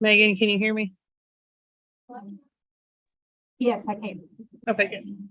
Megan, can you hear me? Yes, I can. Okay, good.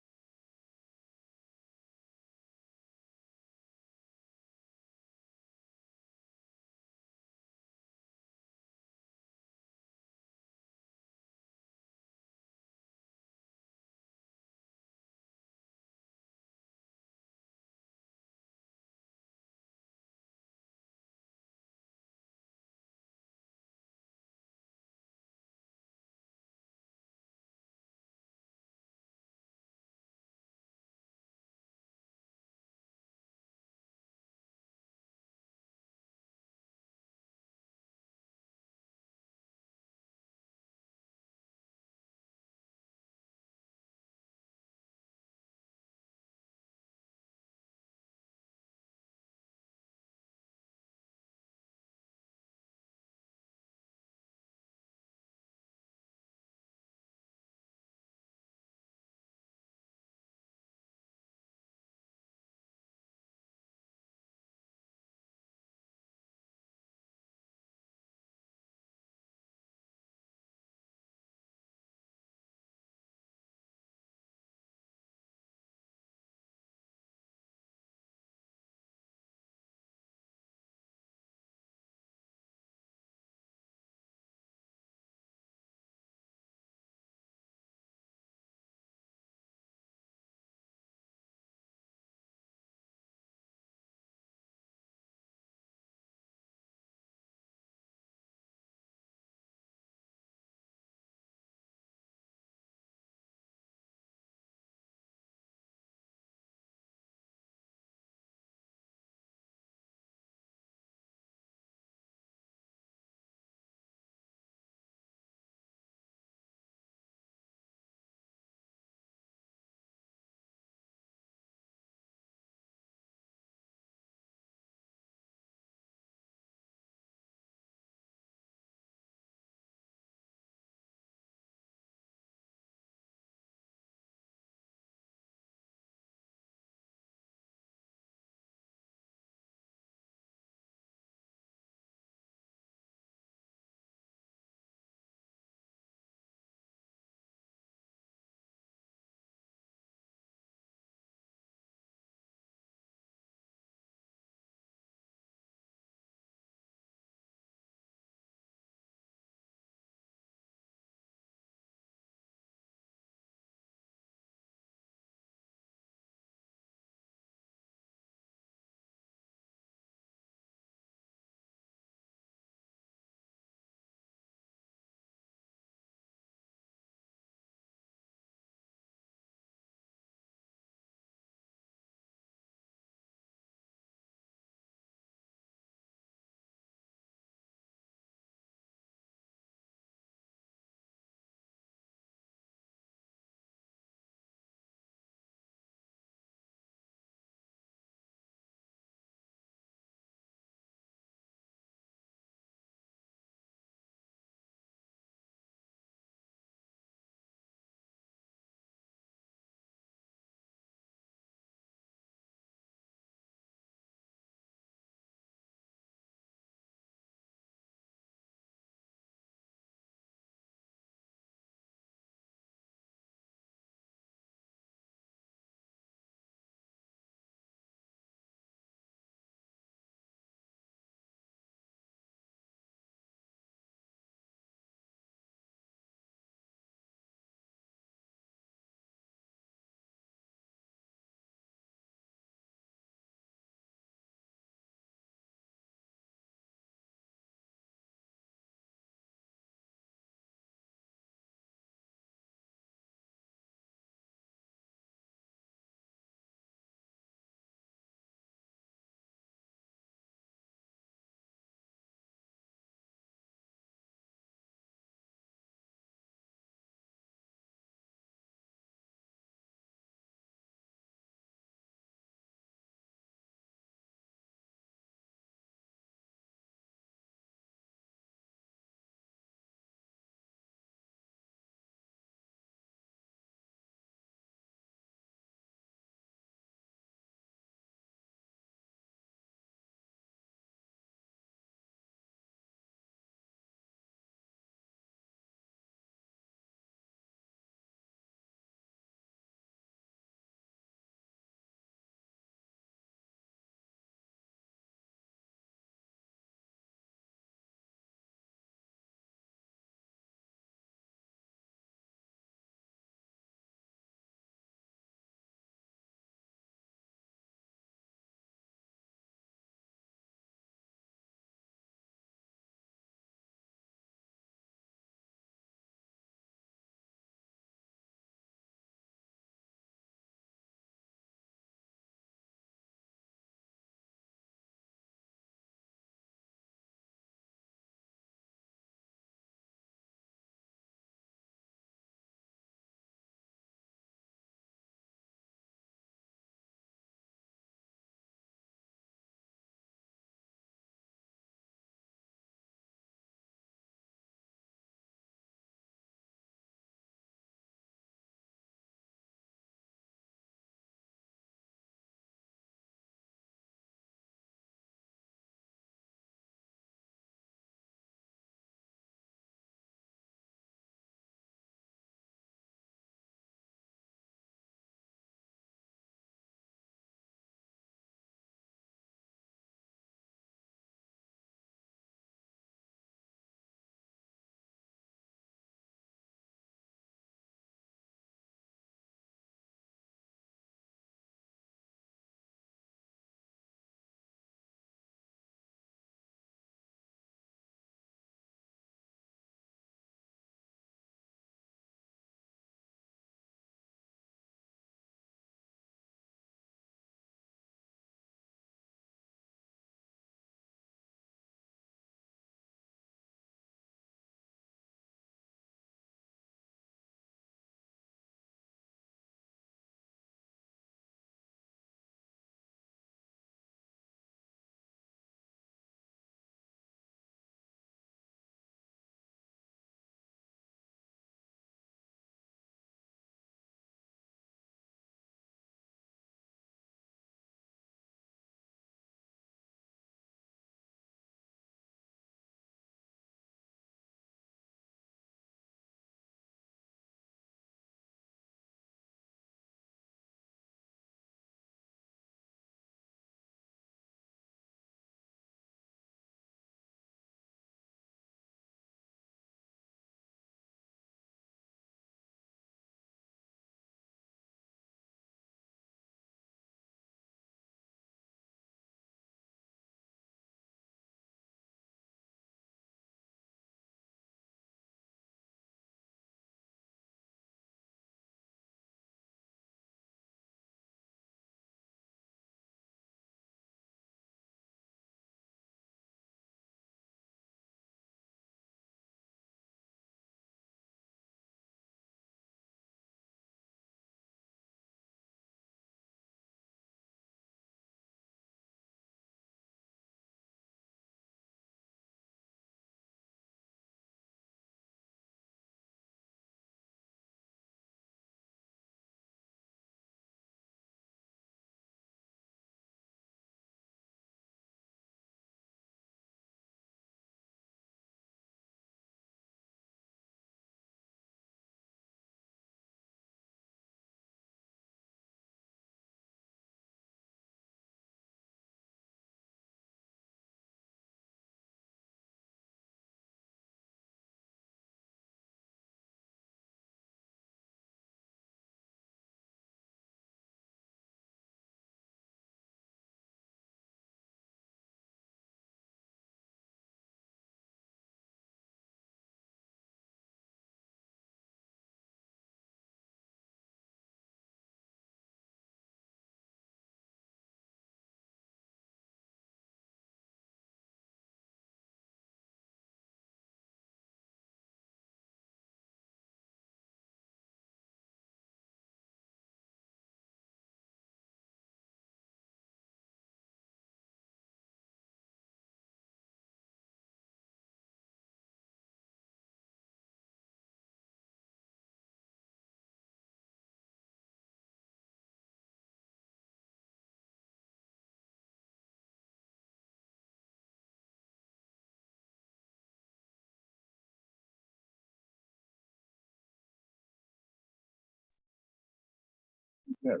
got,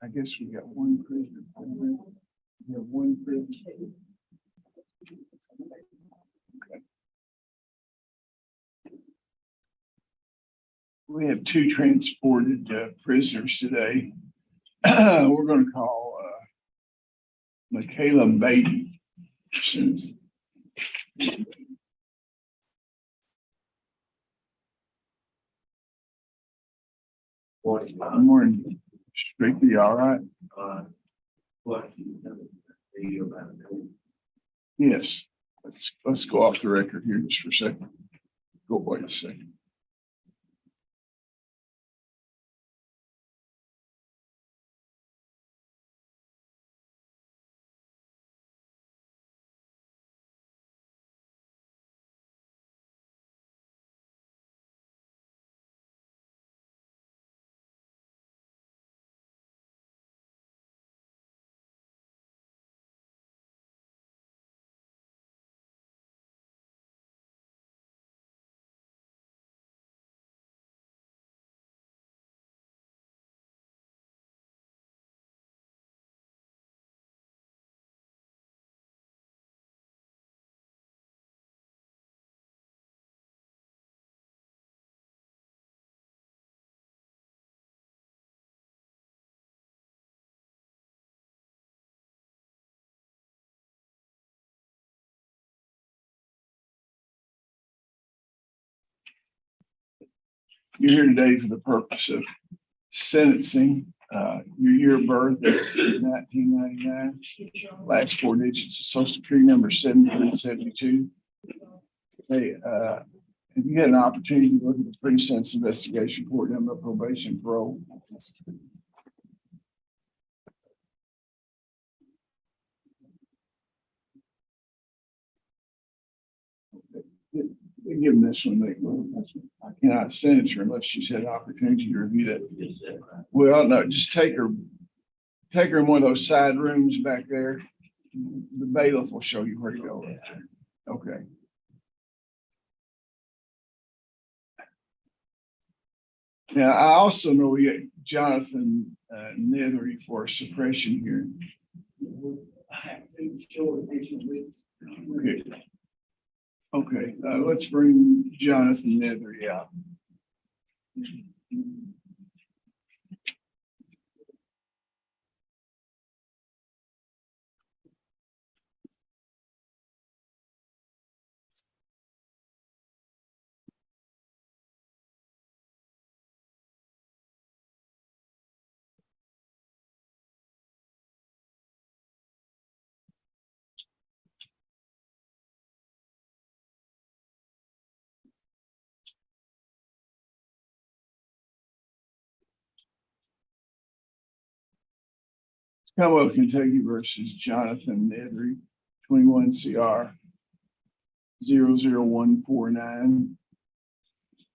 I guess we got one prisoner. We have one prisoner. Okay. We have two transported prisoners today. We're going to call Michaela Beatty. Good morning. Strictly all right? Yes. Let's go off the record here just for a second. Go wait a second. You're here today for the purpose of sentencing. Your year of birth is 1999. Last four digits of social security number 7372. Hey, have you had an opportunity to look at the pre-sentence investigation court number, probation, parole? Give them this one. I cannot sentence her unless she's had an opportunity to review that. Well, no, just take her in one of those side rooms back there. The bailiff will show you where to go. Okay. Now, I also know we got Jonathan Nethery for a suppression hearing. I have to show additional witness. Okay. Okay, let's bring Jonathan Nethery out. Cumberland, Kentucky versus Jonathan Nethery, 21 CR 00149.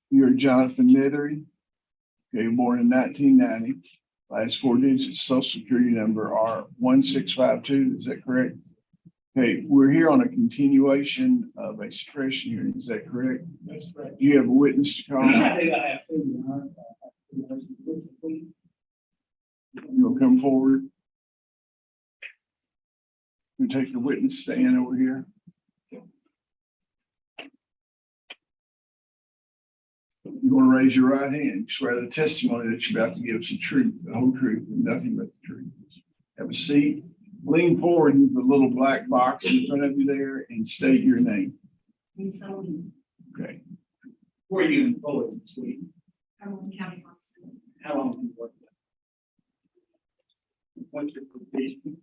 You're Jonathan Nethery. Okay, born in 1990. Last four digits social security number are 1652. Is that correct? Okay, we're here on a continuation of a suppression hearing. Is that correct? That's correct. Do you have a witness to call? I think I have two. You'll come forward. We take the witness stand over here. You want to raise your right hand. Swear the testimony that you're about to give is the truth, the whole truth, and nothing but the truth. Have a seat. Lean forward into the little black box in front of you there and state your name. Okay. Where are you employed in Sweden? Cumberland County Hospital. How long have you worked there? What's your position?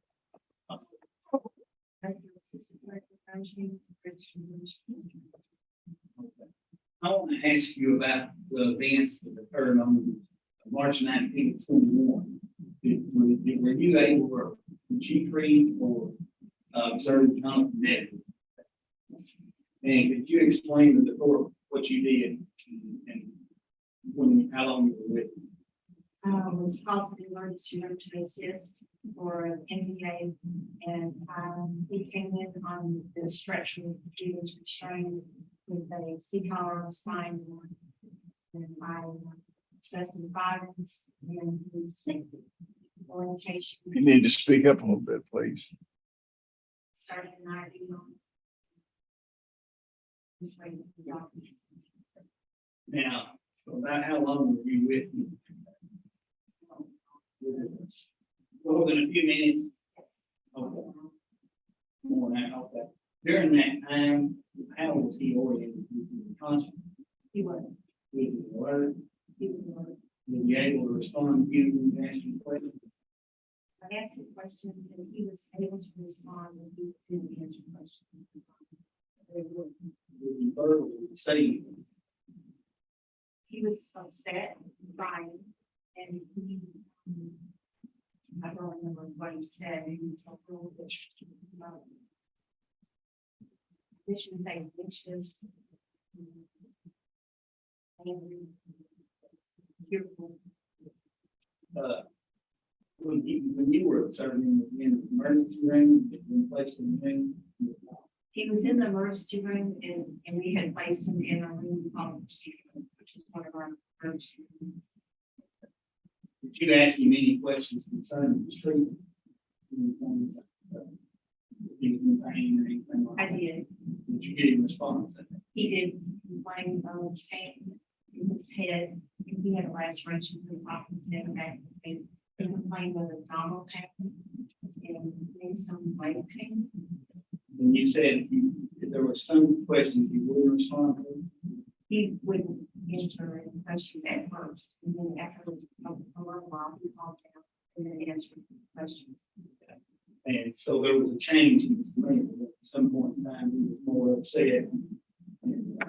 I want to ask you about the events that occurred on March 19th, 21. Were you able to chief read or observe Jonathan Nethery? And could you explain to the court what you did and how long you were with him? Was called to the emergency room to assist for an NBA, and he came in on the stretcher. He was restrained with a C-collar on the spine, and I assessing violence and his orientation. You need to speak up a little bit, please. Started an ID on. Just waiting for the documents. Now, so about how long were you with me? More than a few minutes? Okay. More than that, okay. During that time, how was he oriented? Was he conscious? He was, Was he alert? he was alert. Was he able to respond to you when you asked him questions? I asked him questions and he was able to respond and he didn't answer questions. Very good. Was he verbal? Say anything? He was upset, crying, and he, I don't remember what he said, he was a little bit, I shouldn't say anxious. Angry. Fearful. When you were serving in the emergency room, did you place in the room? He was in the emergency room and we had placed him in a room called procedure, which is one of our emergency rooms. Did you ask him any questions concerning his treatment? He was in pain or anything like I that? did. Did you get him response? He did complain of pain in his head. He had a laceration to the top of his neck and back of his head. He complained of abdominal pain and maybe some leg pain. And you said if there were some questions he wouldn't respond to. He wouldn't answer any questions at first, and then after a little while, he calmed down and then answered questions. And so there was a change in his demeanor. At some point in time, he was more upset. And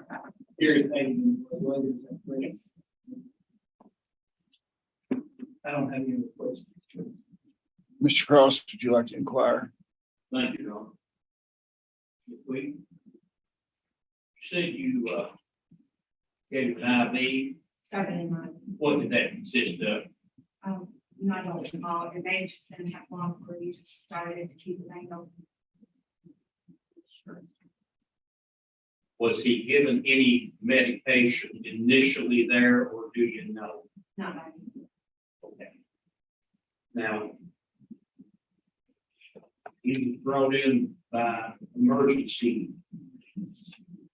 irritated than he was later. Is that correct? Yes, I don't have any other questions. Mr. Cross, would you like to inquire? Thank you, Ron. If we said you gave an IV, started in my, what did that consist of? I don't recall, it may have just been that long where you just started to keep the vein open. Sure. Was he given any medication initially there, or do you know? Not like, Okay. Now, he was brought in by emergency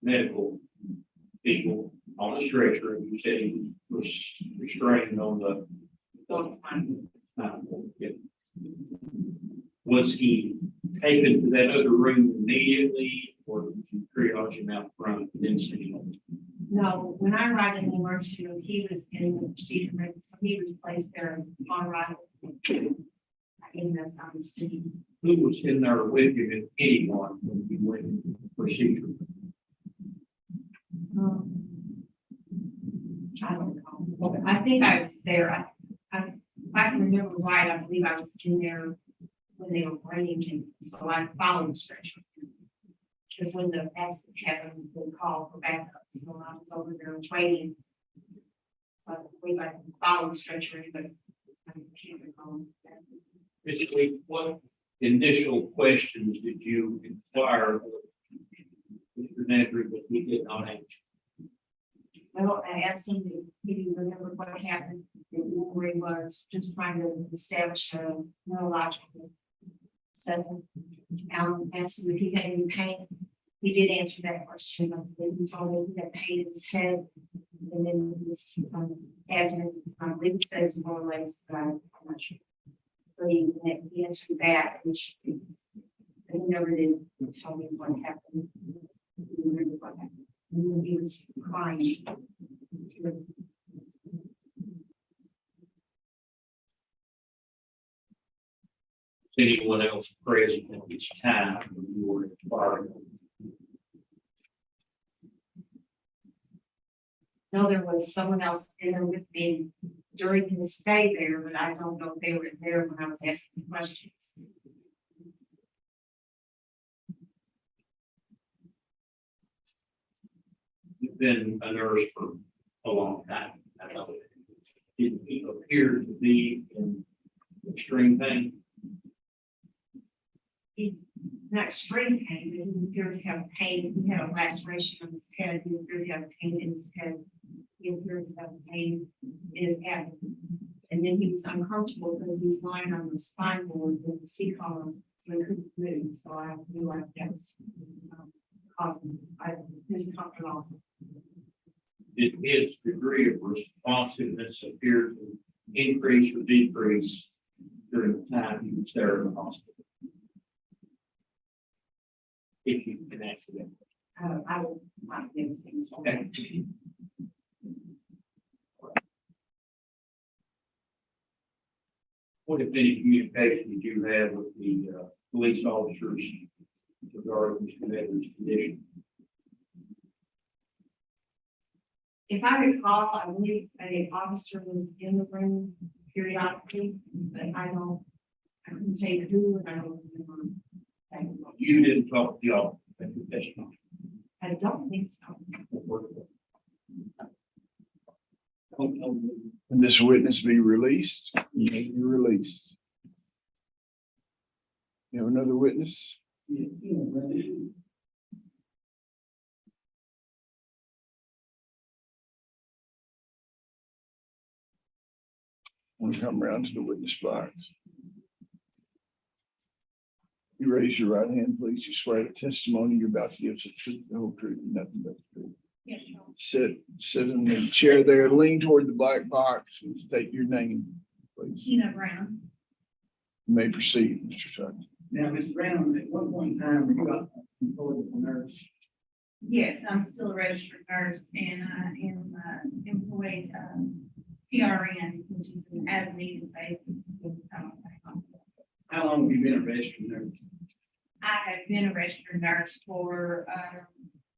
medical people on a stretcher, and you said he was restrained on the. Was he taken to that other room immediately, or did you triage him out front and then send him? no, when I arrived in the emergency room, he was in the procedure room, so he was placed there on arrival. In this, on the city. Who was in there with you, if anyone, when you went into the procedure? I don't know. I think I was there. If I can remember right, I believe I was in there when they were bringing him, so I followed the stretcher. Because when the accident happened, they called for backup, so I was over there waiting. I believe I followed the stretcher, but I can't recall. Basically, what initial questions did you inquire of Mr. Nedry that he did not answer? Well, I asked him if he remembered what happened, where he was just trying to establish a neurological assessment. Asked him if he had any pain. He did answer that question. He told me he had pain in his head and then his abdomen. I believe he said it was more legs, but I'm not sure. So he answered that, which he never did tell me what happened. He remembered what happened. And then he was crying. Was anyone else present at this time when you were inquiring? No, there was someone else in there with me during his stay there, but I don't know if they were there when I was asking questions. You've been a nurse for a long time. I know. Did he appear to be in extreme pain? He, not extreme pain, but he appeared to have pain. He had a laceration on his head. He appeared to have pain in his head. he appeared to have pain in his abdomen. And then he was uncomfortable because he's lying on the spine board with the C column, so he couldn't move. So I knew like that's causing his comfort also. Did his degree of responsiveness appear to increase or decrease during the time he was there in the hospital? If you can answer that. I will not think things. Okay. What, if any, communication did you have with the police officers regarding Mr. Medley's condition? If I recall, I believe an officer was in the room periodically, but I couldn't tell you who, and I don't remember. You didn't talk to the officer at the testimony. I don't think so. Can this witness be released? You may be released. You have another witness? We'll come around to the witness box. You raise your right hand, please. You swear the testimony you're about to give is the truth, the whole truth, and nothing but the truth. Yes, Sit in the chair there, lean toward the black box and state your name, please. Tina Brown. You may proceed, Mr. Tucker. Now, Ms. Brown, at one point in time, you got employed as a nurse. Yes, I'm still a registered nurse and I am employed PRN, which is an as needed basis. with Cumberland. How long have you been a registered nurse? I have been a registered nurse for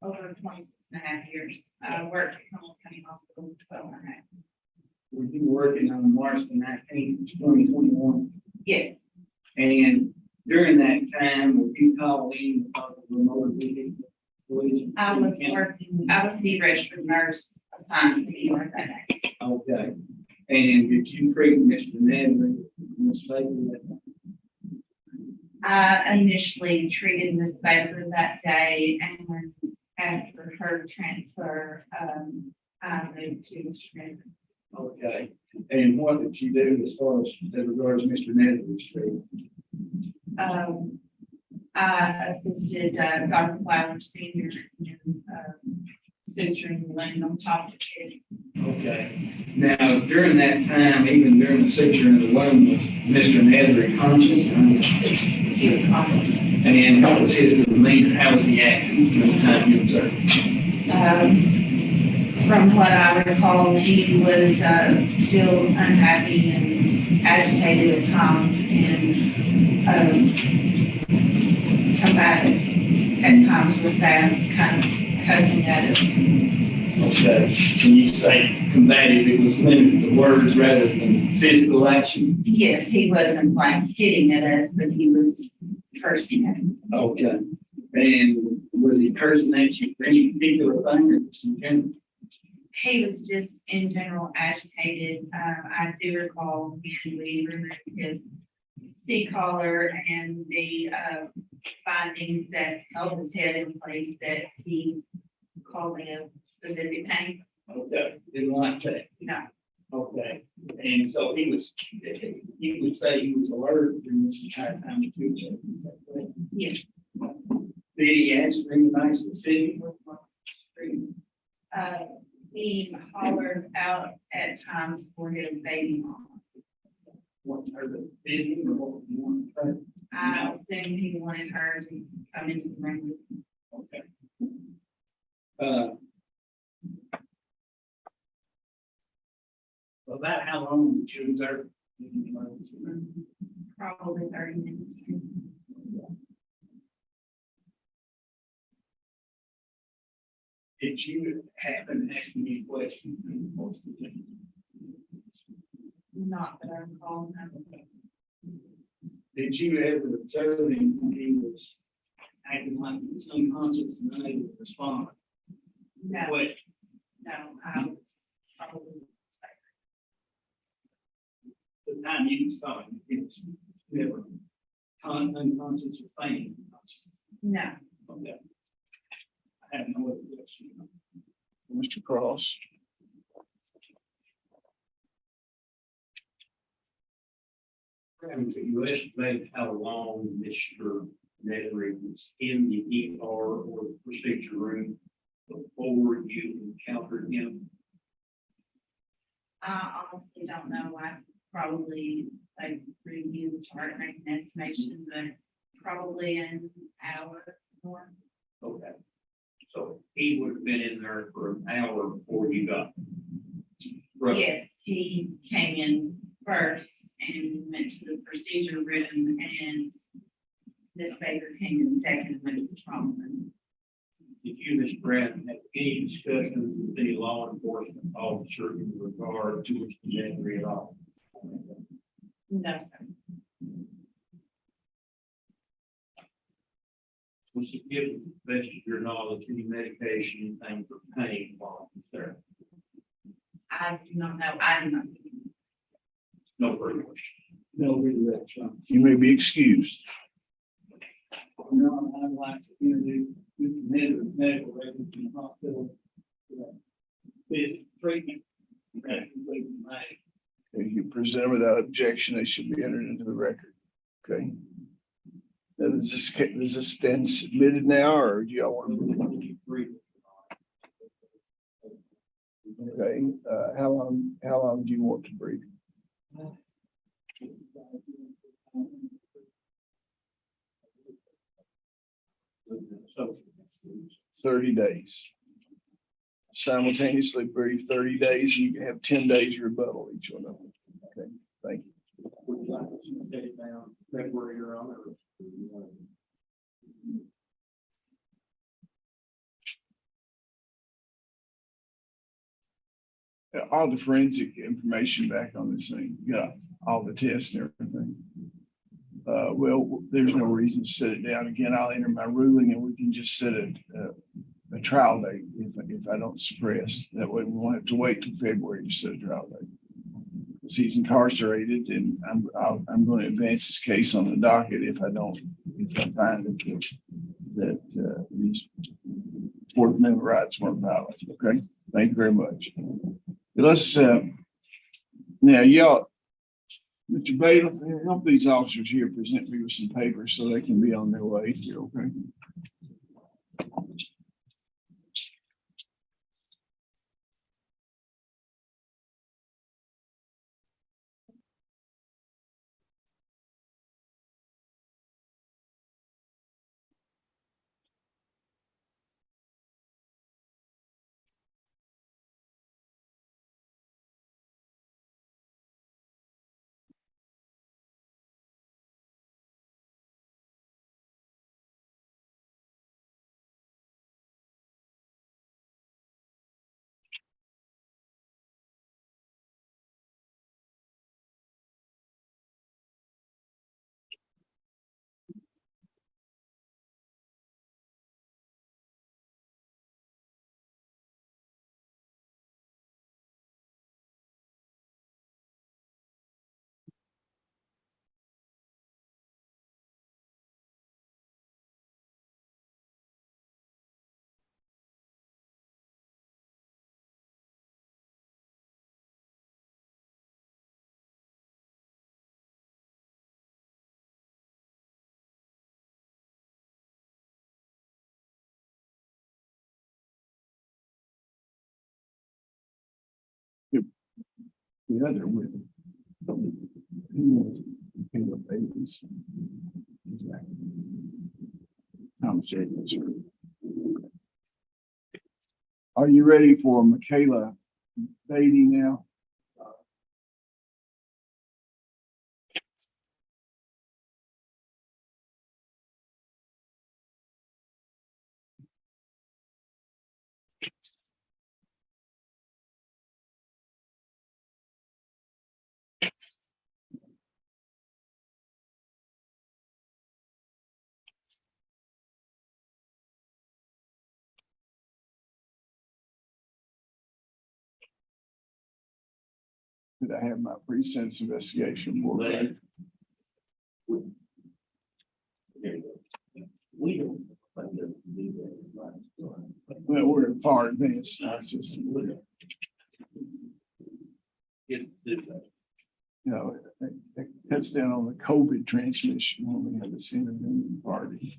over 26.5 years. I worked at Cumberland County Hospital for 12.5. Were you working on March the 19th, 2021? Yes, And during that time, would you call in because of remote visit? I was working, I was the registered nurse assigned to New York that day. Okay. And did you treat Mr. Nedley, Ms. Baker, that day? I initially treated Miss Baker that day and after her transfer, I moved to Mr. Baker. Okay. And what did you do as far as regards Mr. Nedley's treatment? I assisted Dr. Flowers Senior in suturing the laying on top of his head. Okay. Now, during that time, even during the suture in the wound, was Mr. Nedley conscious? He was conscious. And what was his demeanor? How was he acting during the time you observed? From what I recall, he was still unhappy and agitated at times and combative at times with that, kind of cussing at us. Okay. Can you say combative? It was limited to words rather than physical action? Yes, he wasn't like hitting at us, but he was cursing at us. Okay. And was he cursing at you for any particular thing or just in general? He was just in general agitated. I do recall when we removed his C collar and the findings that held his head in place that he called me a specific name. Okay. Didn't like that. No, Okay. And so he was, you would say he was alert during this entire time that you were checking. Is that correct? yes. Did he ask for anything specific? He hollered out at times for his baby mama. What, her busy or what you want to say? I assumed he wanted her to come into the room. Okay. About how long did you observe? Probably 30 minutes. Did you happen to ask me any questions? Not that I recall. No. Did you ever observe him when he was acting like he was unconscious and unable to respond? No, Question. no, I was probably. The time you saw him, he was never unconscious or fainting. No, Okay. I have no other question. Mr. Cross, You estimate how long Mr. Nedry was in the ER or the procedure room before you encountered him? I honestly don't know. I probably like review the chart, make an estimation, but probably an hour more. Okay. So he would have been in there for an hour before you got. Right. Yes, he came in first and went to the procedure room, and Miss Baker came in second and went to the trauma room. Did you, Ms. Brandon, have any discussions with any law enforcement officer in regard to Mr. Nedry at all? No, sir. Was he given, to the best of your knowledge, any medication, anything for pain while he was there? I do not know. I do not. No further question. No redirection. You may be excused. No, I'd like to introduce Mr. Nedry, medical records in the hospital. Basic treatment. If you present without objection, they should be entered into the record. Okay. Now, does this stand submitted now, or do y'all want to? Okay, how long do you want to brief? 30 days. Simultaneously brief 30 days, you can have 10 days rebuttal each one of them. Okay, thank you. Would you like to take it down, February or on or? All the forensic information back on this thing, all the tests and everything. Well, there's no reason to set it down again. I'll enter my ruling and we can just set a trial date if I don't suppress. That way we won't have to wait till February to set a trial date. Because he's incarcerated, and I'm going to advance this case on the docket if I find that these Fourth Amendment rights weren't violated. Okay, thank you very much. Let's now y'all, Mr. Bailiff, help these officers here present me with some papers so they can be on their way here. Okay. The other with Caleb Bailey's. Thomas Jacobs. Are you ready for Michaela Beatty now? Did I have my pre-sentence investigation board ready? We don't. Well, we're far advanced now. It's just. Get you know, it cuts down on the COVID transmission when we have this intervening party.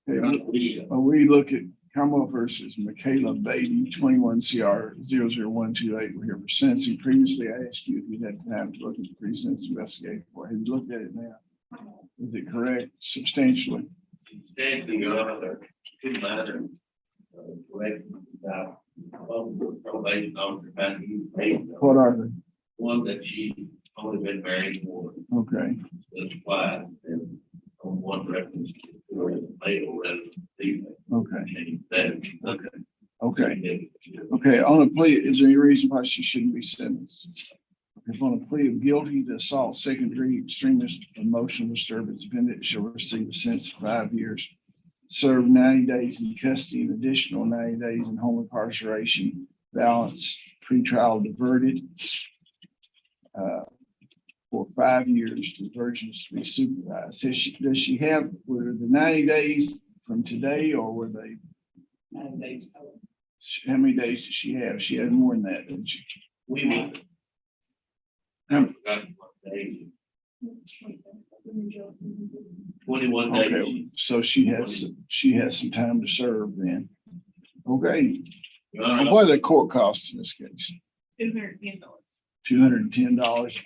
Okay, we look at Commonwealth versus Michaela Beatty, 21 CR 00128. We're here for sentencing. Previously, I asked you if you had time to look at the pre-sentence investigation. Have you looked at it now? Is it correct substantially? Substantially, there two matters. Correct about probation officer about you paid. What are they? One that she only been married for Okay, that's why, and on one reference for the male rather than female. okay, That, okay. Okay, on a plea, is there any reason why she shouldn't be sentenced? If on a plea of guilty to assault, second degree extremist emotional disturbance, defendant shall receive a sentence of 5 years, serve 90 days in custody, an additional 90 days in home incarceration, balance pretrial diverted for 5 years, diversions to be supervised. Does she have, were the 90 days from today or were they, 9 days. how many days does she have? She had more than that, didn't she? we would. I forgot what day. 21 days. Okay, so she has some time to serve then. Okay, Your Honor, what are the court costs in this case? $210.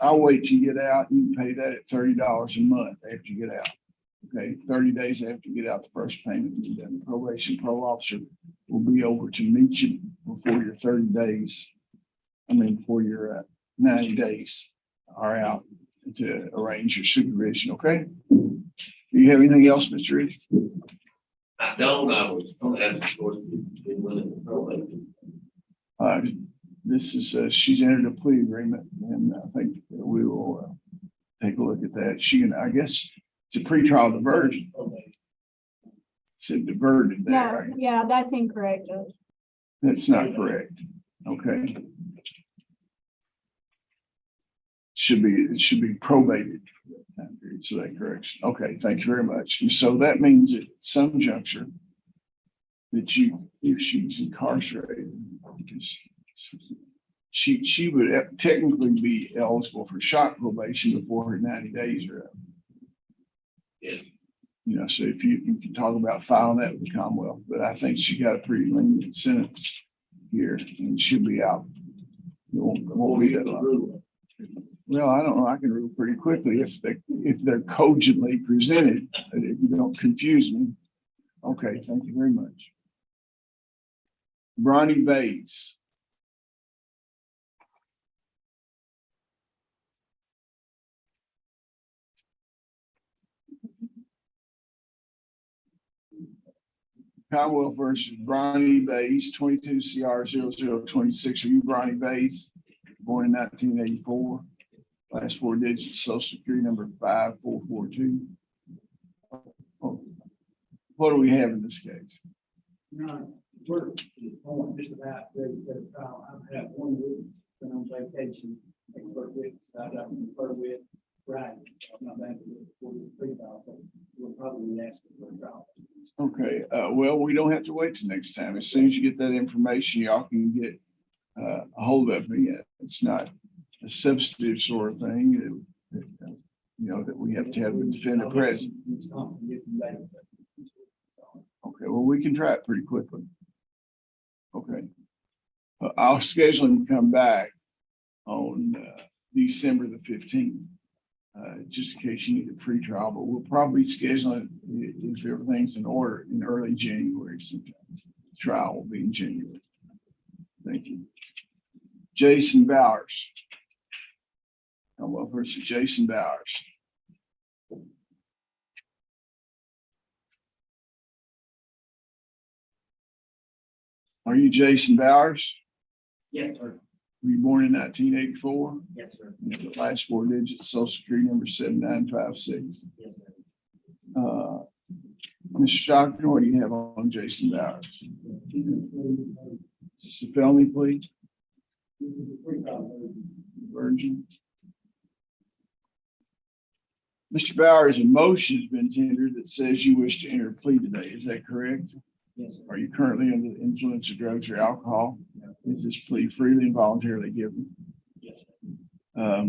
I'll wait till you get out. You can pay that at $30 a month after you get out. Okay, 30 days after you get out, the first payment, and then the probation parole officer will be over to meet you before your 30 days. Before your 90 days are out to arrange your supervision, okay? Do you have anything else, Mr. Rich? I was going to ask, of course, been willing to probate. This is, she's entered a plea agreement, and I think we will take a look at that. She can, I guess, it's a pretrial diversion. It's a diverted there, No, right? yeah, that's incorrect, Judge. That's not correct. Okay. It should be probated. So that correction. Okay, thank you very much. And so that means at some juncture that if she's incarcerated, she would technically be eligible for shock probation before her 90 days are up. Yeah. You know, so if you can talk about filing that with the Commonwealth, but I think she got a pretty lenient sentence here and she'll be out. It won't be that long. Well, I don't know. I can rule pretty quickly if they're cogently presented, if you don't confuse me. Okay, thank you very much. Bronny Bates. Commonwealth versus Bronny Bates, 22 CR 0026. Are you Bronny Bates? Born in 1984. Last 4 digits, social security number 5442. What do we have in this case? No, we're on just about ready to set a trial. I've had one witness been on vacation, expert witness, I've got to confer with Friday. So I'm not back for the pre-trial, so we'll probably ask for a trial. Okay, well, we don't have to wait till next time. As soon as you get that information, y'all can get a hold of me. It's not a substantive sort of thing that we have to have a defendant present. Okay, well, we can try it pretty quickly. Okay. I'll schedule him to come back on December the 15th, just in case you need a pre-trial, but we'll probably schedule it if everything's in order in early January sometime. The trial will be in January. Thank you. Jason Bowers. Well, versus Jason Bowers. Are you Jason Bowers? Yes, sir. Were you born in 1984? Yes, sir. The last 4 digits, social security number 7956. Yes, sir. Mr. Stockton, what do you have on Jason Bowers? Is this a felony plea? Virgin. Mr. Bowers, a motion has been tendered that says you wish to enter a plea today. Is that correct? Yes, sir. Are you currently under the influence of drugs or alcohol? Is this plea freely and voluntarily given? Yes, sir.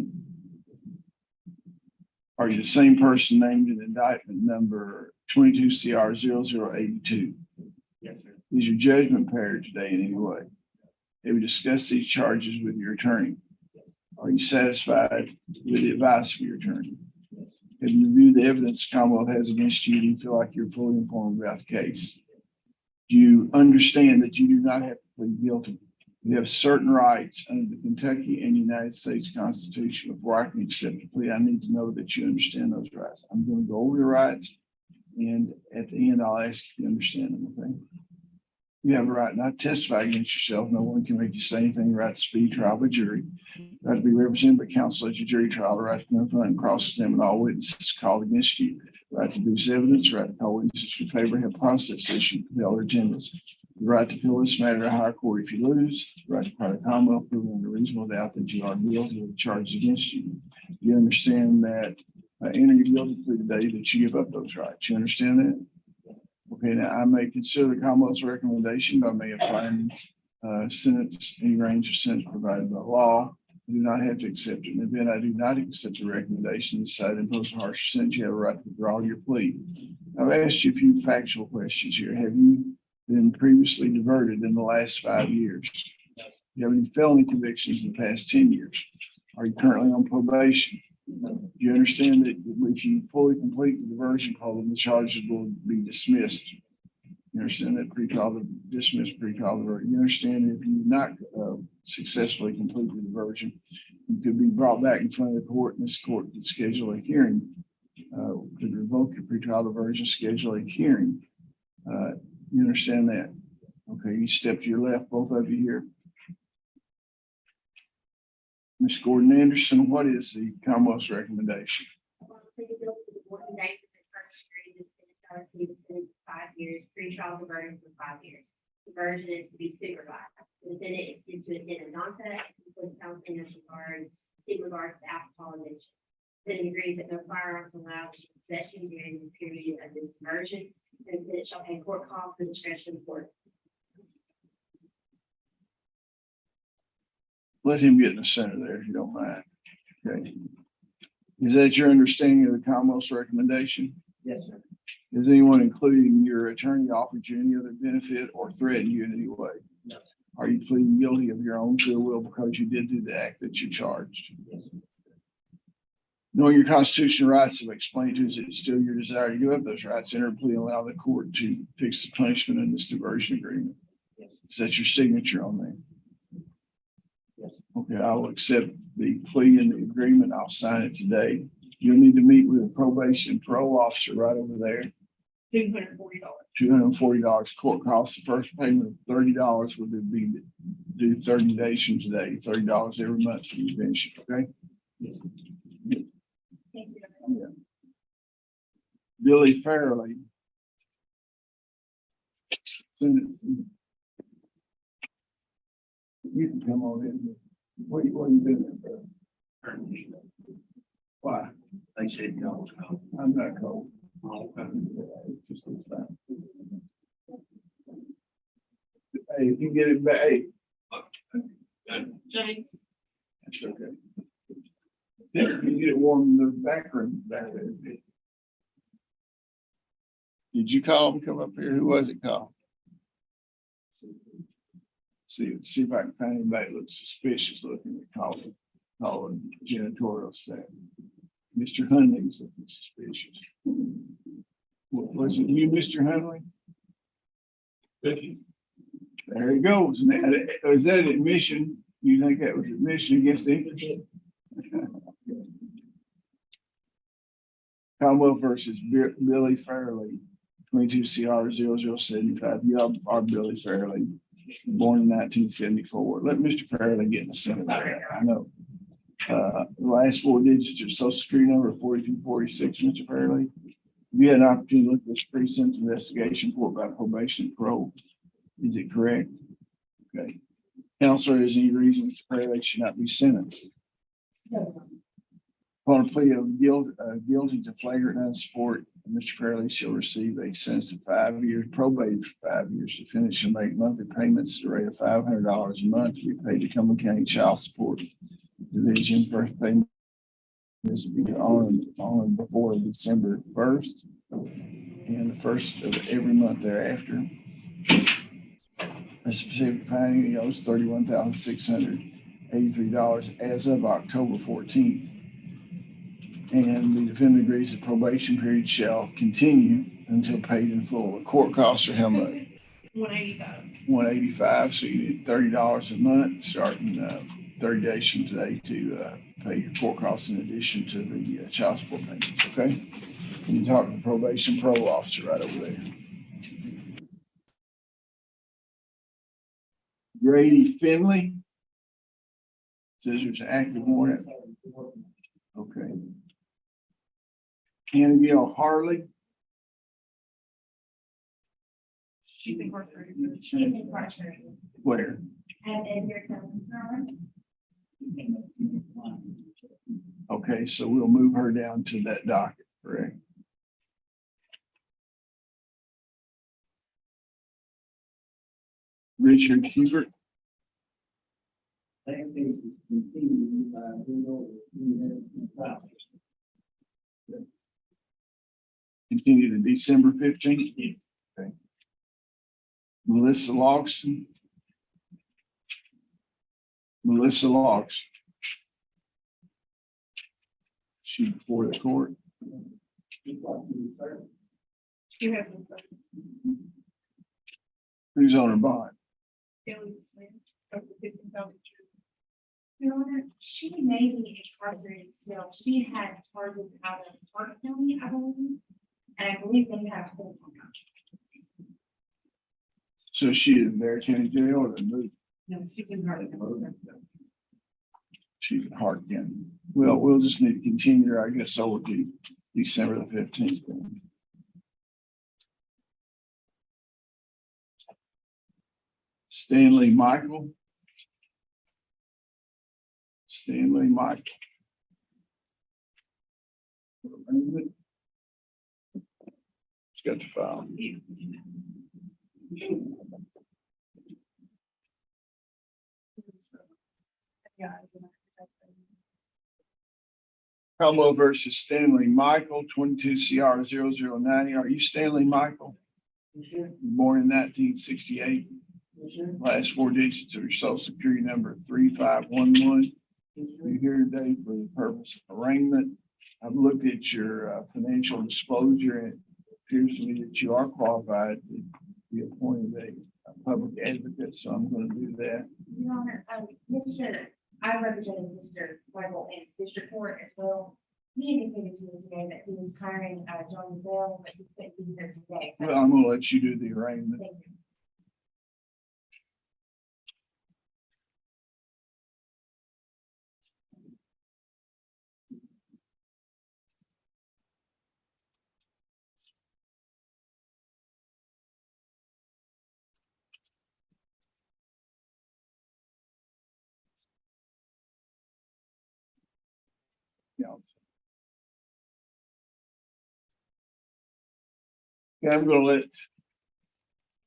Are you the same person named in indictment number 22 CR 0082? Yes, sir. Is your judgment impaired today in any way? Have you discussed these charges with your attorney? Are you satisfied with the advice of your attorney? Have you reviewed the evidence the Commonwealth has against you? Do you feel like you're fully informed about the case? Do you understand that you do not have to plead guilty? You have certain rights under the Kentucky and United States Constitution. Before I can accept a plea, I need to know that you understand those rights. I'm going to go over the rights, and at the end, I'll ask if you understand them, okay? You have a right not to testify against yourself. No one can make you say anything. The right to speed trial by jury. Right to be represented by counsel at your jury trial. The right to confront and cross-examine all witnesses called against you. Right to produce evidence. Right to call witnesses in favor. Have process issue. Compel their attendance. The right to appeal this matter to higher court if you lose. The right to cry to Commonwealth proving under reasonable doubt that you are guilty of the charges against you. You understand that enter your guilty plea today that you give up those rights. You understand that? Okay, now I may consider the Commonwealth's recommendation by may applying sentence, any range of sentence provided by law. I do not have to accept it. In the event I do not accept the recommendation and decide to impose a harsher sentence, you have a right to withdraw your plea. I've asked you a few factual questions here. Have you been previously diverted in the last 5 years? Do you have any felony convictions in the past 10 years? Are you currently on probation? Do you understand that if you fully complete the diversion column, the charges will be dismissed? You understand that dismissed pretrial diversion? You understand that if you do not successfully complete the diversion, you could be brought back in front of the court, and this court could schedule a hearing, could revoke your pretrial diversion, schedule a hearing. You understand that? Okay, you step to your left, both of you here. Ms. Gordon Anderson, what is the Commonwealth's recommendation? Plead guilty to the 14 days of the first degree, the 5 years, pre-trial diversion for 5 years. Diversion is to be supervised. The defendant is to attend a non-fact counseling as regards to alcohol addiction. Then agrees that no firearms allowed in possession during the period of this diversion, and that it shall pay court costs for discretion of court. Let him get in the center there if you don't mind. Okay. Is that your understanding of the Commonwealth's recommendation? Yes, sir. Has anyone, including your attorney, offered you any other benefit or threatened you in any way? No. Are you pleading guilty of your own free will because you did do the act that you charged? Yes, sir. Knowing your constitutional rights, have explained to us it's still your desire to give up those rights, enter a plea, and allow the court to fix the punishment in this diversion agreement. Yes. Is that your signature on there? Yes. Okay, I will accept the plea and the agreement. I'll sign it today. You'll need to meet with a probation and parole officer right over there. $240. $240 court costs. The first payment of $30 would be due 30 days from today, $30 every month for you finish it, okay? Yes. Thank you. Yeah. Billy Fairley. You can come on in. What you been there? Why? They said y'all was cold. I'm not cold. It's just looks fine. Hey, if you get it back, hey, James. that's okay. You can get it warm in the back room back there. Did you call him, come up here? Who was it called? See if I can find anybody that looks suspicious looking at calling janitorial staff. Mr. Hunley's looking suspicious. Was it you, Mr. Hunley? There he goes. Now, was that admission? You think that was admission against English? Commonwealth versus Billy Fairley, 22 CR 0075. You are Billy Fairley, born in 1974. Let Mr. Fairley get in the center there. I know. The last 4 digits of social security number 4246, Mr. Fairley. You had an opportunity to look at this pre-sentence investigation report by probation and parole. Is it correct? Okay. Counselor, is any reason Mr. Fairley should not be sentenced? Upon a plea of guilty to flagrant unsupport, Mr. Fairley shall receive a sentence of 5 years, probated for 5 years, to finish and make monthly payments at the rate of $500 a month to be paid to Cumberland County Child Support Division. First payment This will be on before December 1st and the first of every month thereafter. The specific finding, he owes $31,683 as of October 14th. And the defendant agrees the probation period shall continue until paid in full. The court costs are how much? $185. So you need $30 a month, starting 30 days from today to pay your court costs in addition to the child support payments, okay? And you talk to the probation parole officer right over there. Grady Finley. Says there's an active warrant. Okay. Annabelle Harley. She's incarcerated. Where? And here comes her. Okay, so we'll move her down to that docket, correct? Richard Hubert. That case is continued by Continue to December 15th. Okay. Melissa Logston. Melissa Logs. She before the court. Who's on her bond? Your Honor, she may be incarcerated still. She had charges out of Park County, I believe. And I believe they have full time. So she is in Bear County Jail or the move? No, she's in Hardin. She's in Hart County. Well, we'll just need to continue her, I guess, over to December the 15th. Stanley Michael. Stanley Michael. She's got the file. Cromwell versus Stanley Michael, 22 CR 0090. Are you Stanley Michael? Born in 1968. Last four digits of your social security number 3511. You're here today for the purpose of arraignment. I've looked at your financial disclosure and it appears to me that you are qualified to be appointed a public advocate, so I'm going to do that. Your Honor, I represented Mr. Michael in district court as well. He indicated to me today that he was hiring John Bell, but he couldn't be here today. So Well, I'm going to let you do the arraignment. thank you. Yeah, I'm going to let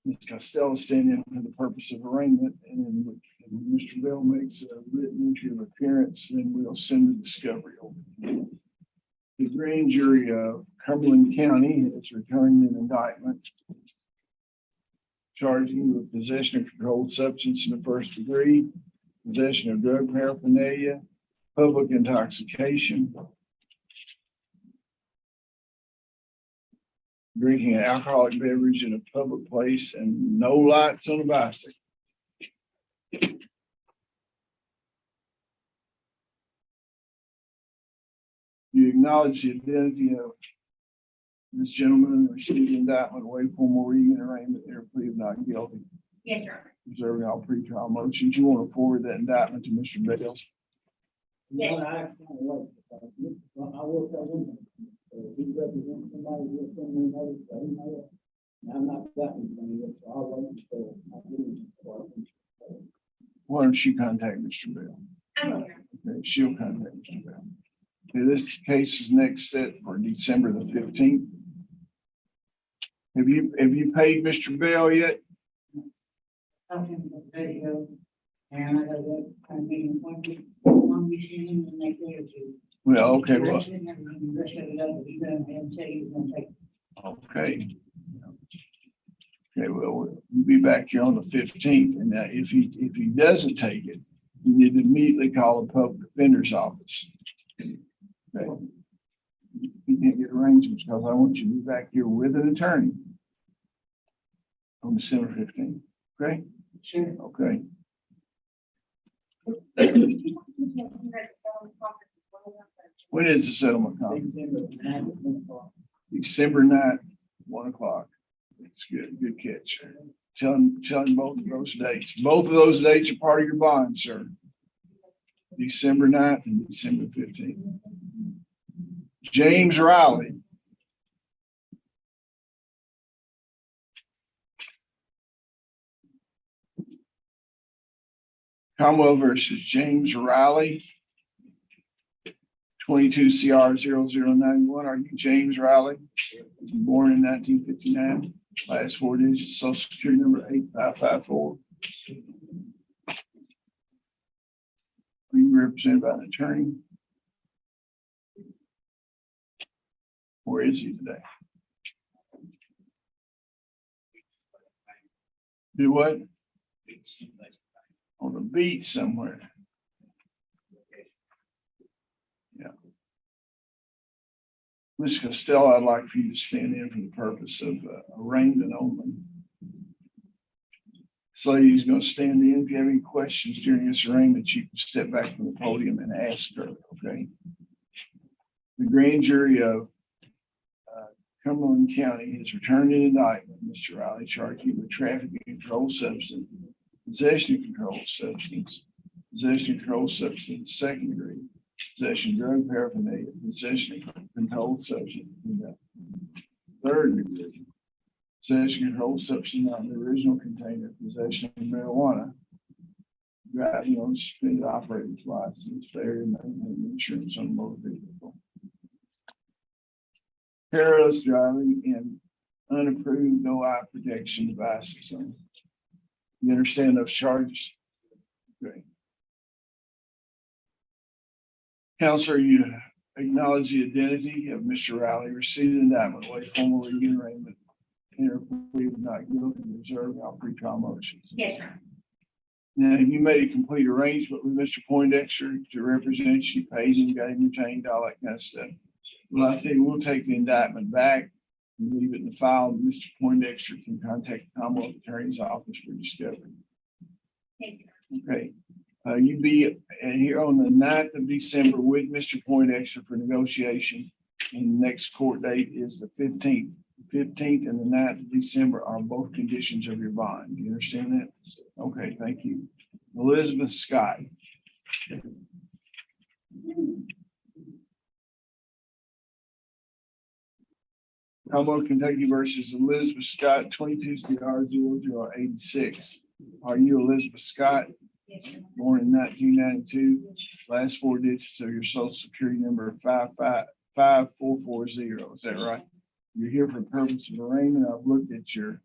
Ms. Costello stand in for the purpose of arraignment, and then when Mr. Bell makes a written entry of appearance, then we'll send the discovery over. The grand jury of Cumberland County has returned an indictment charging you with possession of controlled substance in the first degree, possession of drug paraphernalia, public intoxication, drinking an alcoholic beverage in a public place, and no lights on a bicycle. You acknowledge the identity of this gentleman and receive the indictment, away formal reading and arraignment, their plea of not guilty, Yes, Your Honor. reserving all pretrial motions. You want to forward that indictment to Mr. Bell? Yes. I will tell him, he represents somebody who has been noticed, and I'm not that one, so I'll wait until I get him. Why don't you contact Mr. Bell? I will, Your Honor. Okay, she'll contact Mr. Bell. Okay, this case is next set for December the 15th. Have you paid Mr. Bell yet? I'm in the video, And I got that, I mean, one weekend and next day or two. Well, okay, well, Rest of it, and the rest of it up, he's gonna have to say he's gonna take. okay. Okay, well, we'll be back here on the 15th, and if he doesn't take it, you need to immediately call the public defender's office. Okay. You can't get arrangements because I want you to be back here with an attorney on December 15th. Okay? Sure. Okay. When is the settlement conference? December 9th, 1 o'clock. That's good. Good catch. Tell him both of those dates. Both of those dates are part of your bond, sir. December 9th and December 15th. James Riley. Commonwealth versus James Riley. 22 CR 0091. Are you James Riley? Born in 1959. Last four digits, social security number 8554. Are you represented by an attorney? Where is he today? Do what? On the beach somewhere. Yeah. Ms. Costello, I'd like for you to stand in for the purpose of arraignment only. So he's going to stand in. If you have any questions during this arraignment, you can step back from the podium and ask her, okay? The grand jury of Cumberland County has returned an indictment. Mr. Riley charged you with trafficking in controlled substance, possession of controlled substance, possession of controlled substance, second degree, possession of drug paraphernalia, possession of controlled substance in the third degree, possession of controlled substance not in the original container, possession of marijuana, driving on suspended operator's license, failure to maintain insurance on a motor vehicle, careless driving, and unapproved no eye protection devices. You understand those charges? Okay. Counselor, you acknowledge the identity of Mr. Riley, received an indictment, wait formal reading arraignment, enter plea of not guilty, reserve all pre-trial motions. Yes, sir. Now, you made a complete arrangement with Mr. Poindexter to represent you, paid him, got him retained, all that kind of stuff. Well, I think we'll take the indictment back and leave it in the file. Mr. Poindexter can contact the Commonwealth Attorney's Office for discovery. Thank you. Okay. You be here on the 9th of December with Mr. Poindexter for negotiation. And the next court date is the 15th. 15th and the 9th of December are both conditions of your bond. Do you understand that? Okay, thank you. Elizabeth Scott. Commonwealth Kentucky versus Elizabeth Scott, 22 CR 0086. Are you Elizabeth Scott? Yes, sir. Born in 1992. Last four digits of your social security number 55440. Is that right? You're here for the purpose of arraignment. I've looked at your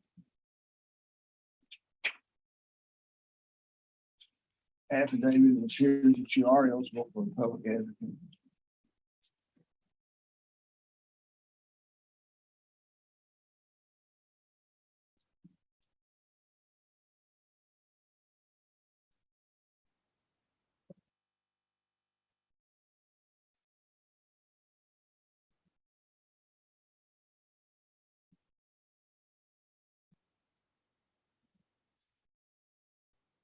affidavit. It appears that you are eligible for the public advocate.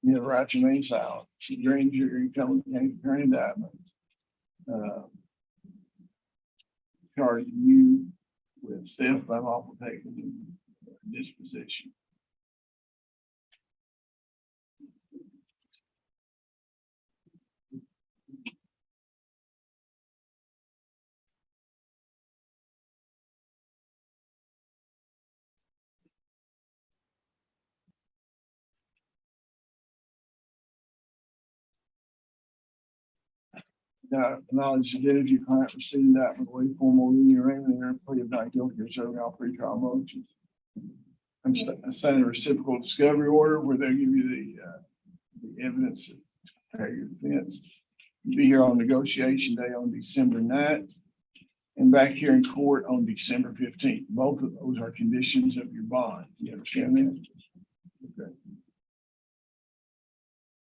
You have the right to remain silent. The grand jury Cumberland County Attorney indictment charged you with theft by unlawful taking and disposition. Acknowledge the identity of your client, receiving that with way formal reading arraignment and plea of not guilty or serving all pre-trial motions. I'm signing a reciprocal discovery order where they'll give you the evidence that prepare your defense. You'll be here on negotiation day on December 9th and back here in court on December 15th. Both of those are conditions of your bond. You understand that? Okay.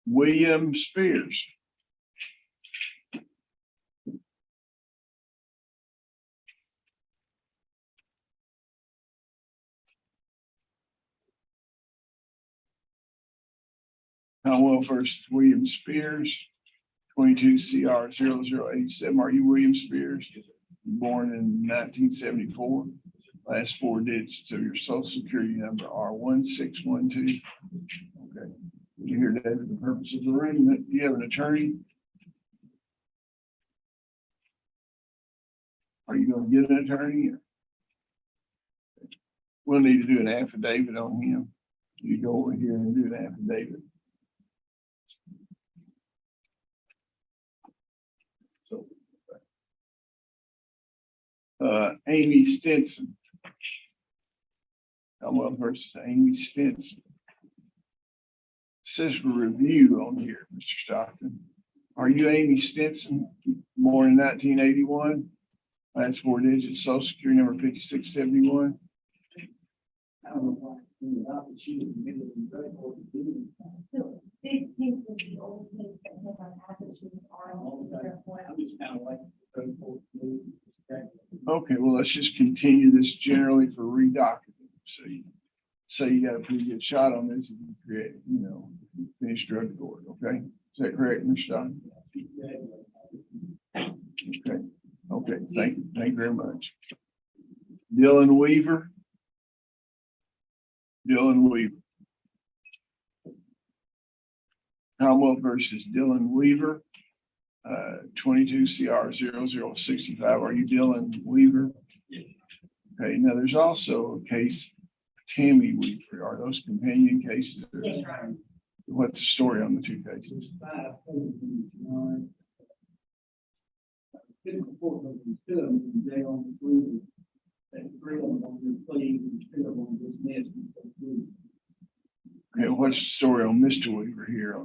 William Spears. Commonwealth versus William Spears, 22 CR 0087. Are you William Spears? Born in 1974. Last four digits of your social security number are 1612. Okay. You're here today for the purpose of arraignment. Do you have an attorney? Are you going to get an attorney? We'll need to do an affidavit on him. You go over here and do an affidavit. So, Amy Stinson. Commonwealth versus Amy Stinson. Says for review on here, Mr. Stockton. Are you Amy Stinson, born in 1981? Last four digits, social security number 5671. I don't know why. She was admitted in very important meeting. So these things would be old things that have an attitude or I'm just kind of like. very important meeting. Okay, well, let's just continue this generally for redocketing. So you say you got a pretty good shot on this and you create, finish drug court, okay? Is that correct, Mr. Stockton? Okay, okay, thank you very much. Dylan Weaver. Dylan Weaver. Commonwealth versus Dylan Weaver, 22 CR 0065. Are you Dylan Weaver? Okay, now there's also a case, Tammy Weaver. Are those companion cases? Yes, right. What's the story on the two cases? Okay, what's the story on Mr. Weaver here?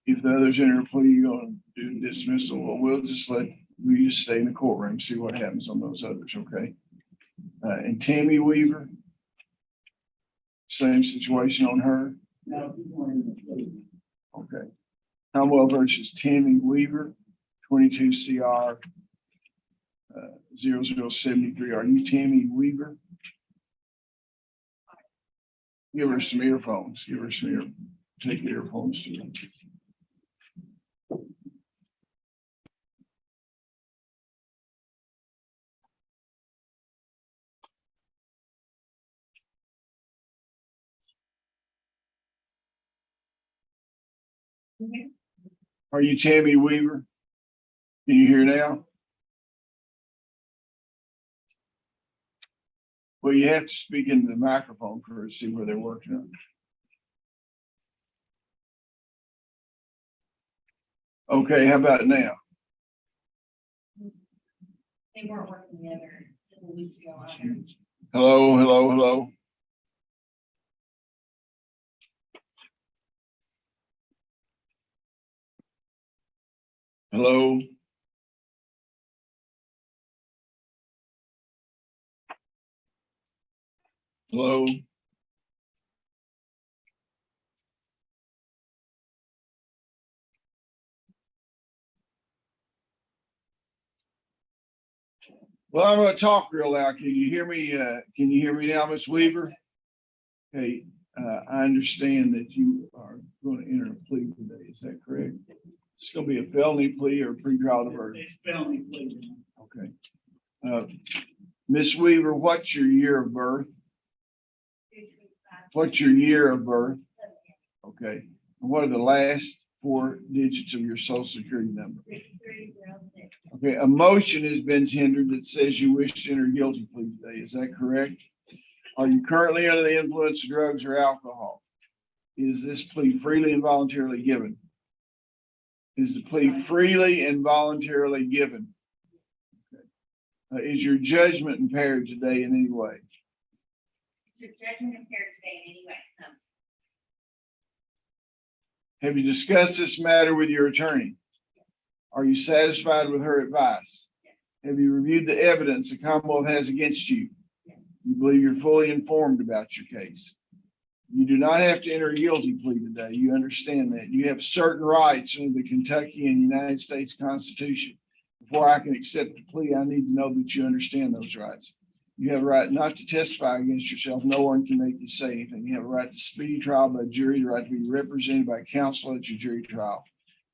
If the others enter a plea, you're gonna do dismissal. Well, we'll just stay in the courtroom, see what happens on those others, okay? And Tammy Weaver, same situation on her. Okay. Commonwealth versus Tammy Weaver, 22 CR 0073. Are you Tammy Weaver? Give her some earphones. Take the earphones to them. Are you Tammy Weaver? Can you hear now? Well, you have to speak into the microphone for to see where they're working on. Okay, how about now? They weren't working together a couple weeks ago either. Hello. Hello. Hello. Well, I'm going to talk real loud. Can you hear me? Can you hear me now, Ms. Weaver? Hey, I understand that you are going to enter a plea today. Is that correct? It's going to be a felony plea or a pretrial diversion. It's felony plea. Okay. Ms. Weaver, what's your year of birth? What's your year of birth? Okay. And what are the last four digits of your social security number? Okay, a motion has been tendered that says you wish to enter a guilty plea today. Is that correct? Are you currently under the influence of drugs or alcohol? Is this plea freely and voluntarily given? Is the plea freely and voluntarily given? Okay. Is your judgment impaired today in any way? Your judgment impaired today in any way? No. Have you discussed this matter with your attorney? Are you satisfied with her advice? Have you reviewed the evidence the Commonwealth has against you? You believe you're fully informed about your case. You do not have to enter a guilty plea today. You understand that. You have certain rights under the Kentucky and United States Constitution. Before I can accept the plea, I need to know that you understand those rights. You have a right not to testify against yourself. No one can make you say anything. You have a right to speedy trial by jury, the right to be represented by counsel at your jury trial,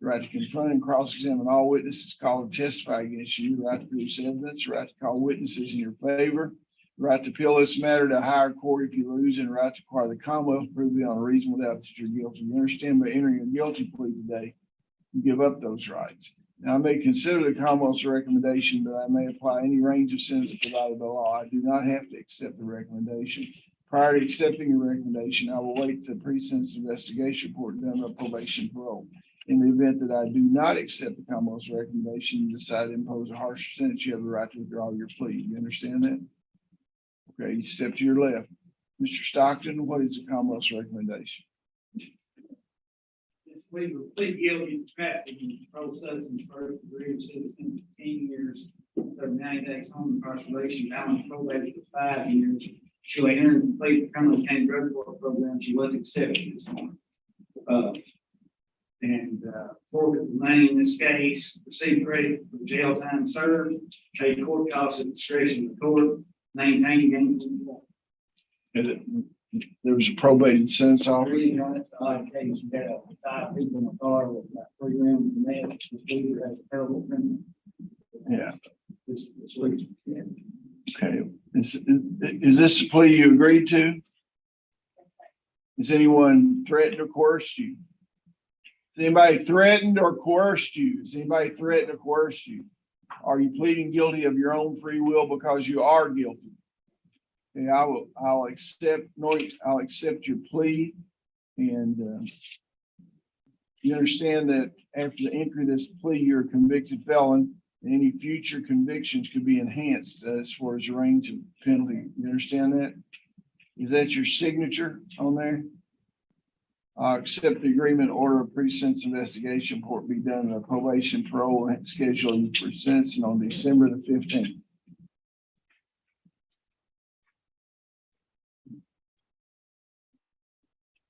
the right to confront and cross-examine all witnesses called to testify against you, the right to produce evidence, the right to call witnesses in your favor, the right to appeal this matter to a higher court if you lose, and the right to require the Commonwealth to prove beyond a reasonable doubt that you're guilty. You understand by entering a guilty plea today, you give up those rights. Now, I may consider the Commonwealth's recommendation, but I may apply any range of sentences provided by law. I do not have to accept the recommendation. Prior to accepting the recommendation, I will wait the pre-sentence investigation report done by probation parole. In the event that I do not accept the Commonwealth's recommendation and decide to impose a harsher sentence, you have the right to withdraw your plea. You understand that? Okay, you step to your left. Mr. Stockton, what is the Commonwealth's recommendation? We were plead guilty to trafficking and controlled substance first degree citizen 10 years, 90 days home incarceration, balance probated for 5 years. She entered and completed the Cumberland County Drug Court program. She was accepted this morning. Forfeit the money in this case, receive credit for jail time served, pay court costs at discretion of the court, maintain gainful employment. There was a probated sentence offer. Reading on it's odd case, you got 5 people in the car with about 3 rounds of meth. This leader has a terrible criminal. Yeah. This leader, yeah. Okay. Is this the plea you agreed to? Has anyone threatened or coerced you? Has anybody threatened or coerced you? Has anybody threatened or coerced you? Are you pleading guilty of your own free will because you are guilty? Okay, I'll accept your plea, and you understand that after the entry of this plea, you're a convicted felon, and any future convictions could be enhanced as far as the range of penalty. You understand that? Is that your signature on there? I'll accept the agreement, order of pre-sentence investigation report be done in a probation parole and schedule you for sentencing on December the 15th.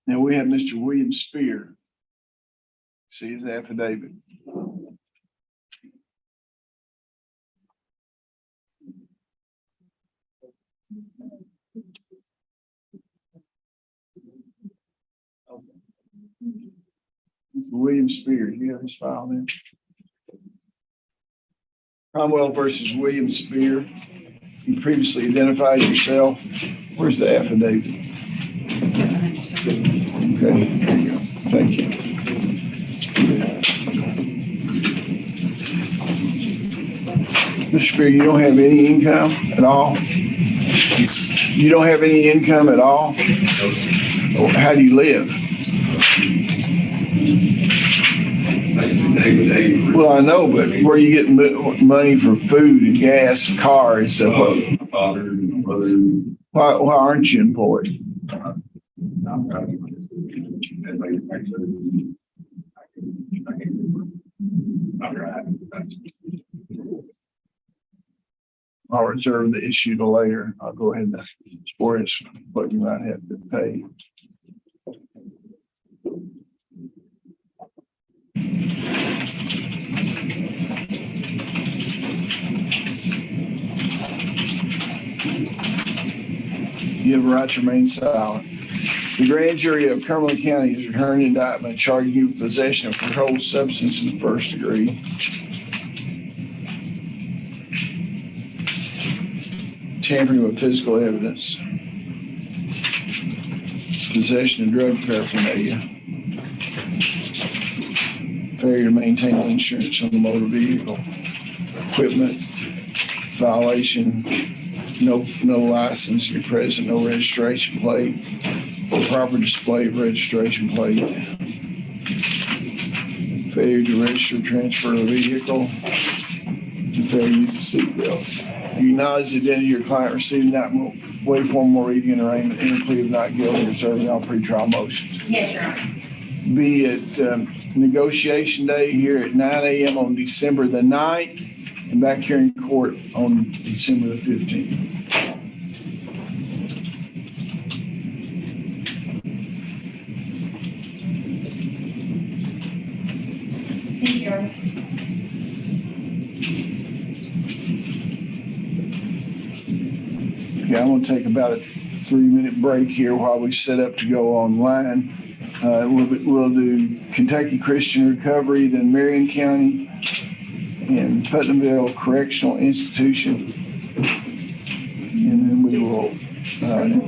Now we have Mr. William Spear. See his affidavit. Mr. William Spear, do you have his file there? Cromwell versus William Spear. You previously identified yourself. Where's the affidavit? Okay, there you go. Thank you. Mr. Spear, you don't have any income at all? You don't have any income at all? How do you live? Well, I know, but where are you getting money for food and gas, and car and stuff? My father and my brother. Why aren't you employed? I'm proud of you. I'll reserve the issue to later. I'll go ahead and explore it, what you might have to pay. You have a right to remain silent. The grand jury of Cumberland County has returned an indictment charging you with possession of controlled substance in the first degree, tampering with physical evidence, possession of drug paraphernalia, failure to maintain insurance on the motor vehicle, equipment violation, no license, you're present, no registration plate, proper display of registration plate, failure to register, transfer a vehicle, and failure to use a seatbelt. You acknowledge the identity of your client receiving that waive formal reading and arraignment, enter plea of not guilty, reserving all pretrial motions. Yes, Your Honor. be at negotiation day here at 9 a.m. on December the 9th and back here in court on December the 15th. Thank you. Yeah, I'm gonna take about a 3-minute break here while we set up to go online. We'll do Kentucky Christian Recovery, then Marion County and Putnamville Correctional Institution. And then we will, yeah, I'm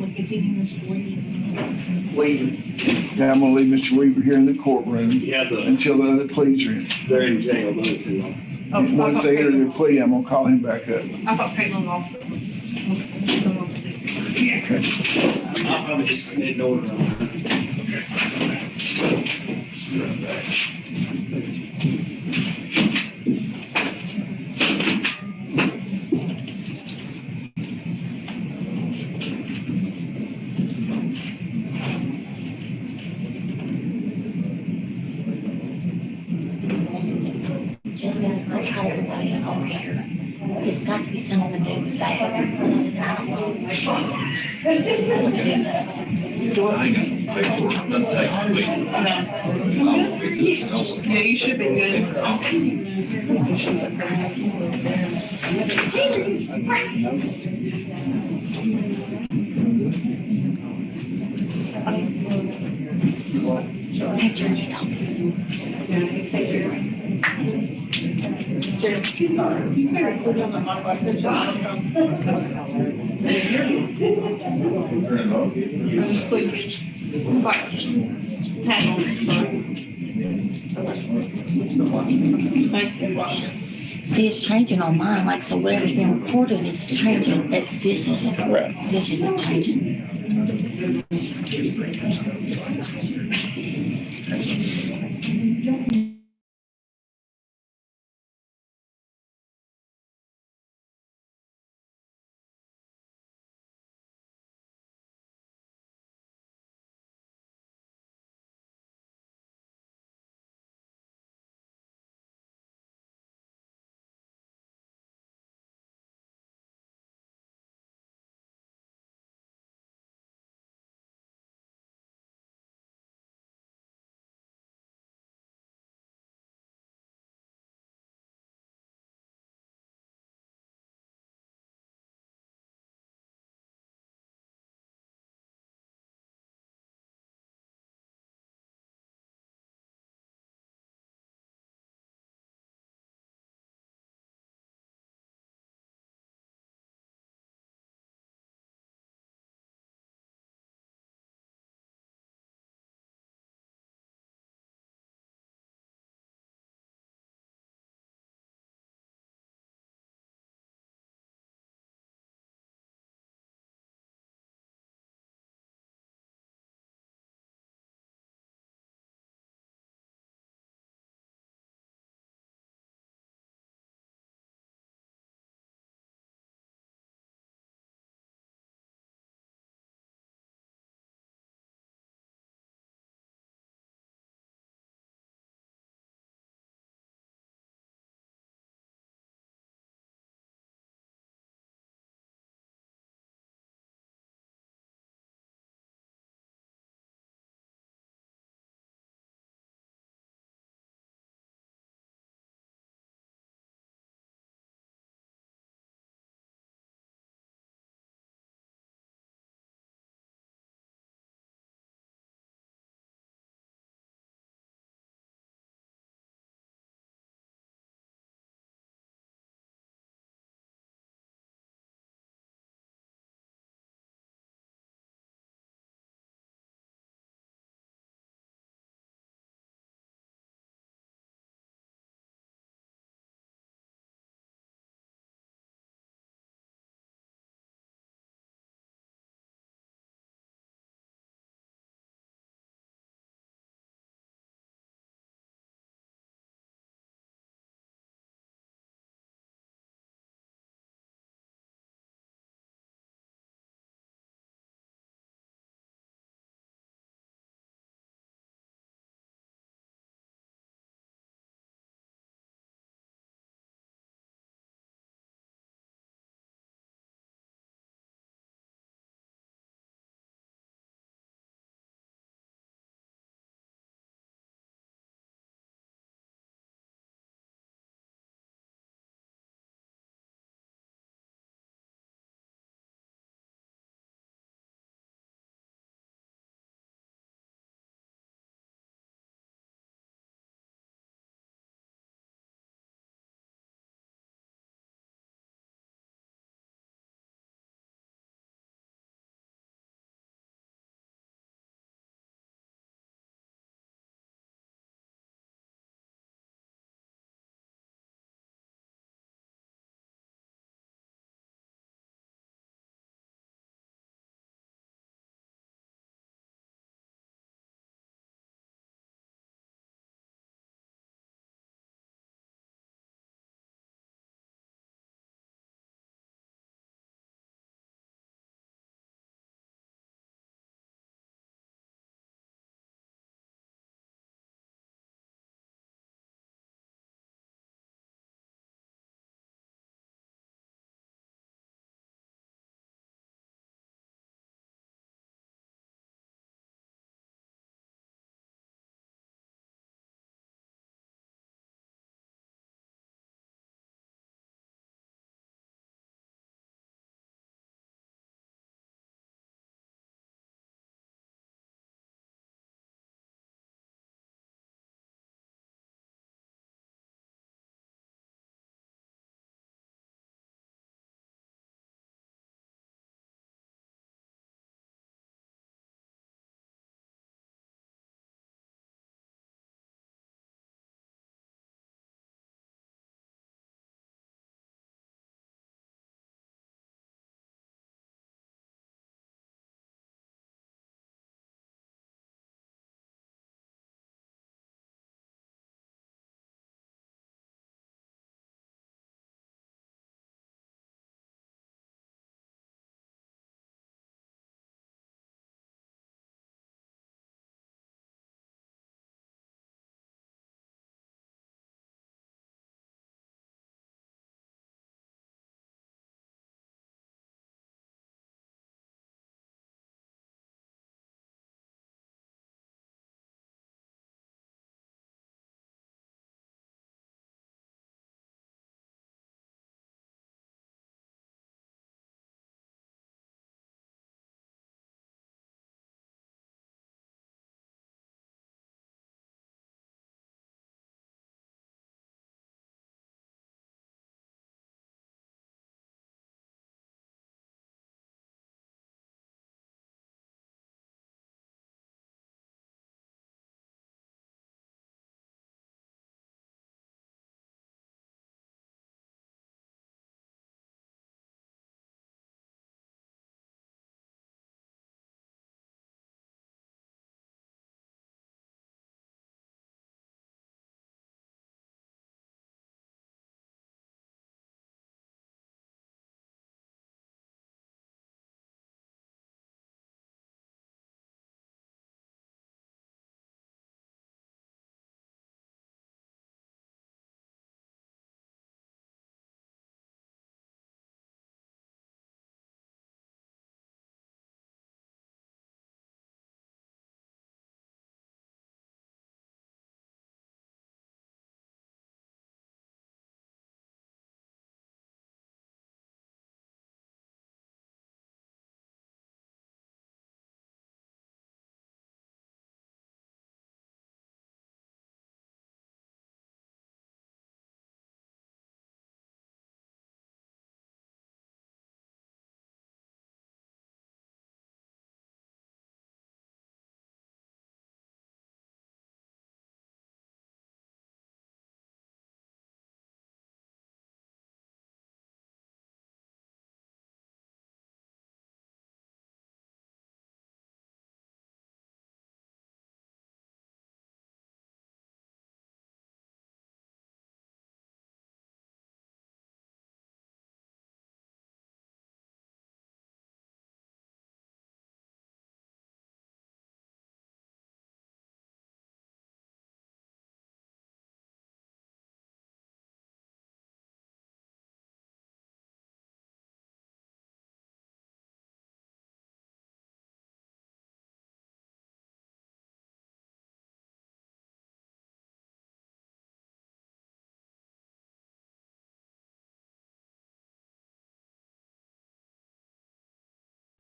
gonna leave Mr. Weaver here in the courtroom until the other pleas are in. They're in jail, those two. Oh, And once they enter their plea, I'm gonna call him back up. I thought Caitlin also was. I'll probably just submit an order on it. Just gonna try everybody over here. It's got to be something to do with that. I don't know. What to do that. Yeah, you should be good. Have Jeremy talk. Just please. Tap on it, Thank you. See, it's changing on mine, like, so whatever's being recorded is changing, but this isn't. Right. This isn't changing.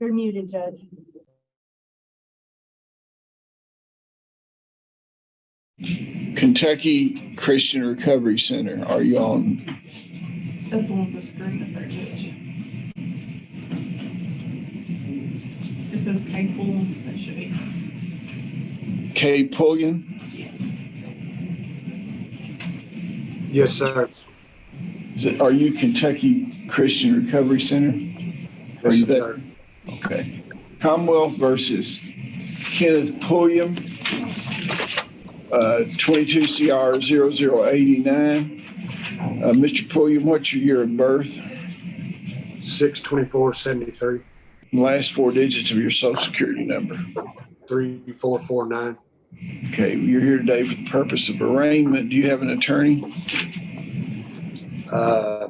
You're muted, Judge. Kentucky Christian Recovery Center, are you on? That's the one with the screen up there, Judge. It says capable, that should be, K. Pulliam? Yes, sir. Are you Kentucky Christian Recovery Center? Are Yes, you there? sir. Okay. Commonwealth versus Kenneth Pulliam, 22 CR 0089. Mr. Pulliam, what's your year of birth? 6/24/73, Last four digits of your social security number. 3449. Okay, you're here today for the purpose of arraignment. Do you have an attorney? I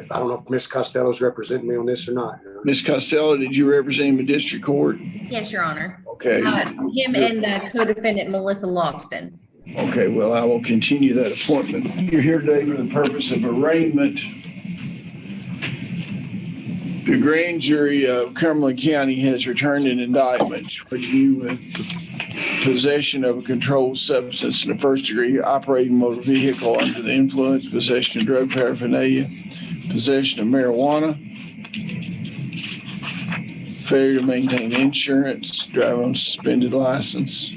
don't know if Ms. Costello's representing me on this or not. Ms. Costello, did you represent him in district court? Yes, Your Honor. Okay. Him and the co-defendant Melissa Logston. Okay, well, I will continue that appointment. You're here today for the purpose of arraignment. The grand jury of Cumberland County has returned an indictment charging you with possession of a controlled substance in the first degree, operating motor vehicle under the influence, possession of drug paraphernalia, possession of marijuana, failure to maintain insurance, driving on suspended license,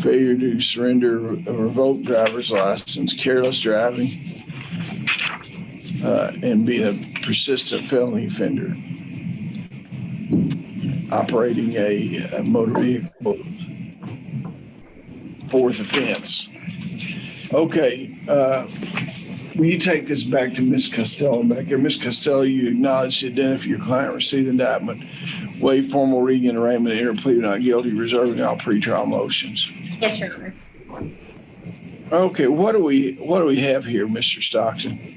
failure to surrender a revoked driver's license, careless driving, and being a persistent felony offender, operating a motor vehicle, fourth offense. Okay, will you take this back to Ms. Costello back here? Ms. Costello, you acknowledge the identity of your client, received the indictment, waive formal reading and arraignment, enter plea not guilty, reserving all pretrial motions. Yes, Your Honor. Okay, what do we have here, Mr. Stockton?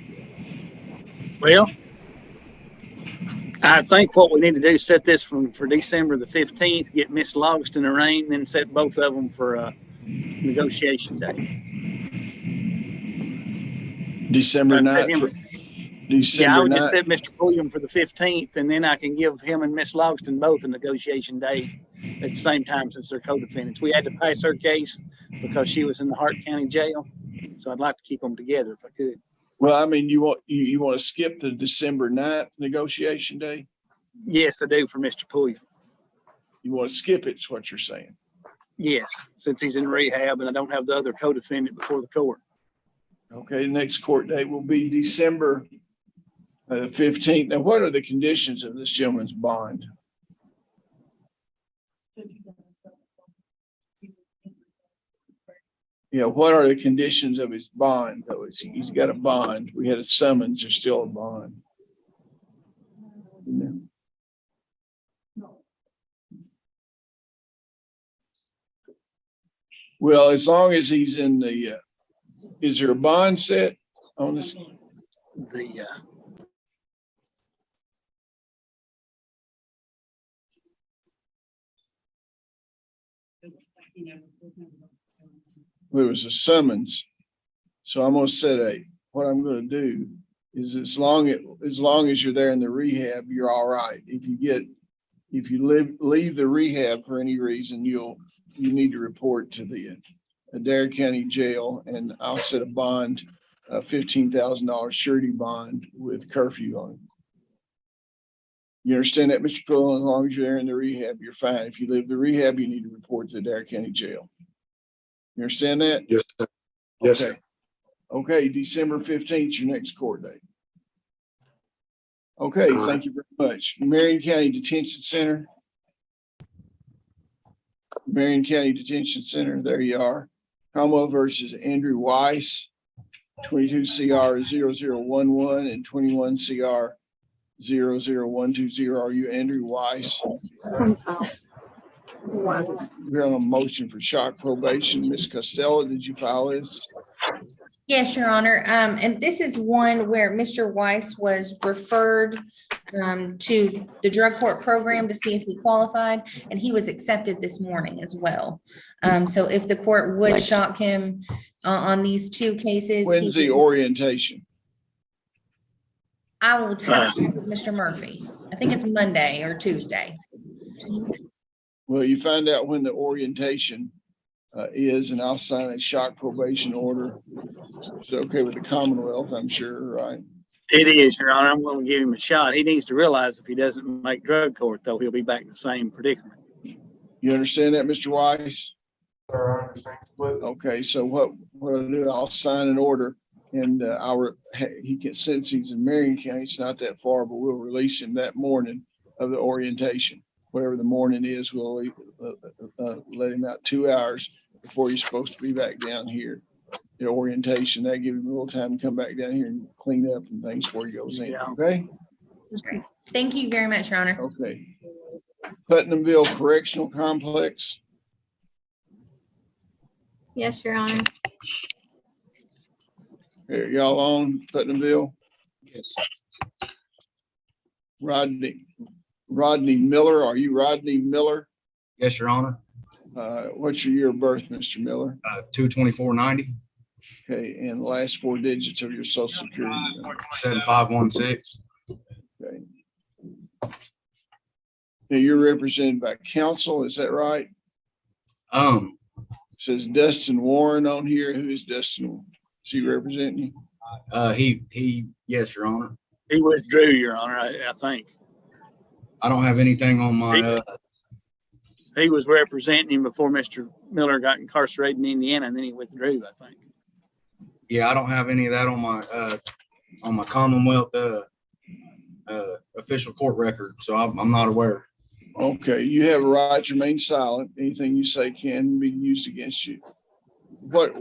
Well, I think what we need to do is set this for December the 15th, get Miss Logston arraigned, then set both of them for negotiation day. December 9th. Yeah, I would just set Mr. Pulliam for the 15th, and then I can give him and Miss Logston both a negotiation day at the same time since they're co-defendants. We had to pass her case because she was in the Hart County Jail, so I'd like to keep them together if I could. Well, I mean, you want to skip the December 9th negotiation day? Yes, I do for Mr. Pulliam. You want to skip it, is what you're saying? Yes, since he's in rehab and I don't have the other co-defendant before the court. Okay, the next court date will be December 15th. Now, what are the conditions of this gentleman's bond? Yeah, what are the conditions of his bond? Though he's got a bond. We had a summons, there's still a bond. Well, as long as he's in the, is there a bond set on this? There was a summons. So I'm going to set what I'm going to do is as long as you're there in the rehab, you're all right. If you leave the rehab for any reason, you need to report to the Adair County Jail, and I'll set a bond, a $15,000 surety bond with curfew on it. You understand that, Mr. Pullen? As long as you're there in the rehab, you're fine. If you leave the rehab, you need to report to the Adair County Jail. You understand that? Yes, sir. Yes, sir. Okay, December 15th is your next court date. Okay, thank you very much. Marion County Detention Center. Marion County Detention Center, there you are. Commonwealth versus Andrew Weiss, 22 CR 0011 and 21 CR 00120. Are you Andrew Weiss? We're on a motion for shock probation. Ms. Costello, did you file this? Yes, Your Honor. And this is one where Mr. Weiss was referred to the drug court program to see if he qualified, and he was accepted this morning as well. So if the court would shock him on these two cases. When's the orientation? I will talk with Mr. Murphy. I think it's Monday or Tuesday. Well, you find out when the orientation is, and I'll sign a shock probation order. It's okay with the Commonwealth, I'm sure, right? It is, Your Honor. I'm going to give him a shot. He needs to realize if he doesn't make drug court, though, he'll be back in the same predicament. You understand that, Mr. Weiss? Okay, so what I'll do, I'll sign an order, and he can, since he's in Marion County, it's not that far, but we'll release him that morning of the orientation. Whatever the morning is, we'll let him out 2 hours before he's supposed to be back down here. The orientation, that gives him a little time to come back down here and clean up and things before he goes in, okay? Great. Thank you very much, Your Honor. Okay. Putnamville Correctional Complex. Yes, Your Honor. Here, y'all on Putnamville? Yes. Rodney Miller, are you Rodney Miller? Yes, Your Honor. What's your year of birth, Mr. Miller? 2/24/90, Okay, and the last 4 digits of your social security number. 7516. Okay. Now you're represented by counsel, is that right? It says Dustin Warren on here. Who is Dustin? Is he representing you? He, yes, Your Honor. He withdrew, Your Honor, I think. I don't have anything on my, He was representing him before Mr. Miller got incarcerated in Indiana, and then he withdrew, I think. yeah, I don't have any of that on my Commonwealth, official court record. So I'm not aware. Okay, you have a right to remain silent. Anything you say can be used against you. What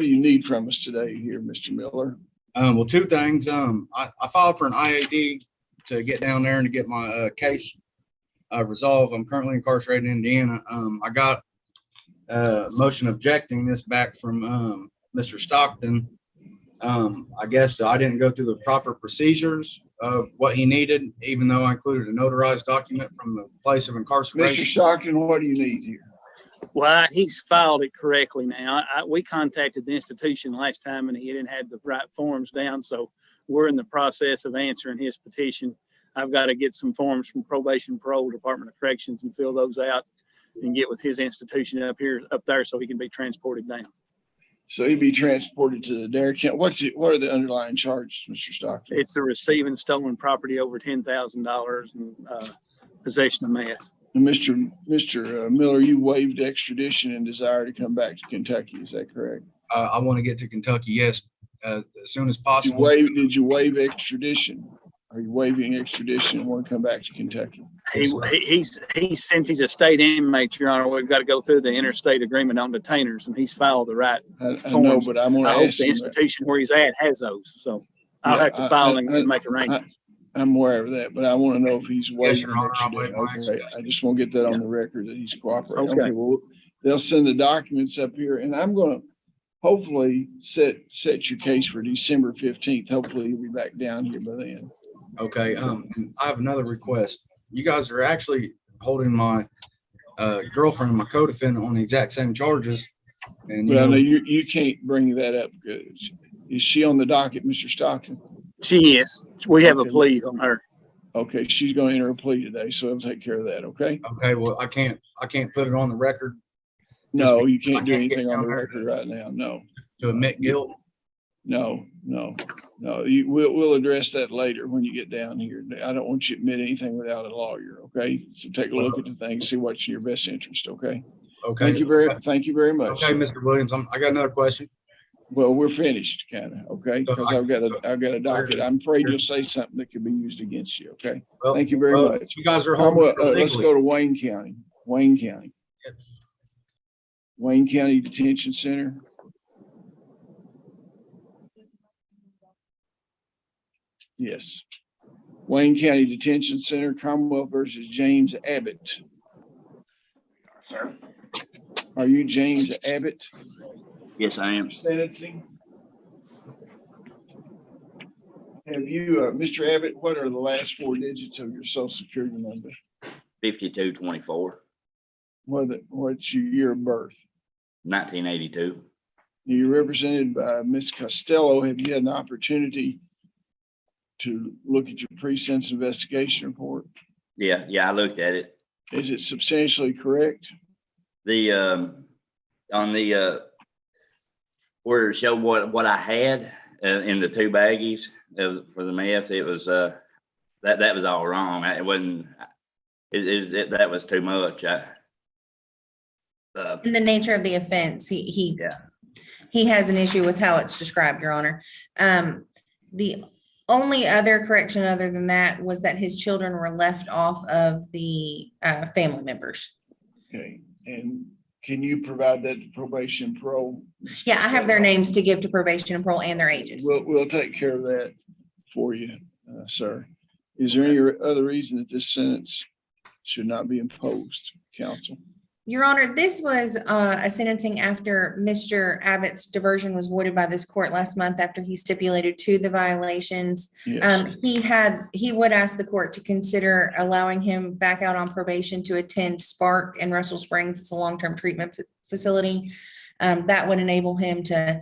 do you need from us today here, Mr. Miller? Well, 2 things. I filed for an IAD to get down there and to get my case resolved. I'm currently incarcerated in Indiana. I got a motion objecting this back from Mr. Stockton. I guess I didn't go through the proper procedures of what he needed, even though I included a notarized document from the place of incarceration. Mr. Stockton, what do you need here? Well, he's filed it correctly now. We contacted the institution last time and he didn't have the right forms down. So we're in the process of answering his petition. I've got to get some forms from Probation Parole Department of Corrections and fill those out and get with his institution up there so he can be transported down. So he'd be transported to the Dare County. What are the underlying charges, Mr. Stockton? It's a receiving stolen property over $10,000 and possession of meth. And Mr. Miller, you waived extradition and desire to come back to Kentucky. Is that correct? I want to get to Kentucky, yes, as soon as possible. Did you waive extradition? Are you waiving extradition and want to come back to Kentucky? He's since he's a state inmate, Your Honor, we've got to go through the interstate agreement on detainers, and he's filed the right I forms. know, but I'm going to I hope ask the institution where he's at has those, so I'll Yeah, have to file and make arrangements. I'm aware of that, but I want to know if he's waiving Your Honor, I'll waive extradition. my Okay, I just want to get that on the record that he's cooperating. Okay. Okay, well, they'll send the documents up here, and I'm going to hopefully set your case for December 15th. Hopefully you'll be back down here by then. Okay, and I have another request. You guys are actually holding my girlfriend and my co-defendant on the exact same charges. And Well, no, you can't bring that up. Is she on the docket, Mr. Stockton? She is. We have a Okay. plea on her. Okay, she's going to enter a plea today, so I'll take care of that, okay? okay, well, I can't put it on the record No, you I can't do can't get anything on the down there. record right now, no. to admit guilt. No. We'll address that later when you get down here. I don't want you to admit anything without a lawyer, okay? So take a look at the thing, see what's in your best interest, okay? Okay. Thank you very much. Okay, Mr. Williams, I got another question. Well, we're finished, kind of, okay? Because I've got a docket. I'm afraid you'll say something that could be used against you, okay? Well, Thank you very much. You guys are holding. Let's go to Wayne County. Wayne County Detention Center. Yes. Wayne County Detention Center, Commonwealth versus James Abbott. Sir? Are you James Abbott? Yes, I am. Sentencing. Have you, Mr. Abbott, what are the last 4 digits of your social security number? 5224, What's your year of birth? 1982. You're represented by Ms. Costello. Have you had an opportunity to look at your pre-sentence investigation report? Yeah, I looked at it. Is it substantially correct? The, on the, where it showed what I had in the 2 baggies for the meth, it was, that was all wrong. It wasn't, that was too much. In the nature of the offense, Yeah. he has an issue with how it's described, Your Honor. The only other correction other than that was that his children were left off of the family members. Okay, and can you provide that to probation and parole? Yeah, I have their names to give to probation and parole and their ages. We'll take care of that for you, sir. Is there any other reason that this sentence should not be imposed, counsel? Your Honor, this was a sentencing after Mr. Abbott's diversion was voided by this court last month after he stipulated to the violations. Yes. He would ask the court to consider allowing him back out on probation to attend Spark in Russell Springs. It's a long-term treatment facility. That would enable him to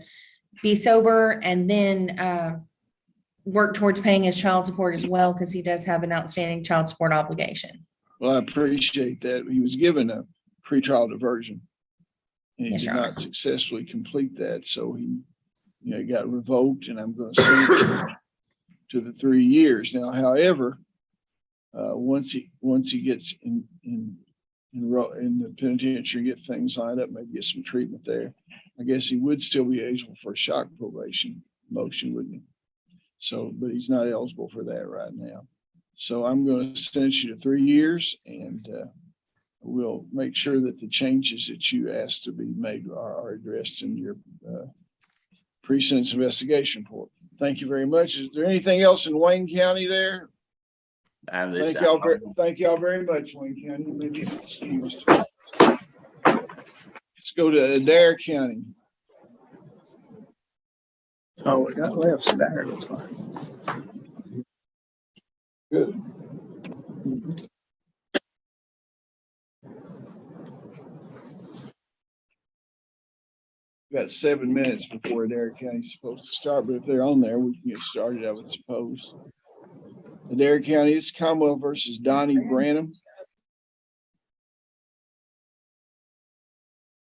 be sober and then work towards paying his child support as well, because he does have an outstanding child support obligation. Well, I appreciate that. He was given a pretrial diversion, and he Yes, did Your Honor. not successfully complete that. So he, got revoked, and I'm going to send him to the 3 years. Now, however, once he gets in the penitentiary, get things lined up, maybe get some treatment there, I guess he would still be eligible for a shock probation motion, wouldn't he? So, but he's not eligible for that right now. So I'm going to sentence you to 3 years, and we'll make sure that the changes that you asked to be made are addressed in your pre-sentence investigation report. Thank you very much. Is there anything else in Wayne County there? Thank y'all very much, Wayne County. You may be excused. Let's go to Adair County. Oh, we got left there, looks like. Good. Got 7 minutes before Adair County's supposed to start, but if they're on there, we can get started, I would suppose. Adair County, it's Commonwealth versus Donnie Branham.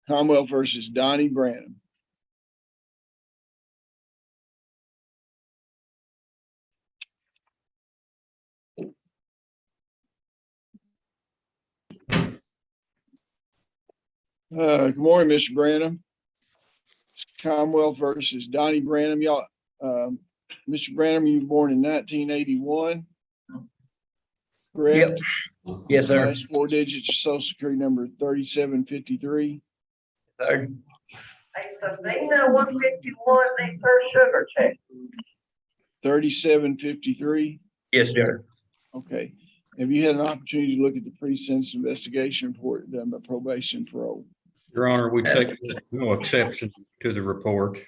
Commonwealth versus Donnie Branham. Good morning, Mr. Branham. It's Commonwealth versus Donnie Branham. Y'all, Mr. Branham, you were born in 1981. Correct? Yep. Yes, sir. Last 4 digits, your social security number 3753. Sir. Hey, Sabina, 151, they first sugar check. 3753. Yes, sir. Okay. Have you had an opportunity to look at the pre-sentence investigation report done by probation and parole? Your Honor, we take no exception to the report.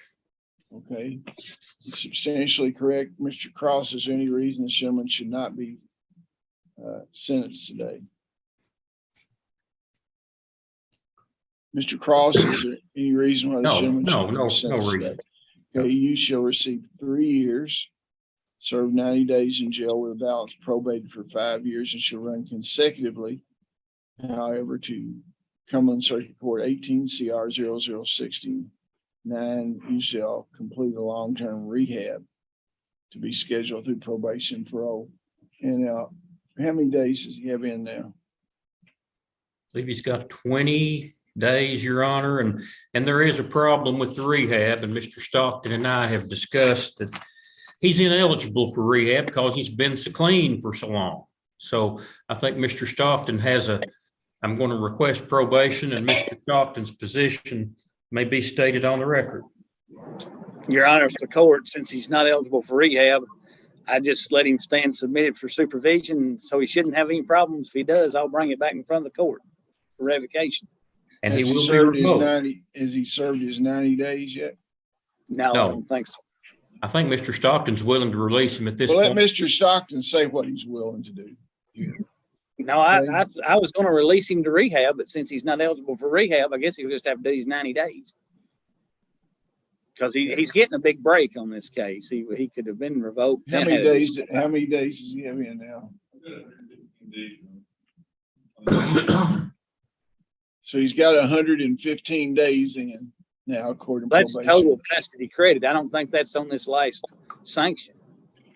Okay. Substantially correct. Mr. Cross, is there any reason this gentleman should not be sentenced today? Mr. Cross, is there any reason why this gentleman should not be sentenced today? Okay, you shall receive 3 years, serve 90 days in jail with a balance probated for 5 years, and shall run consecutively, however, to Cumberland Circuit Court 18 CR 0069. You shall complete a long-term rehab to be scheduled through probation and parole. And how many days does he have in now? I believe he's got 20 days, Your Honor, and there is a problem with the rehab, and Mr. Stockton and I have discussed that he's ineligible for rehab because he's been so clean for so long. So I think Mr. Stockton I'm going to request probation, and Mr. Stockton's position may be stated on the record. Your Honor, for the court, since he's not eligible for rehab, I just let him stand submitted for supervision, so he shouldn't have any problems. If he does, I'll bring it back in front of the court for revocation. And he will be revoked. Has he served his 90 days yet? No, I don't think so. I think Mr. Stockton's willing to release him at this point. Let Mr. Stockton say what he's willing to do. No, I was going to release him to rehab, but since he's not eligible for rehab, I guess he'll just have to do his 90 days. because he's getting a big break on this case. He could have been revoked. How and many had- days does he have in now? So he's got 115 days in now, according to That's probation. total custody credit. I don't think that's on this last sanction.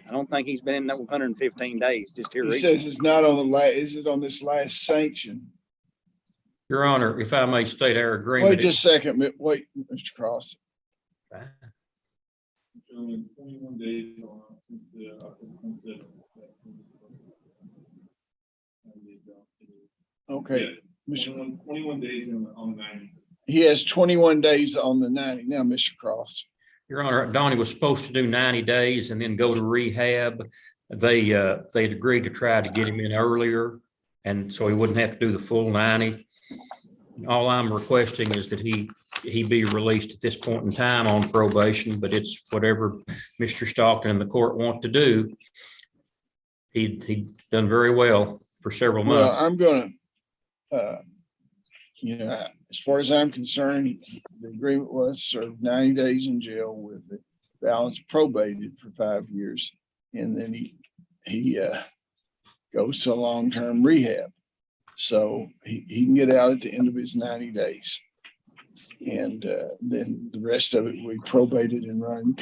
I don't think he's been in no 115 days just here He recently. says it's not on the is it on this last sanction? Your Honor, if I may state our Wait agreement. just a second, wait, Mr. Cross. 21 days on since Okay. 21 days on 90. He has 21 days on the 90. Now, Mr. Cross. Your Honor, Donnie was supposed to do 90 days and then go to rehab. They'd agreed to try to get him in earlier, and so he wouldn't have to do the full 90. All I'm requesting is that he be released at this point in time on probation, but it's whatever Mr. Stockton and the court want to do. He done very well for several months. Well, I'm gonna, as far as I'm concerned, the agreement was serve 90 days in jail with the balance probated for 5 years. And then he goes to a long-term rehab. So he can get out at the end of his 90 days. And then the rest of it, we probated and run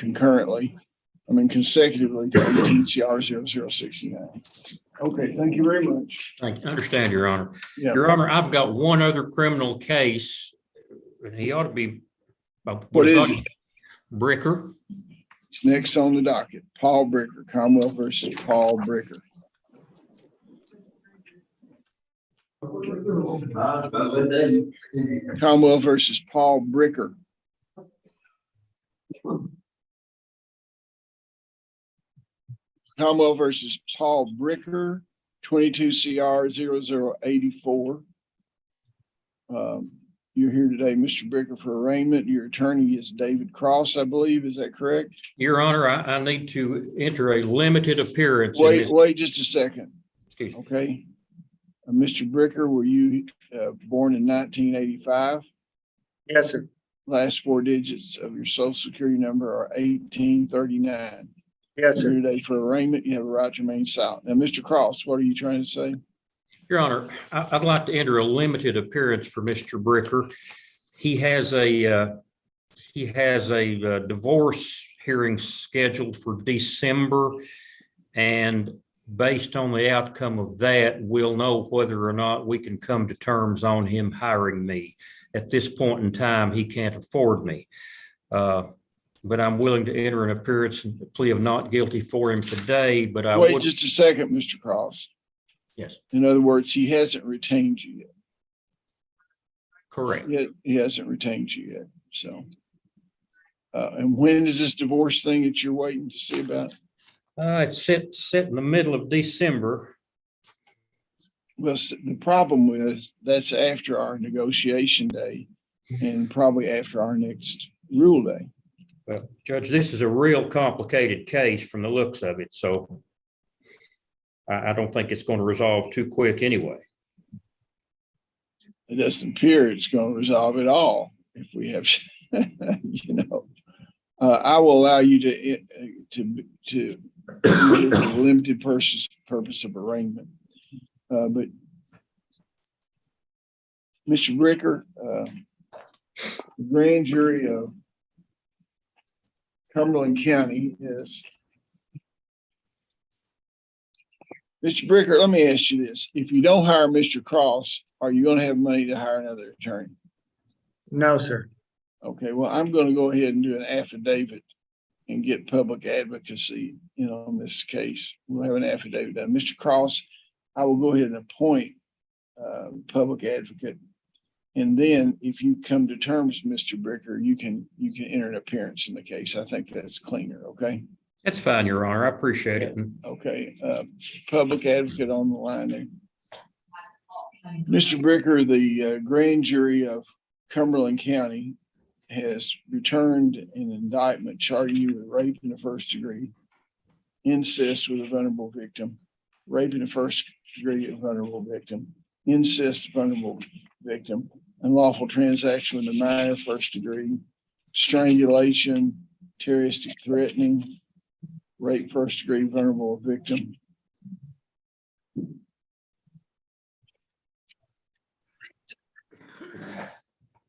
consecutively to 18 CR 0069. Okay, thank you very much. Thank you. I understand, Your Honor. Yeah. Your Honor, I've got one other criminal case. And he ought to be. What is it? Bricker. It's next on the docket. Paul Bricker, Commonwealth versus Paul Bricker. Commonwealth versus Paul Bricker. Commonwealth versus Paul Bricker, 22 CR 0084. You're here today, Mr. Bricker, for arraignment. Your attorney is David Cross, I believe. Is that correct? Your Honor, I need to enter a limited appearance. Wait just a second. Excuse me. Okay. Mr. Bricker, were you born in 1985? Yes, sir. Last 4 digits of your social security number are 1839. Yes, You're sir. here today for arraignment. You have a right to remain silent. Now, Mr. Cross, what are you trying to say? Your Honor, I'd like to enter a limited appearance for Mr. Bricker. He has a divorce hearing scheduled for December, and based on the outcome of that, we'll know whether or not we can come to terms on him hiring me. At this point in time, he can't afford me. But I'm willing to enter an appearance and plea of not guilty for him today, but I Wait would. just a second, Mr. Cross. Yes, In other words, he hasn't retained you yet. correct. He hasn't retained you yet. So, and when is this divorce thing that you're waiting to see about? It's set in the middle of December. Well, the problem is that's after our negotiation day and probably after our next rule day. Well, Judge, this is a real complicated case from the looks of it, so I don't think it's going to resolve too quick anyway. It doesn't appear it's going to resolve it all if we have, I will allow you to the limited purpose of arraignment. But Mr. Bricker, the grand jury of Cumberland County is. Mr. Bricker, let me ask you this. If you don't hire Mr. Cross, are you going to have money to hire another attorney? No, sir. Okay, well, I'm going to go ahead and do an affidavit and get public advocacy, on this case. We'll have an affidavit done. Mr. Cross, I will go ahead and appoint public advocate. And then if you come to terms, Mr. Bricker, you can enter an appearance in the case. I think that's cleaner, okay? That's fine, Your Honor. I appreciate it. Okay, public advocate on the line there. Mr. Bricker, the grand jury of Cumberland County has returned an indictment charging you with rape in the first degree, incest with a vulnerable victim, rape in the first degree of vulnerable victim, incest vulnerable victim, unlawful transaction with a minor first degree, strangulation, terroristic threatening, rape, first degree, vulnerable victim.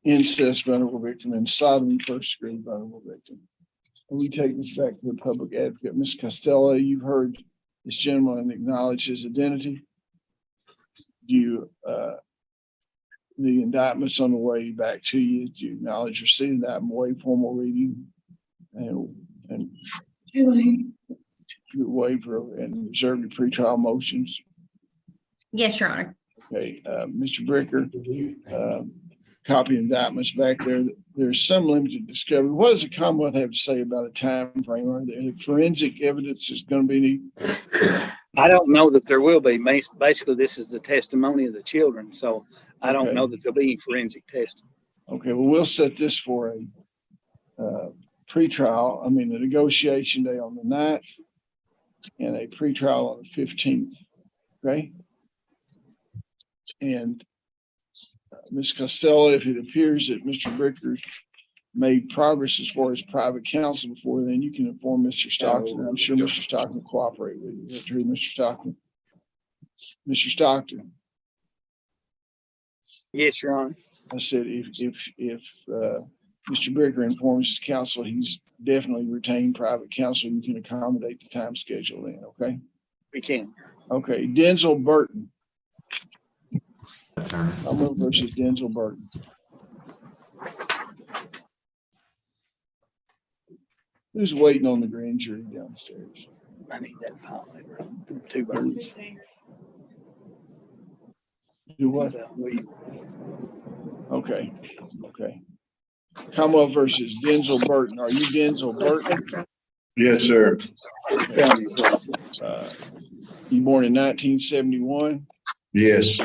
Incest, vulnerable victim, and sodomy, first degree, vulnerable victim. And we take this back to the public advocate. Ms. Costello, you've heard this gentleman acknowledge his identity. Do you, the indictment's on the way back to you. Do you acknowledge receiving that way formal reading and waiver and reserve your pretrial motions? Yes, Your Honor. Okay, Mr. Bricker, copy of indictments back there. There's some limited discovery. What does the Commonwealth have to say about a time frame? Are there forensic evidence is going to be any? I don't know that there will be. Basically, this is the testimony of the children, so I don't Okay. know that there'll be any forensic testing. Okay, well, we'll set this for a pretrial, I mean, the negotiation day on the 9th and a pretrial on the 15th, okay? And Ms. Costello, if it appears that Mr. Bricker made progress as far as private counsel before then, you can inform Mr. Stockton. I'm sure Mr. Stockton will cooperate with you. After Mr. Stockton. Mr. Stockton. Yes, Your Honor. I said, if Mr. Bricker informs his counsel, he's definitely retained private counsel. You can accommodate the time schedule then, okay? We can. Okay, Denzel Burton. I'm going versus Denzel Burton. Who's waiting on the grand jury downstairs? I need that file. Two burdens. Do what? Okay, okay. Commonwealth versus Denzel Burton. Are you Denzel Burton? Yes, sir. You born in 1971? Yes.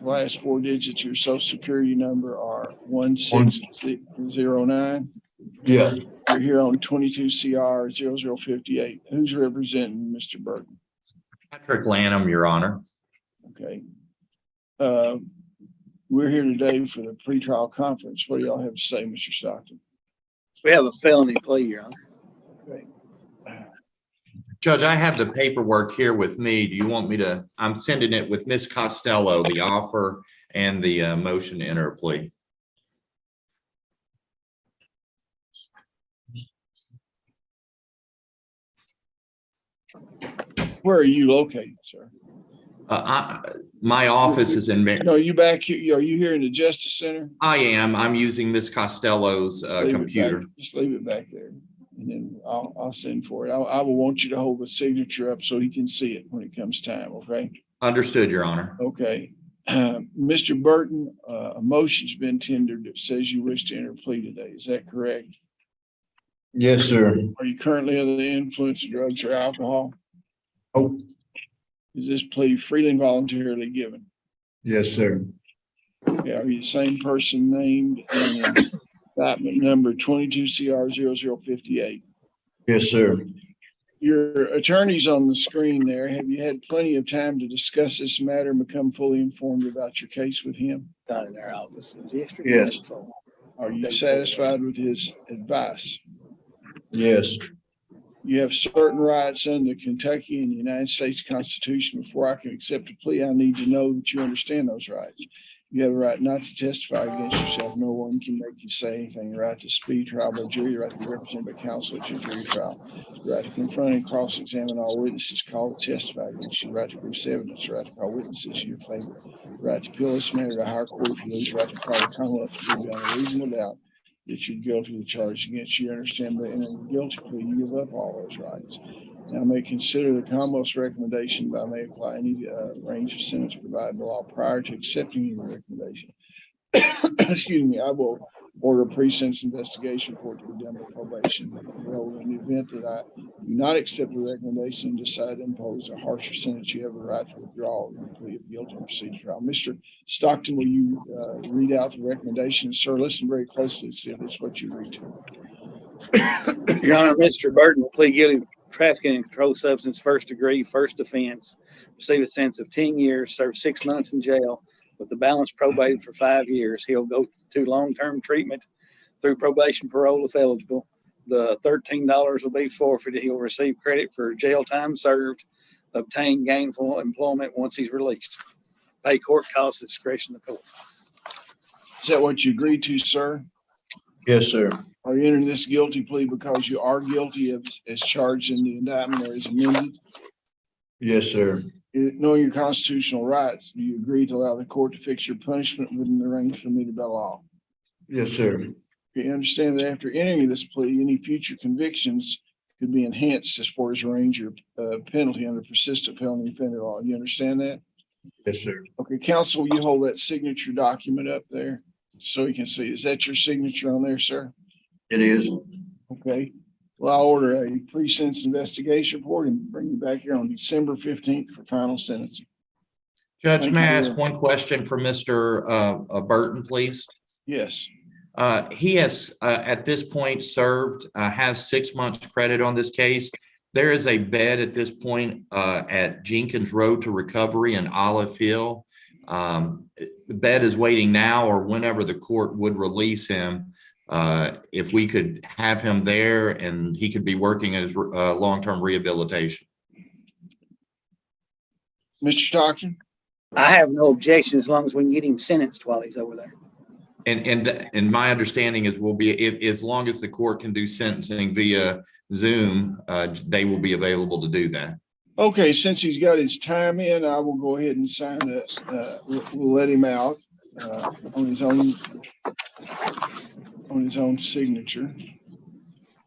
Last four digits of your social security number are 1609. Yeah. You're here on 22 CR 0058. Who's representing Mr. Burton? Patrick Lanham, Your Honor. Okay. We're here today for the pretrial conference. What do y'all have to say, Mr. Stockton? We have a felony plea, Your Honor. Okay. Judge, I have the paperwork here with me. Do you want me to? I'm sending it with Ms. Costello, the offer and the motion to enter a plea. Where are you located, sir? My office is in. No, you back here? Are you here in the Justice Center? I am. I'm using Ms. Costello's computer. Just leave it back there, and then I'll send for it. I will want you to hold the signature up so he can see it when it comes time. Okay. Understood, Your Honor. Okay. Mr. Burton, a motion's been tendered that says you wish to enter a plea today. Is that correct? Yes, sir. Are you currently under the influence of drugs or alcohol? Oh, Is this plea freely and voluntarily given? yes, sir. Okay, are you the same person named in indictment number 22 CR 0058? Yes, sir. Your attorney's on the screen there. Have you had plenty of time to discuss this matter and become fully informed about your case with him? Down in their office yesterday. Yes. Are you satisfied with his advice? Yes. You have certain rights under the Kentucky and the United States Constitution. Before I can accept a plea, I need to know that you understand those rights. You have a right not to testify against yourself. No one can make you say anything. Your right to speed trial by jury, your right to be represented by counsel at your jury trial, your right to confront and cross-examine all witnesses called to testify against you, your right to produce evidence, your right to call witnesses in your favor, your right to appeal this matter to a higher court if you lose, your right to call the Commonwealth to prove beyond a reasonable doubt that you're guilty of the charge against you. Understand that in a guilty plea, you give up all those rights. Now, I may consider the Commonwealth's recommendation, but I may apply any range of sentence provided by law prior to accepting your recommendation. Excuse me, I will order a pre-sentence investigation report to be done by probation. Well, in the event that I do not accept the recommendation and decide to impose a harsher sentence, you have the right to withdraw your plea of guilty and proceed to trial. Mr. Stockton, will you read out the recommendation? Sir, listen very closely to see if it's what you read to. Your Honor, Mr. Burton will plead guilty to trafficking and controlled substance, first degree, first offense, receive a sentence of 10 years, serve 6 months in jail with the balance probated for 5 years. He'll go to long-term treatment through probation parole if eligible. The $13 will be forfeited. He'll receive credit for jail time served, obtain gainful employment once he's released. Pay court costs at discretion of the court. Is that what you agreed to, sir? Yes, sir. Are you entering this guilty plea because you are guilty of as charged in the indictment or as amended? Yes, sir. Knowing your constitutional rights, do you agree to allow the court to fix your punishment within the range permitted by law? Yes, sir. You understand that after entering this plea, any future convictions could be enhanced as far as range or penalty under persistent felony offender law. You understand that? Yes, sir. Okay, counsel, will you hold that signature document up there so you can see? Is that your signature on there, sir? It is. Okay. Well, I'll order a pre-sentence investigation report and bring you back here on December 15th for final sentencing. Judge, Thank may I you. ask one question for Mr. Burton, please? Yes. He has, at this point, served, has 6 months credit on this case. There is a bed at this point at Jenkins Road to Recovery in Olive Hill. The bed is waiting now or whenever the court would release him. If we could have him there and he could be working as long-term rehabilitation. Mr. Stockton? I have no objection as long as we can get him sentenced while he's over there. And my understanding is will be as long as the court can do sentencing via Zoom, they will be available to do that. Okay, since he's got his time in, I will go ahead and sign this. We'll let him out on his own signature.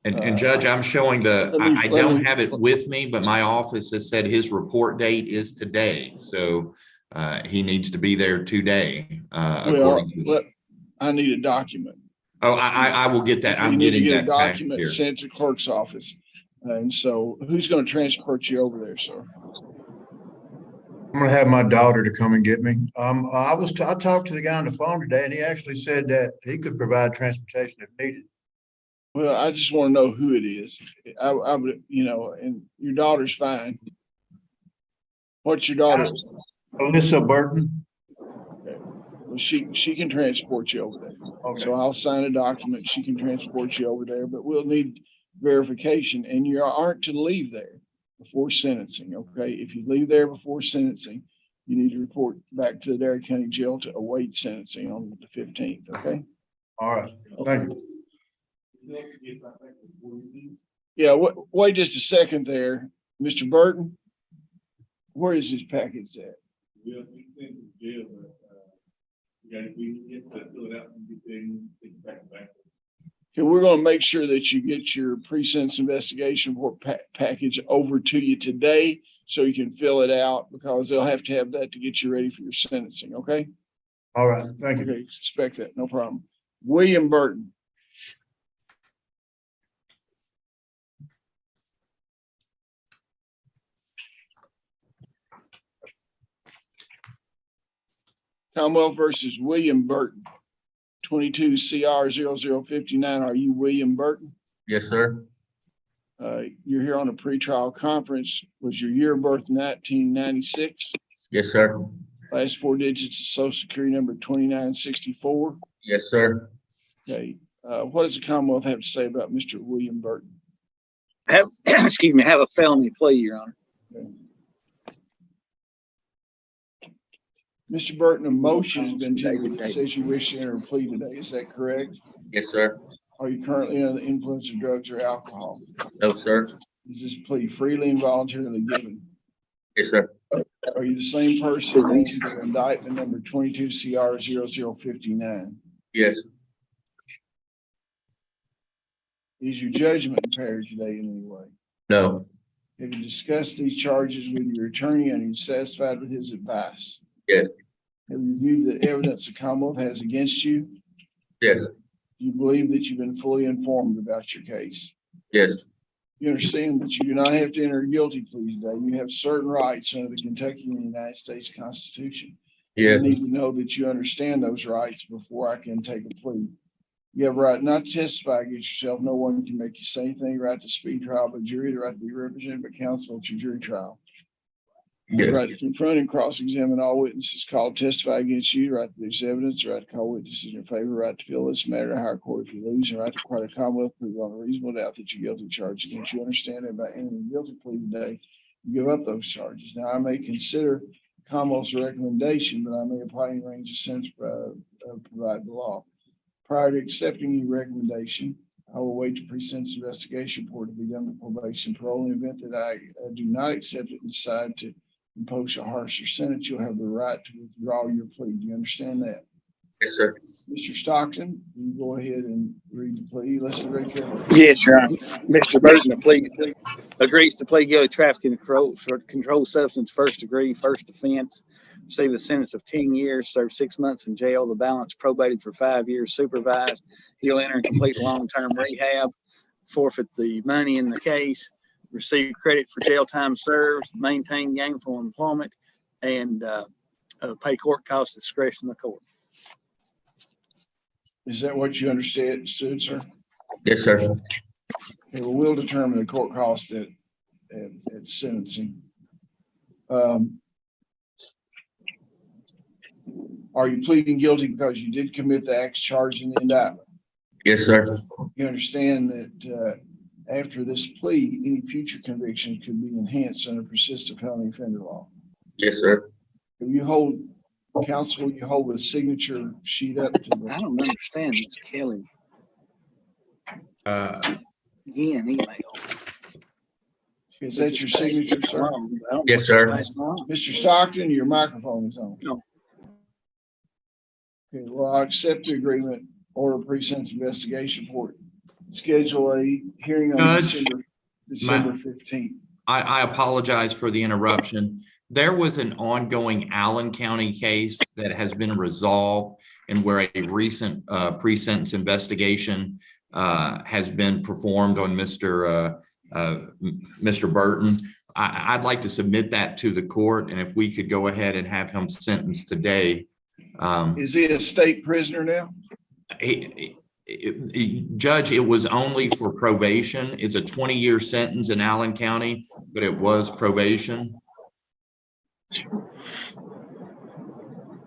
And Judge, I'm showing I don't have it with me, but my office has said his report date is today. So he needs to be there today. I need a document. Oh, I will get that. I'm getting that back document here. sent to clerk's office. And so who's going to transport you over there, sir? I'm gonna have my daughter to come and get me. I talked to the guy on the phone today and he actually said that he could provide transportation if needed. Well, I just want to know who it is. I would, and your daughter's fine. What's your daughter? Alyssa Burton. Okay. Well, she can transport you over there. Okay. So I'll sign a document. She can transport you over there, but we'll need verification and you aren't to leave there before sentencing. Okay. If you leave there before sentencing, you need to report back to the Dare County Jail to await sentencing on the 15th. Okay. All right. Thank you. Yeah. Wait just a second there, Mr. Burton. Where is his package at? Yeah, we sent to jail, but we get to fill it out and get there and take it back. Okay, we're going to make sure that you get your pre-sentence investigation report package over to you today so you can fill it out because they'll have to have that to get you ready for your sentencing. Okay. All right. Thank you. Okay. Expect that. No problem. William Burton. Commonwealth versus William Burton, 22 CR 0059. Are you William Burton? Yes, sir. You're here on a pretrial conference. Was your year of birth 1996? Yes, sir. Last four digits of social security number 2964. Yes, sir. Okay. What does the Commonwealth have to say about Mr. William Burton? Have a felony plea, Your Honor. Okay. Mr. Burton, a motion has been tabled that says you wish to enter a plea today. Is that correct? Yes, sir. Are you currently under the influence of drugs or alcohol? No, sir. Is this plea freely and voluntarily given? Yes, sir. Are you the same person named for indictment number 22 CR 0059? Yes. Is your judgment impaired today in any way? No. Have you discussed these charges with your attorney and are you satisfied with his advice? Yes. Have you reviewed the evidence the Commonwealth has against you? Yes. Do you believe that you've been fully informed about your case? Yes. You understand that you do not have to enter a guilty plea today. You have certain rights under the Kentucky and United States Constitution. Yes. You need to know that you understand those rights before I can take a plea. You have a right not to testify against yourself. No one can make you say anything. Right to speed trial by jury, the right to be represented by counsel at your jury trial. The right to confront and cross-examine all witnesses called to testify against you, right to produce evidence, right to call witnesses in your favor, right to appeal this matter to higher court if you lose, and right to require the Commonwealth to prove on a reasonable doubt that you're guilty of charge against you. Understand that by entering a guilty plea today, you give up those charges. Now, I may consider Commonwealth's recommendation, but I may apply any range of sentence provided the law. Prior to accepting your recommendation, I will wait the pre-sentence investigation report to be done with probation parole. In the event that I do not accept it and decide to impose a harsher sentence, you'll have the right to withdraw your plea. Do you understand that? Yes, sir. Mr. Stockton, you go ahead and read the plea. Listen very carefully. Yes, Your Honor. Mr. Burton agrees to plead guilty to trafficking controlled substance, first degree, first offense. Receive a sentence of 10 years, serve 6 months in jail. The balance probated for 5 years, supervised. He'll enter and complete long-term rehab, forfeit the money in the case, receive credit for jail time served, maintain gainful employment, and pay court costs at discretion of the court. Is that what you understood, sir? Yes, sir. Okay, well, we'll determine the court cost at sentencing. Are you pleading guilty because you did commit the acts charged in the indictment? Yes, sir. You understand that after this plea, any future conviction could be enhanced under persistent felony offender law? Yes, sir. If you hold, counsel, you hold the signature sheet up to I don't understand this, Kelly. Again, email. Is that your signature, sir? Yes, sir. Mr. Stockton, your microphone is on. No. Okay, well, I accept the agreement, order pre-sentence investigation report. Schedule a hearing on December 15th. I apologize for the interruption. There was an ongoing Allen County case that has been resolved and where a recent pre-sentence investigation has been performed on Mr. Burton. I'd like to submit that to the court, and if we could go ahead and have him sentenced today. Is he a state prisoner now? Judge, it was only for probation. It's a 20-year sentence in Allen County, but it was probation.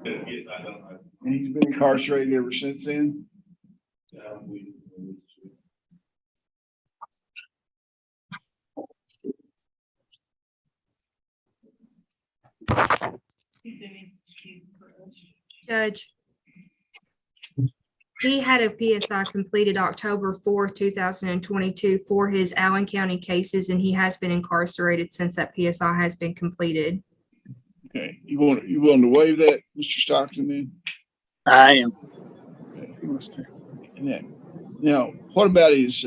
And he's been incarcerated ever since then? Judge, he had a PSI completed October 4th, 2022 for his Allen County cases, and he has been incarcerated since that PSI has been completed. Okay, you willing to waive that, Mr. Stockton, then? I am. Okay. Now, what about his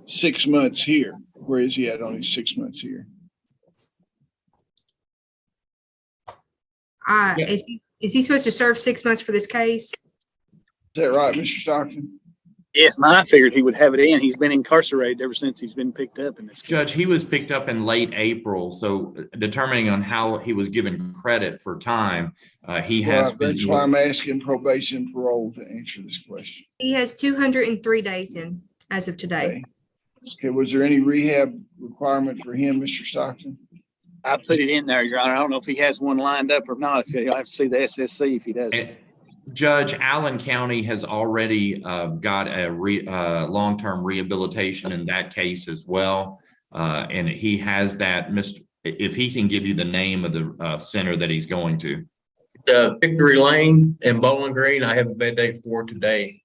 6 months here? Where is he at on his 6 months here? Is he supposed to serve 6 months for this case? Is that right, Mr. Stockton? Yes, I figured he would have it in. He's been incarcerated ever since he's been picked up in this case. Judge, he was picked up in late April, so determining on how he was given credit for time, he has. That's why I'm asking probation and parole to answer this question. He has 203 days in as of today. Okay, was there any rehab requirement for him, Mr. Stockton? I put it in there, Your Honor. I don't know if he has one lined up or not. You'll have to see the SSC if he does. Judge, Allen County has already got a long-term rehabilitation in that case as well. And he has that, if he can give you the name of the center that he's going to. Victory Lane and Bowling Green, I have a bed date for today.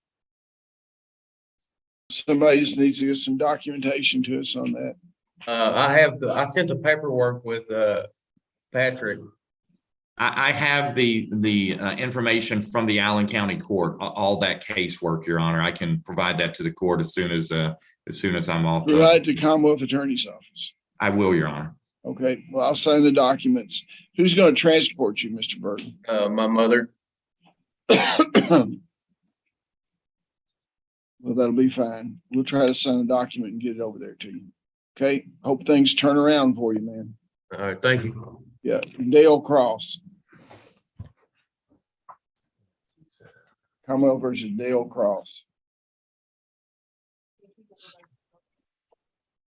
Somebody just needs to get some documentation to us on that. I sent the paperwork with Patrick. I have the information from the Allen County Court, all that casework, Your Honor. I can provide that to the court as soon as I'm off. Provide to Commonwealth Attorney's Office. I will, Your Honor. Okay, well, I'll sign the documents. Who's going to transport you, Mr. Burton? My mother. Well, that'll be fine. We'll try to sign the document and get it over there to you. Okay, hope things turn around for you, man. All right, thank you. Yeah, Dale Cross. Commonwealth versus Dale Cross.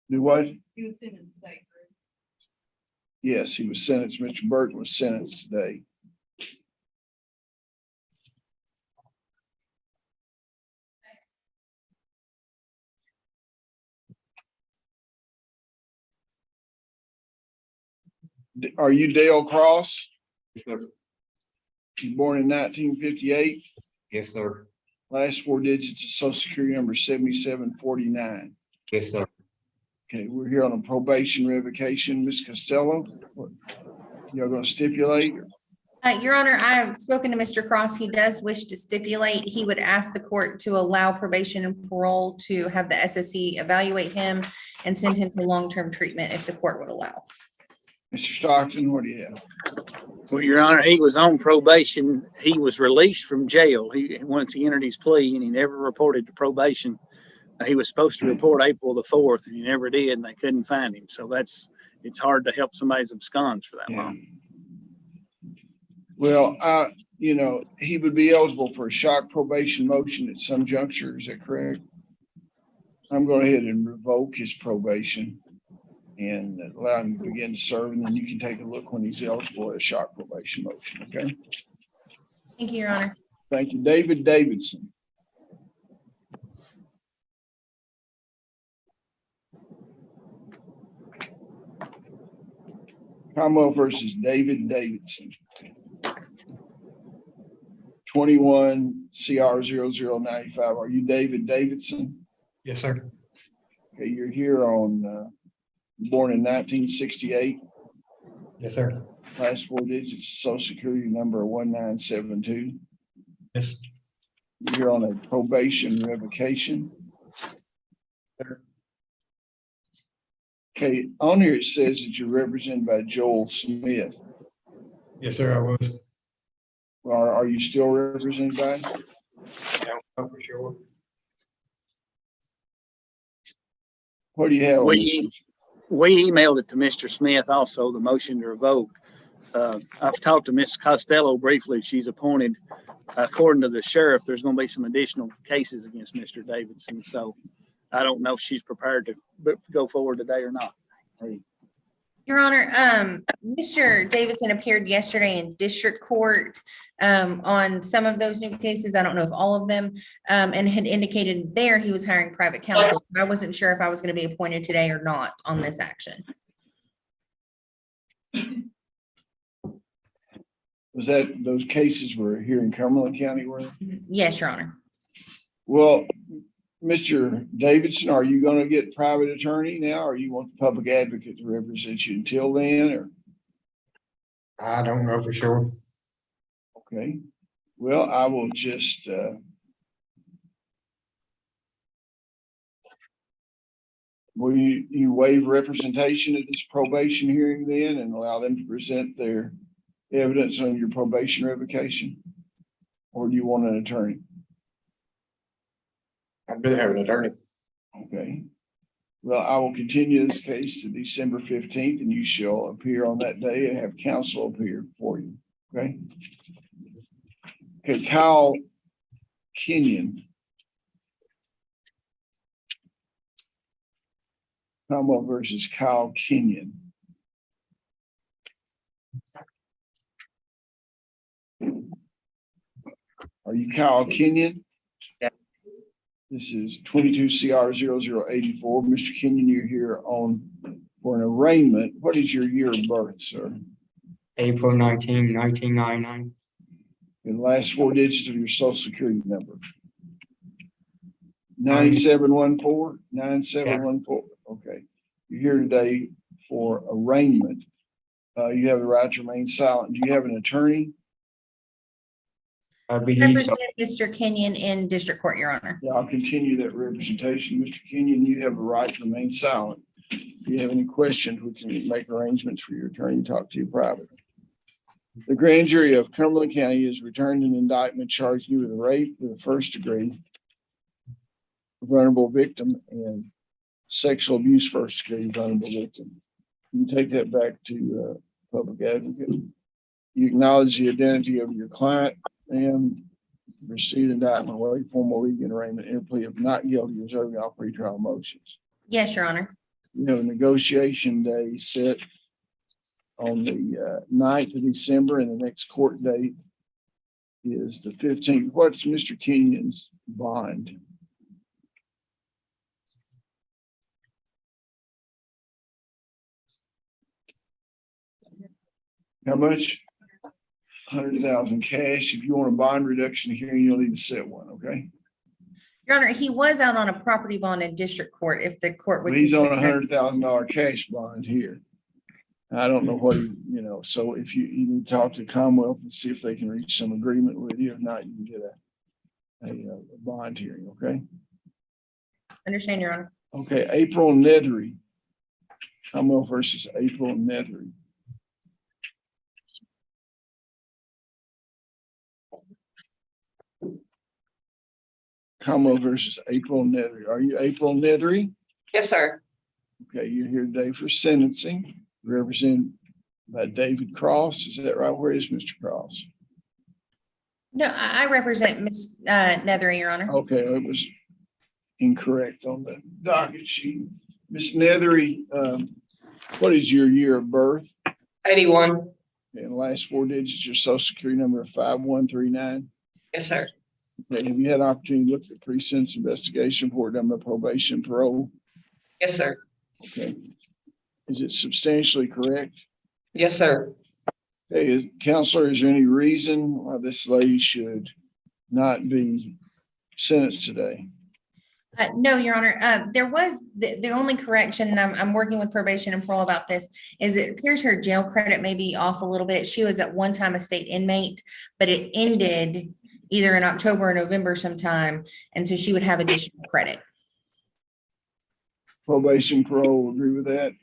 Do what? He was in his state. Yes, he was sentenced. Mr. Burton was sentenced today. Are you Dale Cross? Yes, sir. You born in 1958? Yes, sir. Last four digits of social security number 7749. Yes, sir. Okay, we're here on a probation revocation. Ms. Costello, y'all gonna stipulate? Your Honor, I have spoken to Mr. Cross. He does wish to stipulate. He would ask the court to allow probation and parole to have the SSE evaluate him and send him to long-term treatment if the court would allow. Mr. Stockton, what do you have? Well, Your Honor, he was on probation. He was released from jail. Once he entered his plea, and he never reported to probation. He was supposed to report April the 4th, and he never did, and they couldn't find him. So it's hard to help somebody's absconds for that long. Well, he would be eligible for a shock probation motion at some juncture. Is that correct? I'm going ahead and revoke his probation and allow him to begin to serve, and then you can take a look when he's eligible at a shock probation motion. Okay. Thank you, Your Honor. Thank you. David Davidson. Commonwealth versus David Davidson. 21 CR 0095. Are you David Davidson? Yes, sir. Okay, you're here on, born in 1968. Yes, sir. Last four digits, social security number 1972. Yes. You're here on a probation revocation. Okay, on here it says that you're represented by Joel Smith. Yes, sir, I was. Are you still represented by? Yeah, for sure. What do you have? We emailed it to Mr. Smith also, the motion to revoke. I've talked to Ms. Costello briefly. She's appointed, according to the sheriff, there's going to be some additional cases against Mr. Davidson. So I don't know if she's prepared to go forward today or not. Your Honor, Mr. Davidson appeared yesterday in district court on some of those new cases. I don't know if all of them, and had indicated there he was hiring private counsel. I wasn't sure if I was going to be appointed today or not on this action. Was that those cases were here in Cumberland County? Were they? Yes, Your Honor. Well, Mr. Davidson, are you going to get private attorney now, or you want the public advocate to represent you until then, or? I don't know for sure. Okay, well, I will just, will you waive representation at this probation hearing then and allow them to present their evidence on your probation revocation? Or do you want an attorney? I'd rather have an attorney. Okay. Well, I will continue this case to December 15th, and you shall appear on that day and have counsel appear for you. Okay. Okay, Kyle Kenyon. Commonwealth versus Kyle Kenyon. Are you Kyle Kenyon? This is 22 CR 0084. Mr. Kenyon, you're here for an arraignment. What is your year of birth, sir? April 19, 1999. And the last four digits of your social security number. 9714, 9714. Okay. You're here today for arraignment. You have the right to remain silent. Do you have an attorney? I represent Mr. Kenyon in district court, Your Honor. Yeah, I'll continue that representation. Mr. Kenyon, you have a right to remain silent. If you have any questions, we can make arrangements for your attorney to talk to you privately. The grand jury of Cumberland County has returned an indictment charging you with rape with a first degree, vulnerable victim, and sexual abuse first degree, vulnerable victim. You take that back to public advocate. You acknowledge the identity of your client and receive the indictment, waive formal legal arraignment, and plea of not guilty, reserving all pretrial motions. Yes, Your Honor. You have a negotiation day set on the 9th of December, and the next court date is the 15th. What's Mr. Kenyon's bond? How much? 100,000 cash. If you want a bond reduction hearing, you'll need to set one, okay? Your Honor, he was out on a property bond in district court if the court would. He's on $100,000 cash bond here. I don't know what, so if you need to talk to Commonwealth and see if they can reach some agreement with you. If not, you can get a bond hearing, okay? Understand, Your Honor. Okay, April Nethery. Commonwealth versus April Nethery. Commonwealth versus April Nethery. Are you April Nethery? Yes, sir. Okay, you're here today for sentencing, represented by David Cross. Is that right? Where is Mr. Cross? No, I represent Ms. Nethery, Your Honor. Okay, it was incorrect on the docket sheet. Ms. Nethery, what is your year of birth? 81. Okay, and the last four digits, your social security number of 5139. Yes, sir. Okay, have you had an opportunity to look at pre-sentence investigation report done by probation parole? Yes, sir. Okay. Is it substantially correct? Yes, sir. Hey, Counselor, is there any reason why this lady should not be sentenced today? No, Your Honor. There was the only correction, and I'm working with probation and parole about this, is it appears her jail credit may be off a little bit. She was at one time a state inmate, but it ended either in October or November sometime, and so she would have additional credit. Probation parole agree with that?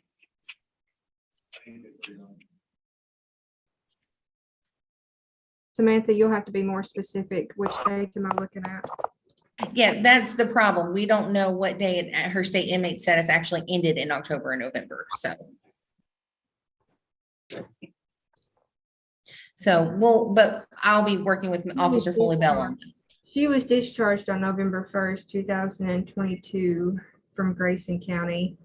Samantha, you'll have to be more specific. Which dates am I looking at? Yeah, that's the problem. We don't know what day her state inmate status actually ended in October or November, but I'll be working with Officer Foley Bell on that. She was discharged on November 1st, 2022 from Grayson County.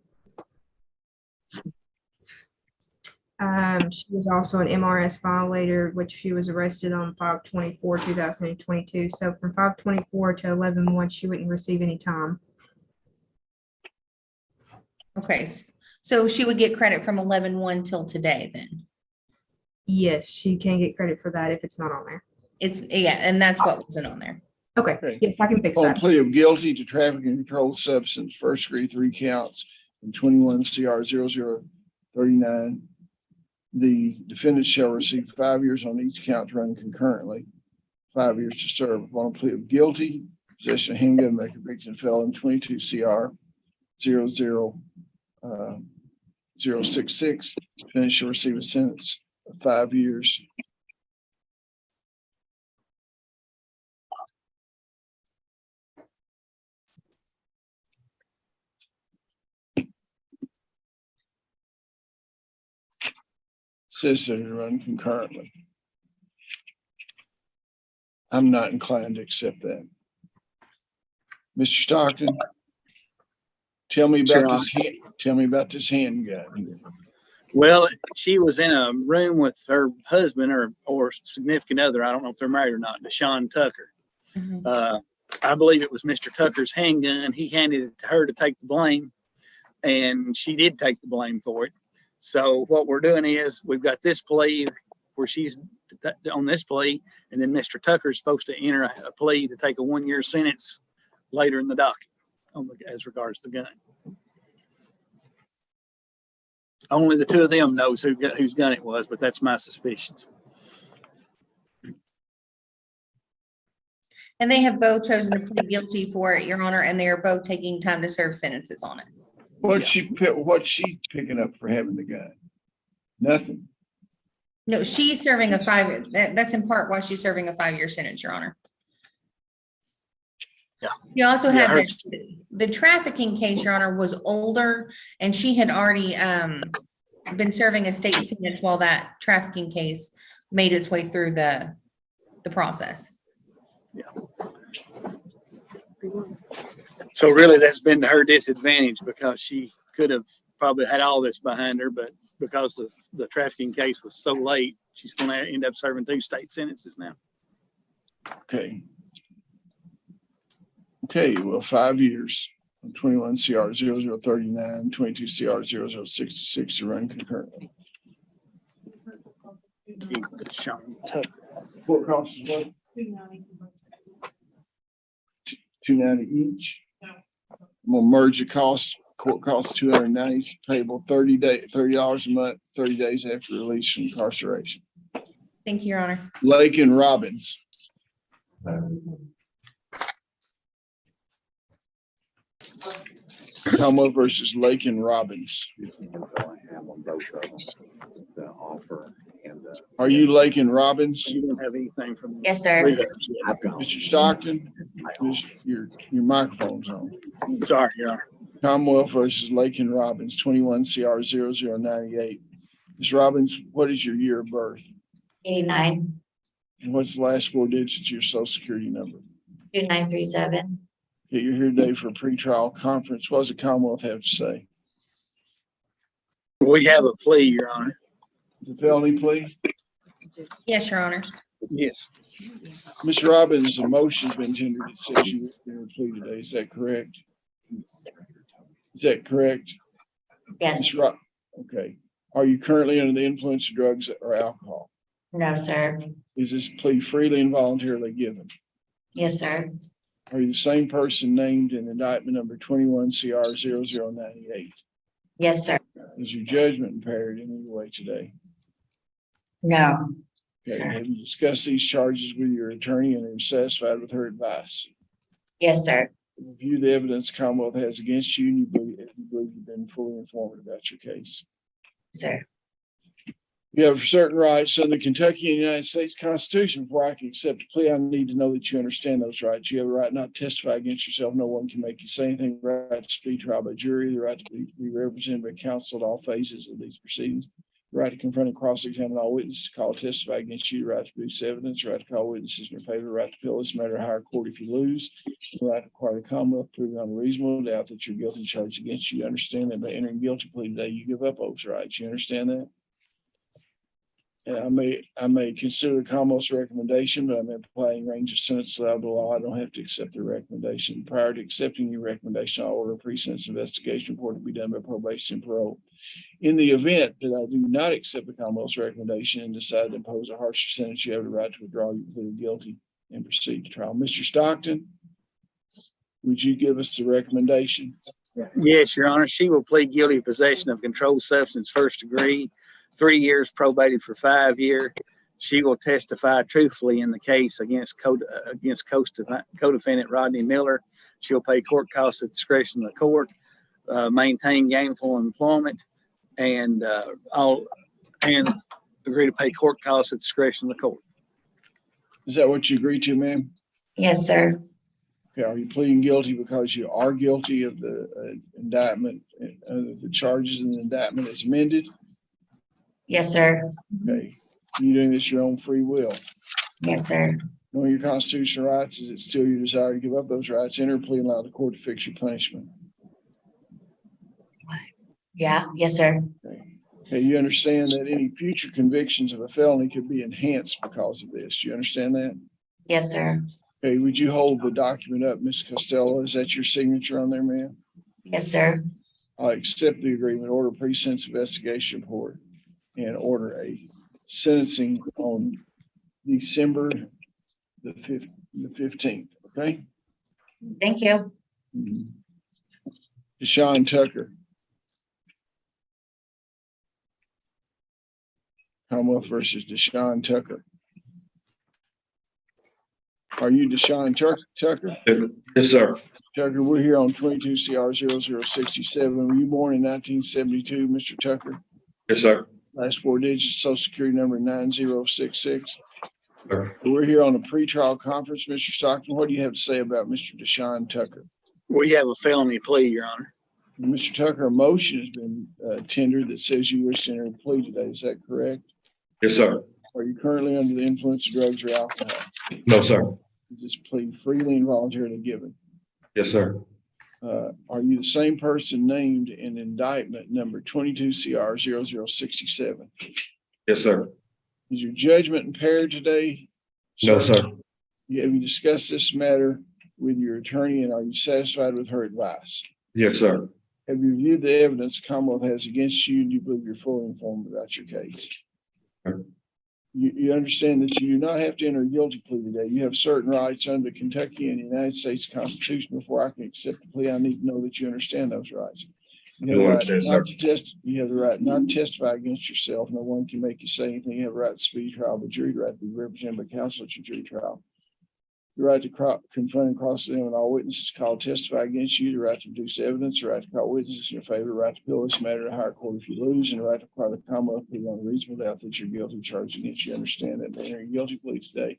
She was also an MRS violator, which she was arrested on 5/24/2022. So from 5/24 to 11/1, she wouldn't receive any time. Okay, so she would get credit from 11/1 till today then? Yes, she can get credit for that if it's not on there. And that's what wasn't on there. Okay, yes, I can fix On that. plea of guilty to trafficking and controlled substance, first degree, 3 counts, and 21 CR 0039. The defendant shall receive 5 years on each count to run concurrently, 5 years to serve. Upon a plea of guilty, possession of handgun by convicted felon, 22 CR 00066. Defendant shall receive a sentence of 5 years. Says that it run concurrently. I'm not inclined to accept that. Mr. Stockton, tell me about this handgun. Well, she was in a room with her husband or significant other. I don't know if they're married or not, Deshaun Tucker. I believe it was Mr. Tucker's handgun. He handed it to her to take the blame, and she did take the blame for it. So what we're doing is we've got this plea where she's on this plea, and then Mr. Tucker is supposed to enter a plea to take a 1-year sentence later in the docket as regards the gun. Only the two of them knows whose gun it was, but that's my suspicions. And they have both chosen to plead guilty for it, Your Honor, and they are both taking time to serve sentences on it. What's she picking up for having the gun? Nothing. No, she's serving a 5. That's in part why she's serving a 5-year sentence, Your Honor. Yeah. You also had the trafficking case, Your Honor, was older, and she had already been serving a state sentence while that trafficking case made its way through the process. Yeah. So really that's been to her disadvantage because she could have probably had all this behind her, but because the trafficking case was so late, she's going to end up serving 2 state sentences now. Okay. Okay, well, 5 years, 21 CR 0039, 22 CR 0066 to run concurrently. Court costs is what? $290 each. I'm gonna merge the costs. Court costs $290, payable $30 a month, 30 days after release from incarceration. Thank you, Your Honor. Lake and Robbins. Commonwealth versus Lake and Robbins. Are you Lake and Robbins? You don't have anything from. Yes, sir. Mr. Stockton, your microphone's on. Sorry, Your Honor. Commonwealth versus Lake and Robbins, 21 CR 0098. Ms. Robbins, what is your year of birth? 89, And what's the last 4 digits of your social security number? 2937. Okay, you're here today for a pretrial conference. What does the Commonwealth have to say? We have a plea, Your Honor. The felony plea? Yes, Your Honor. Yes. Ms. Robbins, a motion's been tendered that says you will plea today. Is that correct? Is that correct? Yes. Okay. Are you currently under the influence of drugs or alcohol? No, sir. Is this plea freely and voluntarily given? Yes, sir. Are you the same person named in indictment number 21 CR 0098? Yes, sir. Is your judgment impaired in any way today? No. Okay. Sir. Have you discussed these charges with your attorney and are you satisfied with her advice? Yes, sir. Review the evidence Commonwealth has against you and you believe you've been fully informed about your case. Sir. You have certain rights under the Kentucky and United States Constitution. Before I can accept a plea, I need to know that you understand those rights. You have a right not to testify against yourself. No one can make you say anything. The right to speak trial by jury, the right to be represented by counsel at all phases of these proceedings, the right to confront and cross-examine all witnesses, call testify against you, the right to produce evidence, the right to call witnesses in your favor, the right to appeal this matter to higher court if you lose, the right to require the Commonwealth to prove beyond a reasonable doubt that you're guilty of charge against you. You understand that by entering guilty plea today, you give up those rights. You understand that? And I may consider the Commonwealth's recommendation, but I'm applying range of sentence allowed by law. I don't have to accept the recommendation. Prior to accepting your recommendation, I'll order a pre-sentence investigation report to be done by probation and parole. In the event that I do not accept the Commonwealth's recommendation and decide to impose a harsher sentence, you have the right to withdraw your plea guilty and proceed to trial. Mr. Stockton, would you give us the recommendation? Yes, Your Honor. She will plead guilty of possession of controlled substance, 1st degree, 3 years, probated for 5 years. She will testify truthfully in the case against co-defendant Rodney Miller. She'll pay court costs at discretion of the court, maintain gainful employment, and agree to pay court costs at discretion of the court. Is that what you agree to, ma'am? Yes, sir. Okay, are you pleading guilty because you are guilty of the indictment, the charges in the indictment as amended? Yes, sir. Okay, you doing this your own free will? Yes, sir. Knowing your constitutional rights, is it still your desire to give up those rights, enter a plea and allow the court to fix your punishment? Yeah. Yes, sir. Okay, you understand that any future convictions of a felony could be enhanced because of this. Do you understand that? Yes, sir. Okay, would you hold the document up, Ms. Costello? Is that your signature on there, ma'am? Yes, sir. I accept the agreement, order pre-sentence investigation report, and order a sentencing on December the 15th, okay? Thank you. Deshaun Tucker. Commonwealth versus Deshaun Tucker. Are you Deshaun Tucker? Yes, sir. Tucker, we're here on 22 CR 0067. Were you born in 1972, Mr. Tucker? Yes, sir. Last 4 digits, social security number 9066. Sir. We're here on a pretrial conference. Mr. Stockton, what do you have to say about Mr. Deshaun Tucker? We have a felony plea, Your Honor. Mr. Tucker, a motion has been tendered that says you wish to enter a plea today. Is that correct? Yes, sir. Are you currently under the influence of drugs or alcohol? No, sir. Is this plea freely and voluntarily given? Yes, sir. Are you the same person named in indictment number 22 CR 0067? Yes, sir. Is your judgment impaired today? No, sir. Have you discussed this matter with your attorney, and are you satisfied with her advice? Yes, sir. Have you reviewed the evidence the Commonwealth has against you, and do you believe you're fully informed about your case? Sure. You understand that you do not have to enter a guilty plea today. You have certain rights under the Kentucky and United States Constitution. Before I can accept the plea, I need to know that you understand those rights. You have, Do the right understand, sir. not to test, you have the right not to testify against yourself. No one can make you say anything. You have the right to speedy trial, but jury, the right to be represented by counsel at your jury trial. The right to confront and cross-examine all witnesses called to testify against you, the right to produce evidence, the right to call witnesses in your favor, the right to appeal this matter to higher court if you lose, and the right to require the Commonwealth plea on a reasonable doubt that you're guilty of charge against you. Understand that by entering a guilty plea today,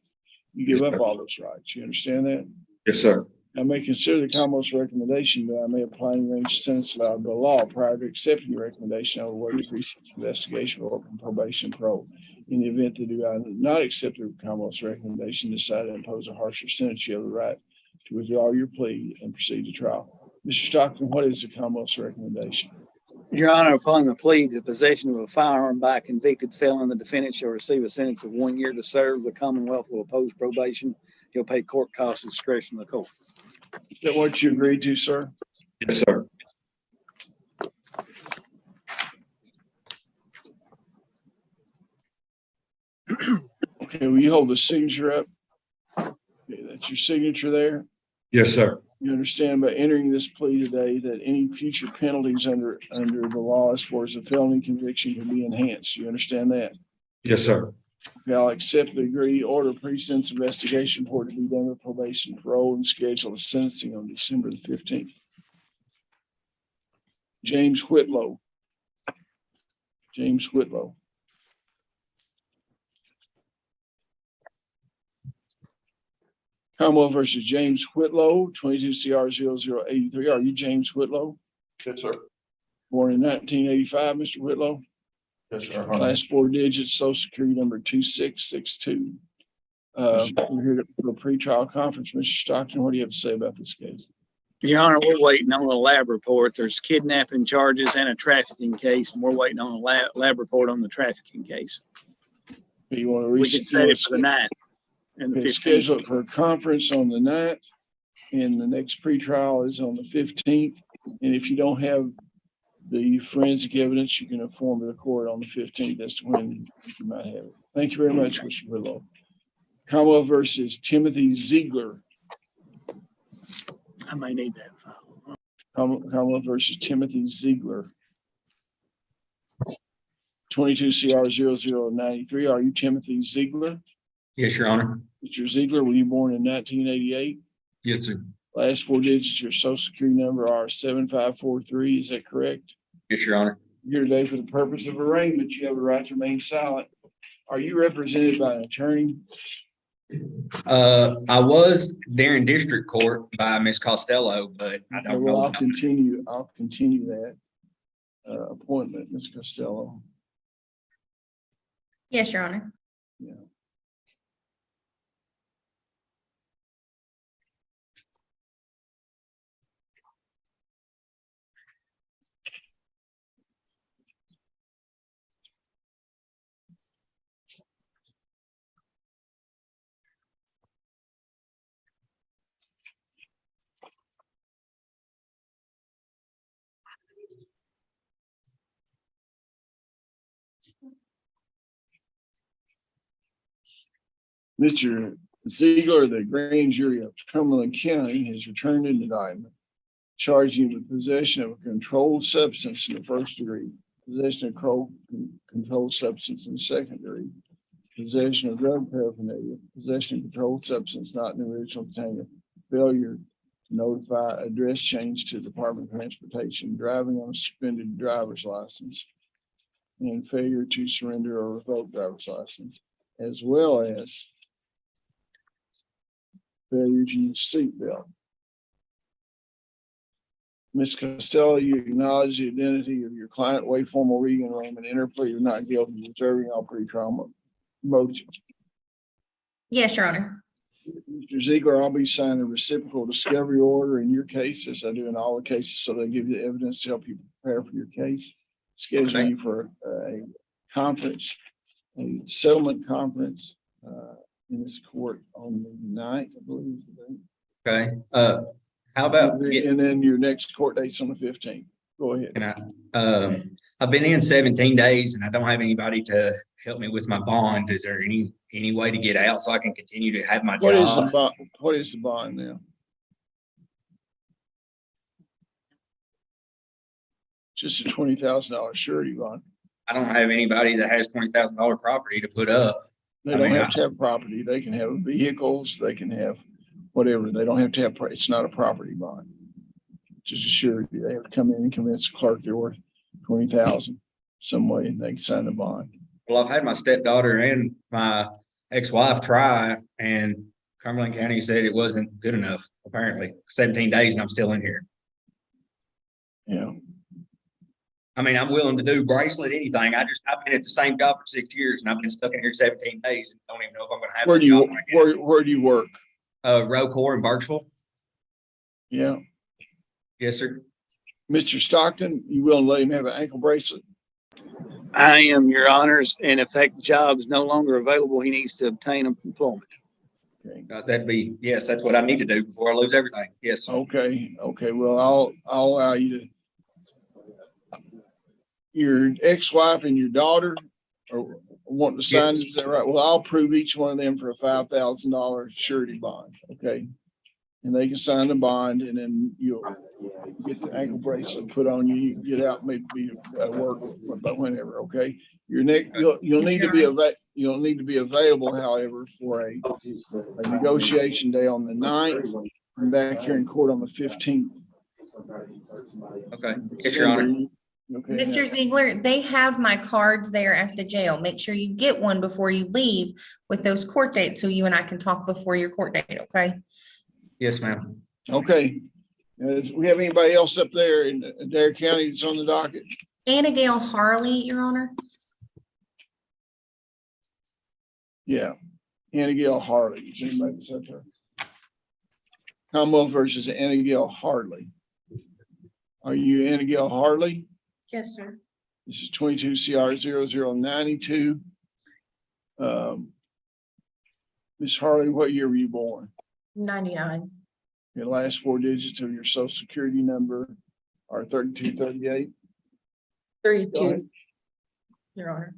you give Yes, up sir. all those rights. You understand that? Yes, sir. I may consider the Commonwealth's recommendation, but I may apply any range of sentence allowed by law. Prior to accepting your recommendation, I will waive the precinct's investigation or open probation parole. In the event that I do not accept the Commonwealth's recommendation, decide to impose a harsher sentence, you have the right to withdraw your plea and proceed to trial. Mr. Stockton, what is the Commonwealth's recommendation? Your Honor, upon the plea to possession of a firearm by a convicted felon, the defendant shall receive a sentence of 1 year to serve. The Commonwealth will oppose probation. He'll pay court costs at discretion of the court. Is that what you agreed to, sir? Yes, sir. Okay, will you hold the signature up? Okay, that's your signature there. Yes, sir. You understand by entering this plea today that any future penalties under the law as far as a felony conviction can be enhanced. You understand that? Yes, sir. Okay, I'll accept the agreed order precinct's investigation report to be done with probation, parole, and schedule the sentencing on December the 15th. James Whitlow. James Whitlow. Commonwealth versus James Whitlow, 22 CR 0083. Are you James Whitlow? Yes, sir. Born in 1985, Mr. Whitlow. Yes, sir. Last four digits, social security number 2662. We're here for a pretrial conference. Mr. Stockton, what do you have to say about this case? Your Honor, we're waiting on a lab report. There's kidnapping charges and a trafficking case, and we're waiting on a lab report on the trafficking case. You want to We can set it for the 9th and the 15th. Schedule it for a conference on the 9th, and the next pretrial is on the 15th. And if you don't have the forensic evidence, you can inform the court on the 15th as to when you might have it. Thank you very much, Mr. Whitlow. Commonwealth versus Timothy Ziegler. I may need that file. Commonwealth versus Timothy Ziegler. 22 CR 0093. Are you Timothy Ziegler? Yes, Your Honor. Mr. Ziegler, were you born in 1988? Yes, sir. Last four digits of your social security number are 7543. Is that correct? Yes, Your Honor. Here today for the purpose of arraignment, you have the right to remain silent. Are you represented by an attorney? I was there in district court by Miss Costello, but I don't know. I'll continue that appointment, Ms. Costello. Yes, Your Honor. Yeah. Mr. Ziegler, the grand jury of Cumberland County has returned an indictment charging you with possession of a controlled substance in the first degree, possession of controlled substance in the second degree, possession of drug paraphernalia, possession of controlled substance not in the original container, failure to notify address change to the Department of Transportation, driving on a suspended driver's license, and failure to surrender or revoke driver's license, as well as failure to use seatbelt. Ms. Costello, you acknowledge the identity of your client, waive formal reading and arraignment, enter plea of not guilty, reserving all pretrial motions. Yes, Your Honor. Mr. Ziegler, I'll be signing a reciprocal discovery order in your case, as I do in all the cases, so they give you the evidence to help you prepare for your case. Schedule you for a conference, a settlement conference in this court on the 9th, I believe. Okay, how about, And then your next court date's on the 15th. Go ahead. can I, I've been in 17 days and I don't have anybody to help me with my bond. Is there any way to get out so I can continue to have my What is the job? bond? What is the bond now? Just a $20,000 surety bond. I don't have anybody that has $20,000 property to put up. They don't have to have property. They can have vehicles. They can have whatever. They don't have to have, it's not a property bond. Just a surety. They have to come in and convince the clerk they're worth 20,000 some way and they can sign the bond. Well, I've had my stepdaughter and my ex-wife try, and Cumberland County said it wasn't good enough, apparently. 17 days and I'm still in here. Yeah. I mean, I'm willing to do bracelet, anything. I've been at the same job for 6 years and I've been stuck in here 17 days and don't even know if I'm gonna have. Where do you work? Row Corps in Burkesville. Yeah. Yes, sir. Mr. Stockton, you willing to let him have an ankle bracelet? I am, your honors, and if that job is no longer available, he needs to obtain employment. Okay. That'd be, yes, that's what I need to do before I lose everything. Yes. Okay. Okay. Well, I'll allow you to. Your ex-wife and your daughter are wanting to sign, is that right? Well, I'll approve each one of them for a $5,000 surety bond, okay? And they can sign the bond and then you'll get the ankle bracelet put on you, you can get out, maybe be at work, but whenever, okay? Your next, you'll need to be available, however, for a negotiation day on the 9th and back here in court on the 15th. Okay, yes, your honor. Okay, Mr. Ziegler, they have my cards there at the jail. Make sure you get one before you leave with those court dates so you and I can talk before your court date, okay? Yes, ma'am. Okay. Do we have anybody else up there in Dare County that's on the docket? Anna Gail Harley, Your Honor. Yeah. Anna Gail Harley. Is anybody that's up there? Commonwealth versus Anna Gail Harley. Are you Anna Gail Harley? Yes, sir. This is 22 CR 0092. Miss Harley, what year were you born? 99. Your last 4 digits of your social security number are 3238. 32. Your Honor.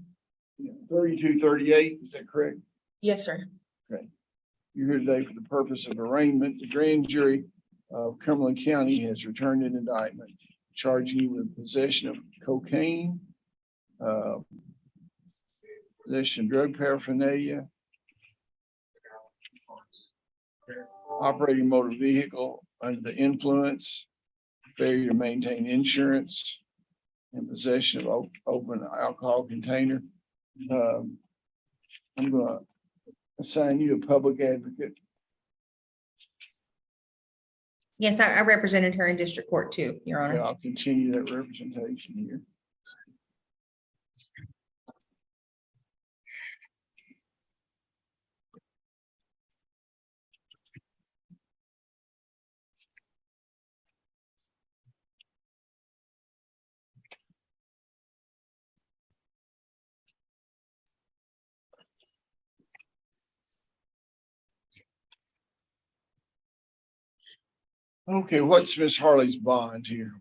3238, is that correct? Yes, sir. Okay. You're here today for the purpose of arraignment. The grand jury of Cumberland County has returned an indictment charging you with possession of cocaine, possession of drug paraphernalia, operating motor vehicle under the influence, failure to maintain insurance, and possession of open alcohol container. I'm going to assign you a public advocate. Yes, I represented her in district court too, Your Honor. Okay, I'll continue that representation here. Okay, what's Miss Harley's bond here?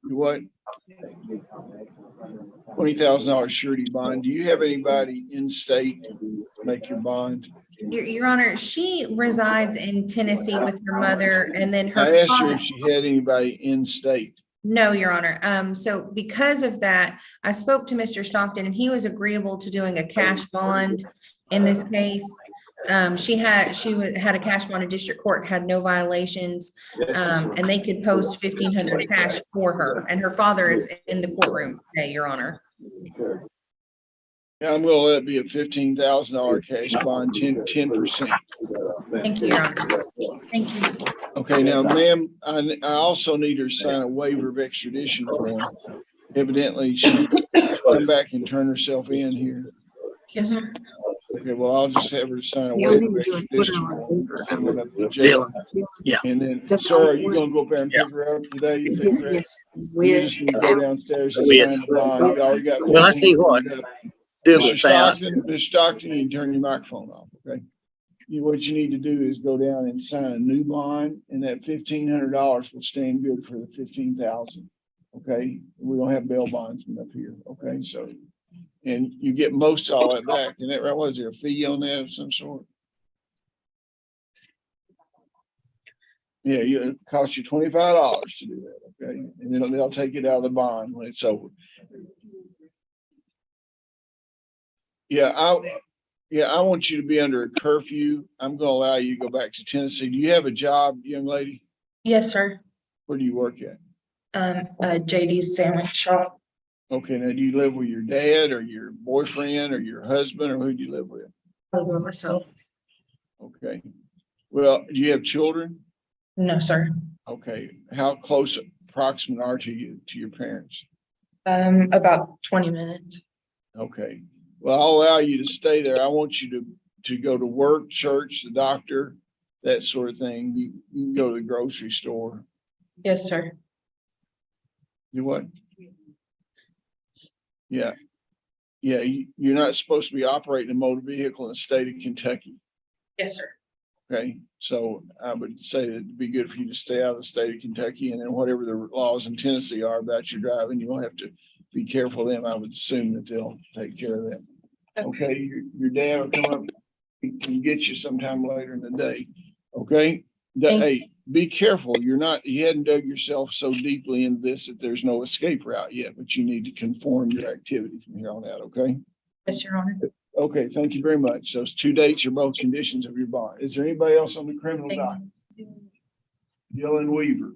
What? $20,000 surety bond. Do you have anybody in state to make your bond? Your Honor, she resides in Tennessee with her mother and then her. I asked her father- if she had anybody in state. No, Your Honor. So because of that, I spoke to Mr. Stockton and he was agreeable to doing a cash bond in this case. She had a cash bond in district court, had no violations, and they could post 1,500 cash for her. And her father is in the courtroom today, Your Honor. Yeah, I'm gonna let it be a $15,000 cash bond, 10%. Thank you, Your Honor. Thank you. Okay, now, ma'am, I also need her to sign a waiver of extradition form. Evidently, she come back and turn herself in here. Yes, sir. Okay, well, I'll just have her to sign a Yeah, waiver we of need to do it. extradition. Put her on form, Uber. send it up to jail. Yeah. And then, sir, are you gonna go up there and pick her up today? You think, Yes, Brett? yes. You just need to go downstairs and Yes. sign the bond. You already got. Well, I tell you what, 15 do Mr. it fast. Mr. Stockton, you can turn your microphone off, okay? What you need to do is go down and sign a new bond, and that $1,500 will stand good for the 15,000. Okay, we don't have bail bondsmen up here, okay, so. And you get most all that back, and that, was there a fee on that of some sort? Yeah, it costs you $25 to do that, okay, and then they'll take it out of the bond when it's over. Yeah, I want you to be under a curfew. I'm gonna allow you to go back to Tennessee. Do you have a job, young lady? Yes, sir. Where do you work at? JD's sandwich shop. Okay, now do you live with your dad or your boyfriend or your husband, or who do you live with? I live with myself. Okay. Well, do you have children? No, sir. Okay. How close approximate are to you, to your parents? About 20 minutes. Okay. Well, I'll allow you to stay there. I want you to go to work, church, the doctor, that sort of thing. You can go to the grocery store. Yes, sir. You what? Yeah. Yeah, you're not supposed to be operating a motor vehicle in the state of Kentucky. Yes, sir. Okay, so I would say that it'd be good for you to stay out of the state of Kentucky, and then whatever the laws in Tennessee are about your driving, you'll have to be careful of them. I would assume that they'll take care of that. Okay, your dad will come up and get you sometime later in the day. Okay? Hey, be careful. You hadn't dug yourself so deeply into this that there's no escape route yet, but you need to conform your activity from here on out, okay? Yes, Your Honor. Okay, thank you very much. Those two dates are both conditions of your bond. Is there anybody else on the criminal docket? Dylan Weaver.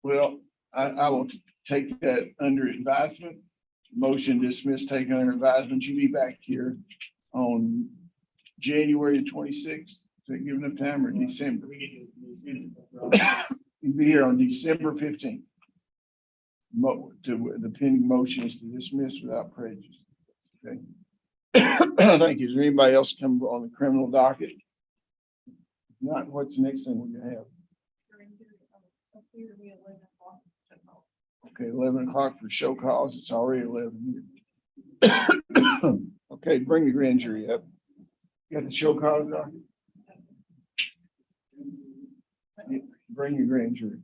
Well, I will take that under advisement. Motion dismissed, taken under advisement. You be back here on January 26th. Is that give enough time, or December? You'll be here on December 15th. The pending motion is to dismiss without prejudice. Okay. Thank you. Is there anybody else come on the criminal docket? Not, what's the next thing we're gonna have? Okay, 11 o'clock for show calls. It's already 11 here. Okay, bring the grand jury up. Got the show calls on? Bring your grand jury.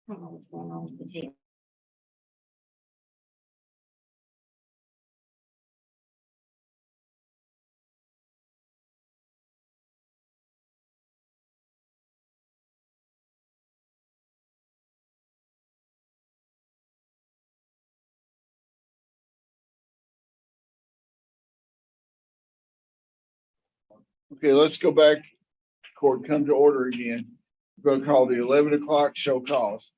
I don't know what's going on with the tape. Okay, let's go back. Court, come to order again. We're going to call the 11 o'clock show calls.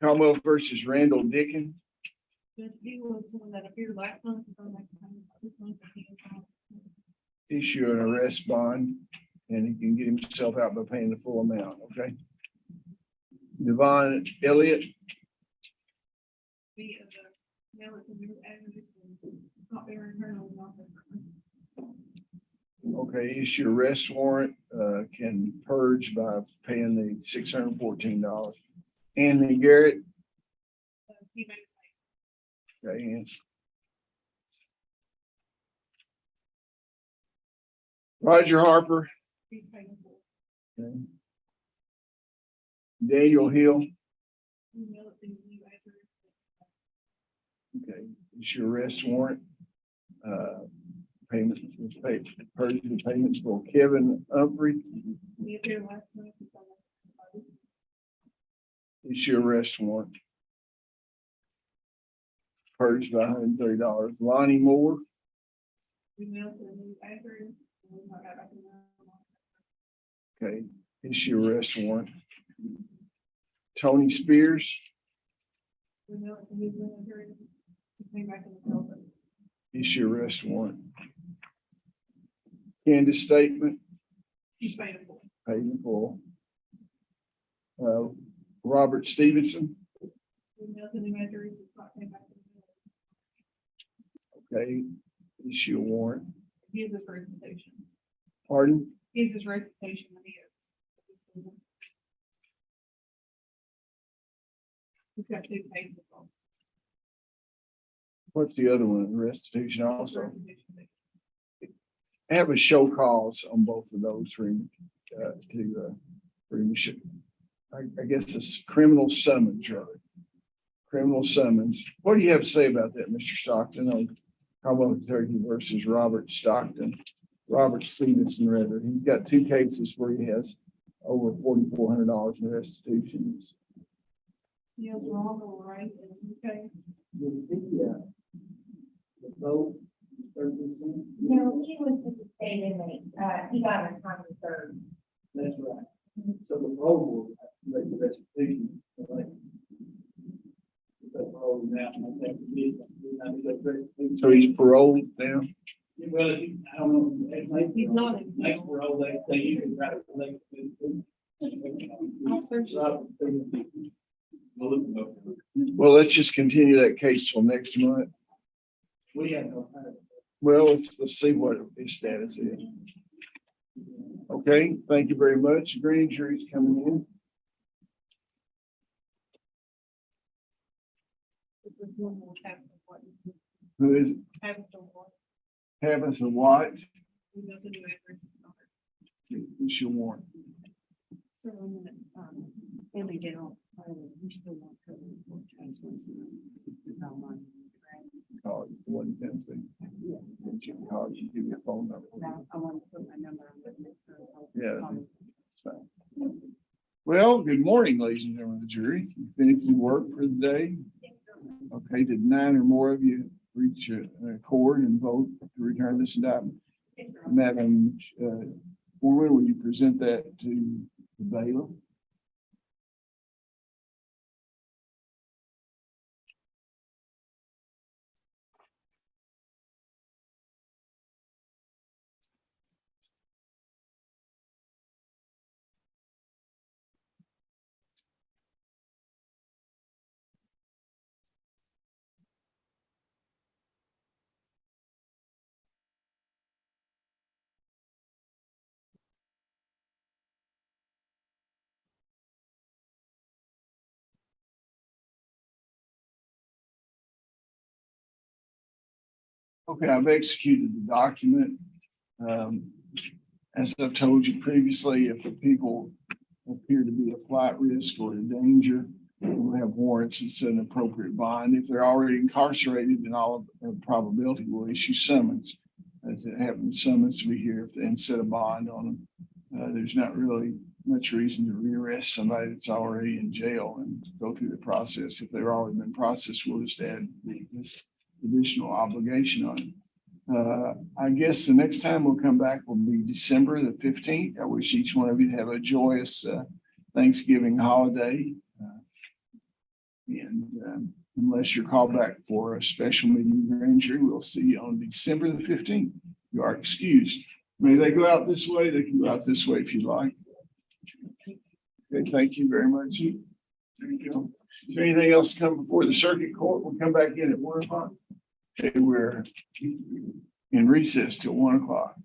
Commonwealth versus Randall Dickens. Issue an arrest bond, and he can get himself out by paying the full amount, okay? Devon Elliott. Okay, issue arrest warrant, can purge by paying the $614. Anthony Garrett. Okay, and Roger Harper. Okay. Daniel Hill. Okay, issue arrest warrant. Payment was paid, purge the payments for Kevin Humphrey. Issue arrest warrant. Purged by $130. Lonnie Moore. Okay, issue arrest warrant. Tony Spears, issue arrest warrant. Candace Statement, He's favorable. paid in full. Robert Stevenson, okay, issue a warrant. He's his recitation. Pardon? He's his recitation when he is. He's got 2 cases on. What's the other one? Restitution also. Have a show cause on both of those for him, for him to I guess it's criminal summons, right? Criminal summons. What do you have to say about that, Mr. Stockton, on Cumberland Kentucky versus Robert Stockton? Robert Stevenson, rather. He's got 2 cases where he has over $4,400 in restitution. He has wrong or right, okay. Yeah. Vote. No, he was just a state inmate. He got a time to serve. That's right. So the road will make the restitution. Right? So he's paroled now? Well, I don't know. He's not. Next parole, they usually try to collect. Well, let's just continue that case till next month. We have no. Well, let's see what his status is. Okay, thank you very much. Grand jury's coming in. Who is it? Tabitha White. What's your warrant? Family general, we still want to cover the transfers. Call it one Tennessee. Yeah. And she can call you, give you a phone number. Now, I want to put my number on it. Yeah. That's fine. Well, good morning, ladies and gentlemen of the jury. You finished your work for the day? Okay, did 9 or more of you reach an accord and vote to return this indictment? Madam Foreman, will you present that to the bailiff? Okay, I've executed the document. As I've told you previously, if the people appear to be a flight risk or a danger, we'll have warrants and set an appropriate bond. If they're already incarcerated, then all of probability will issue summons. As it happens, summons to be here and set a bond on them. There's not really much reason to rearrest somebody that's already in jail and go through the process. If they've already been processed, we'll just add this additional obligation on it. I guess the next time we'll come back will be December the 15th. I wish each one of you have a joyous Thanksgiving holiday. Unless you're called back for a special meeting of grand jury, we'll see you on December the 15th. You are excused. May they go out this way? They can go out this way if you'd like. Okay, thank you very much. There you go. Is there anything else to come before the circuit court? We'll come back in at 1 o'clock. Okay, we're in recess till 1 o'clock.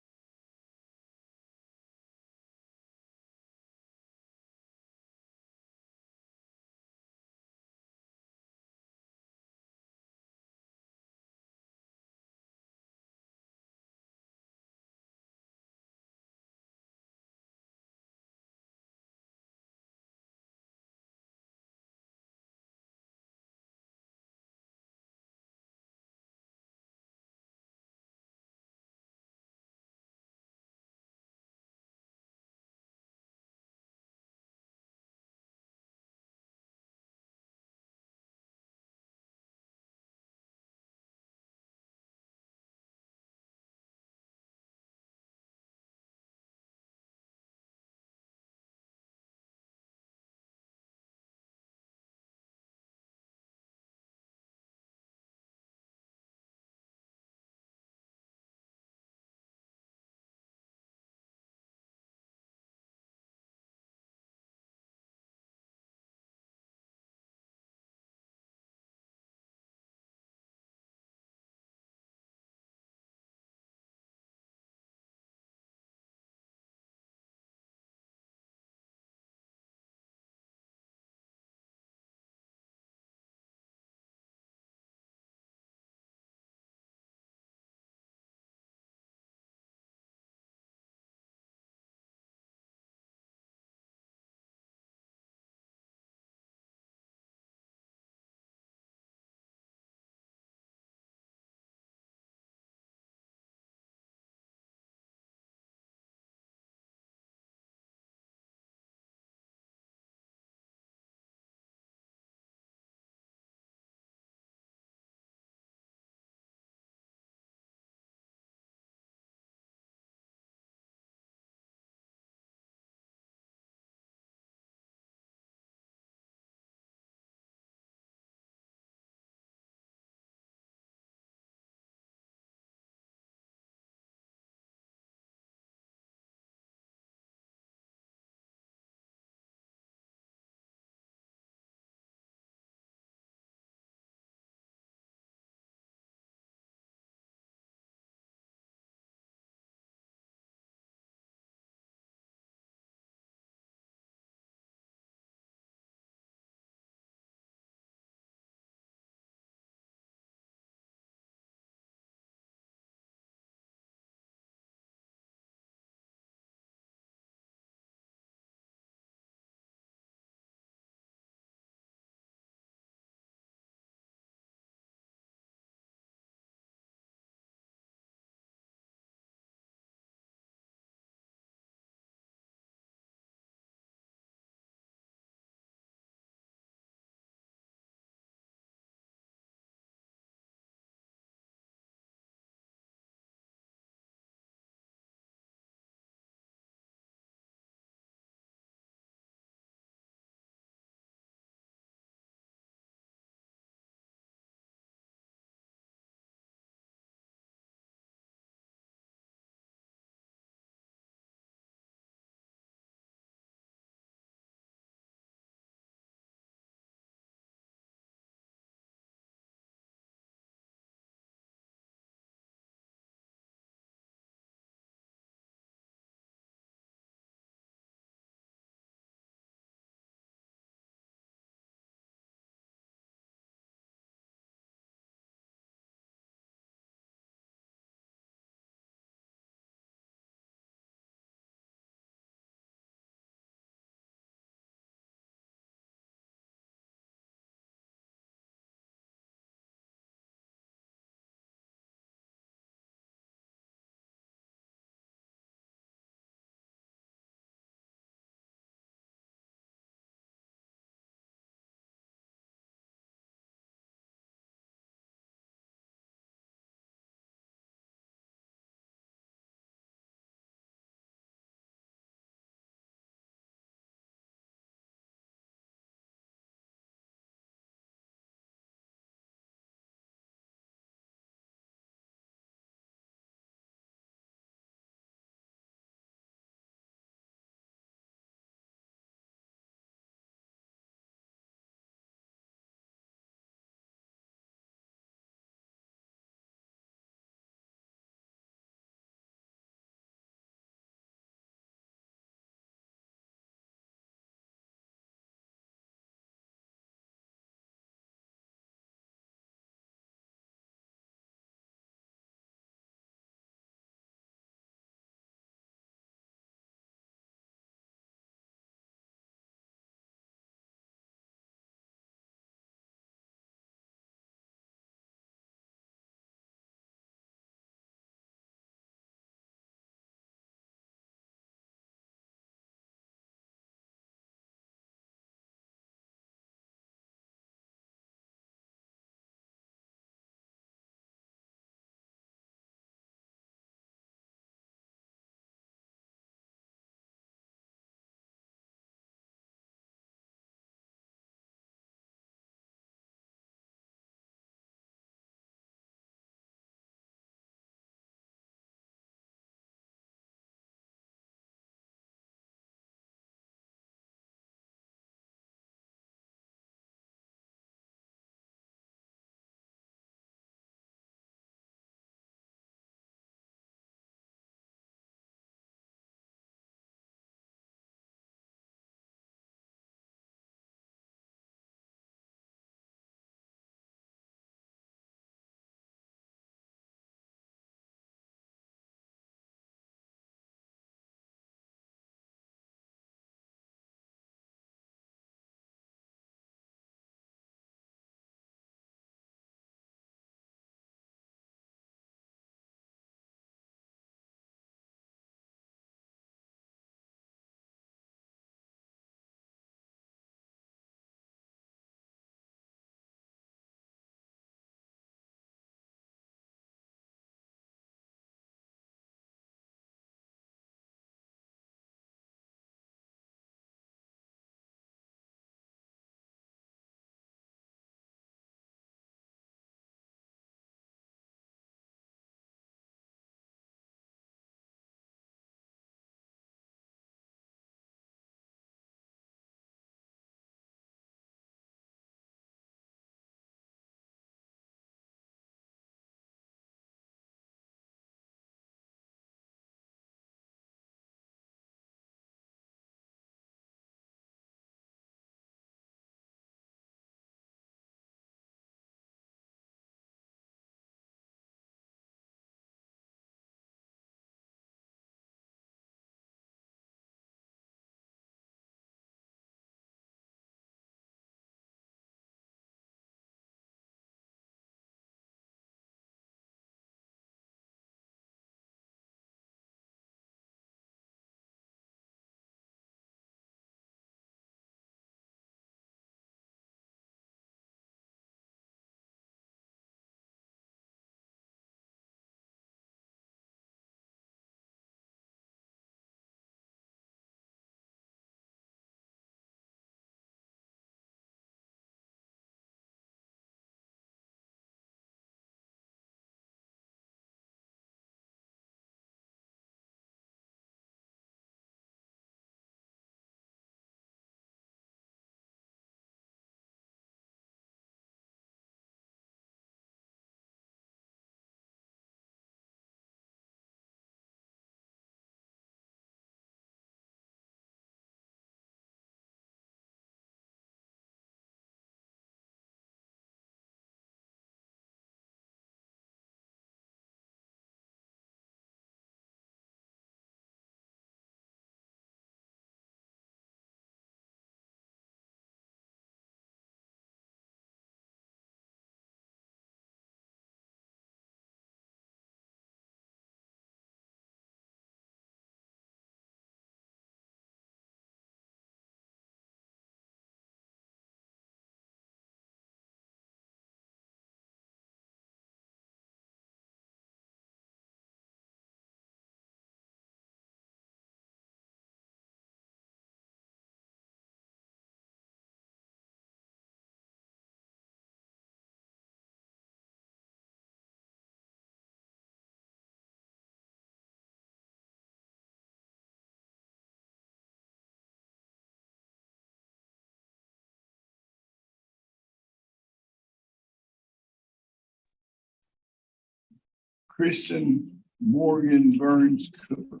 Kristen Morgan Burns Cooper.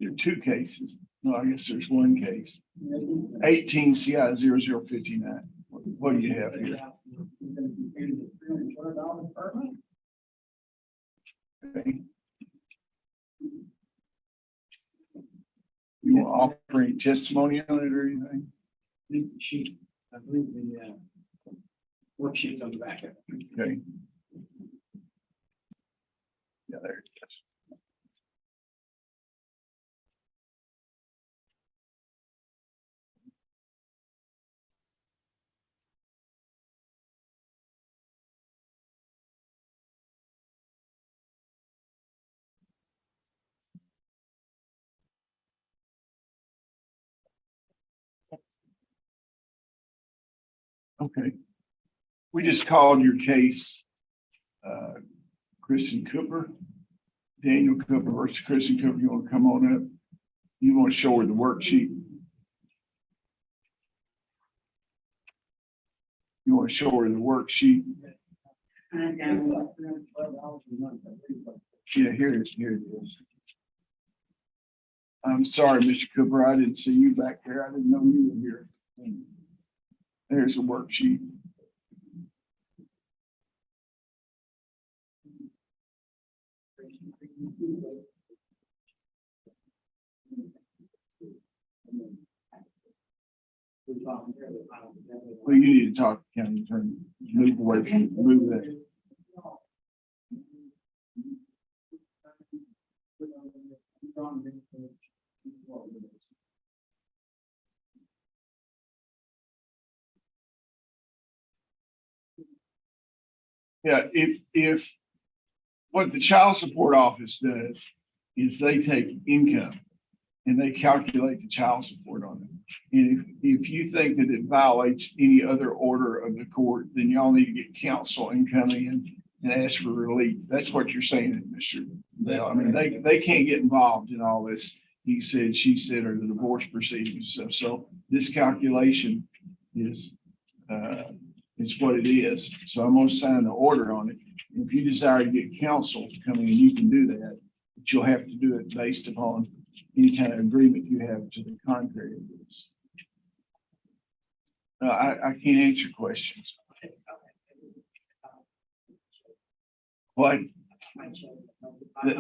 There are two cases. No, I guess there's one case. 18 CI 0059. What do you have here? Okay. You want to offer any testimony on it or anything? I believe the worksheets on the back of it. Okay. Yeah, there it is. Okay. We just called your case, Kristen Cooper, Daniel Cooper versus Kristen Cooper. You want to come on up? You want to show her the worksheet? You want to show her the worksheet? Yeah, here it is. Here it is. I'm sorry, Mr. Cooper. I didn't see you back there. I didn't know you were here. There's a worksheet. Well, you need to talk to county attorney. Move away from, move that. Yeah, if what the child support office does is they take income and they calculate the child support on it. And if you think that it violates any other order of the court, then y'all need to get counsel and come in and ask for relief. That's what you're saying, Mr. Bell. I mean, they can't get involved in all this. He said, she said, or the divorce proceedings. So this calculation is what it is. So I'm going to sign the order on it. If you desire to get counsel to come in, you can do that, but you'll have to do it based upon any kind of agreement you have to the contrary of this. I can't answer questions. What?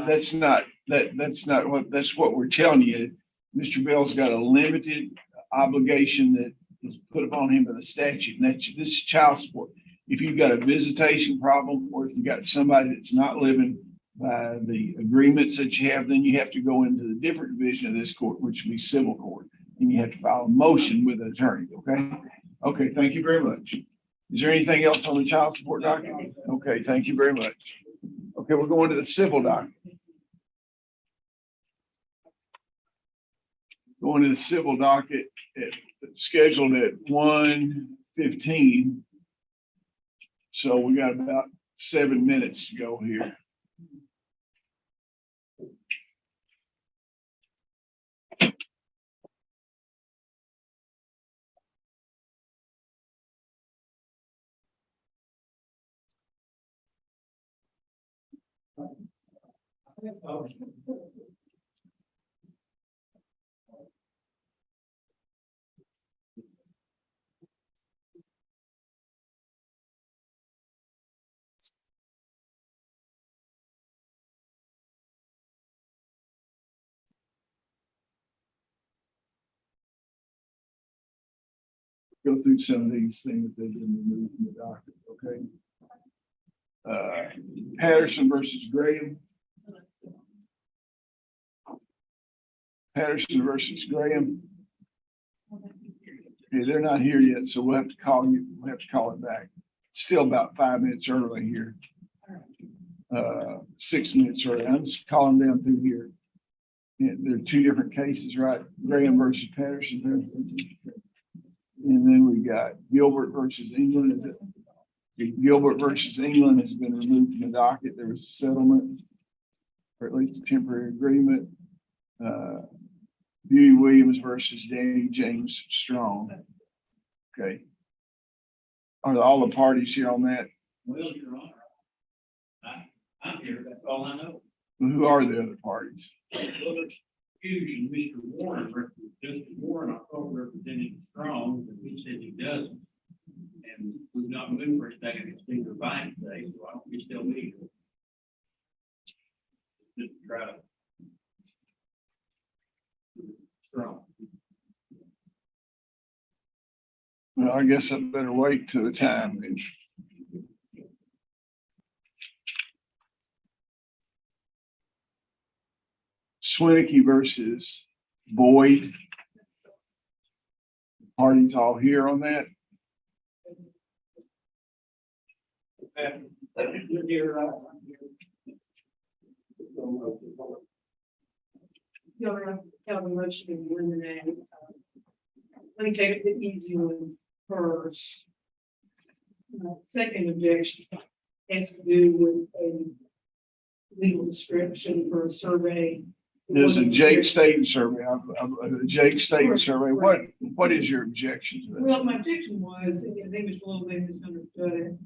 That's not what we're telling you. Mr. Bell's got a limited obligation that is put upon him by the statute, and that's this is child support. If you've got a visitation problem, or if you've got somebody that's not living by the agreements that you have, then you have to go into the different division of this court, which would be civil court, and you have to file a motion with an attorney. Okay. Okay. Thank you very much. Is there anything else on the child support document? Okay. Thank you very much. Okay, we're going to the civil document. Going to the civil docket scheduled at 1:15. So we got about 7 minutes to go here. Go through some of these things that they've been removed from the docket, okay? Patterson versus Graham. Patterson versus Graham. Okay, they're not here yet, so we'll have to call you. We'll have to call it back. It's still about 5 minutes early here. 6 minutes early. I'm just calling down through here. Yeah, there are two different cases, right? Graham versus Patterson. And then we got Gilbert versus England. Gilbert versus England has been removed from the docket. There was a settlement, or at least a temporary agreement. Huey Williams versus Danny James Strong. Okay. Are all the parties here on that? Well, Your Honor, I'm here, that's all I know. Who are the other parties? Well, there's confusion. Mr. Warren, Justice Warren, I thought represented Strong, but he said he doesn't. And we've not moved for a second, it's been refined today, so I don't, we still need it. Just to try to. Strong. Well, I guess I better wait till the time is. Swinicky versus Boyd. Parties all here on that? You're here, Have a motion to eliminate. Let me take the easy one first. Second objection has to do with a legal description for a survey. There's a Jake Staten survey, a Jake Staten survey. What is your objection to that? Well, my objection was, and I think Mr. Little misunderstood it.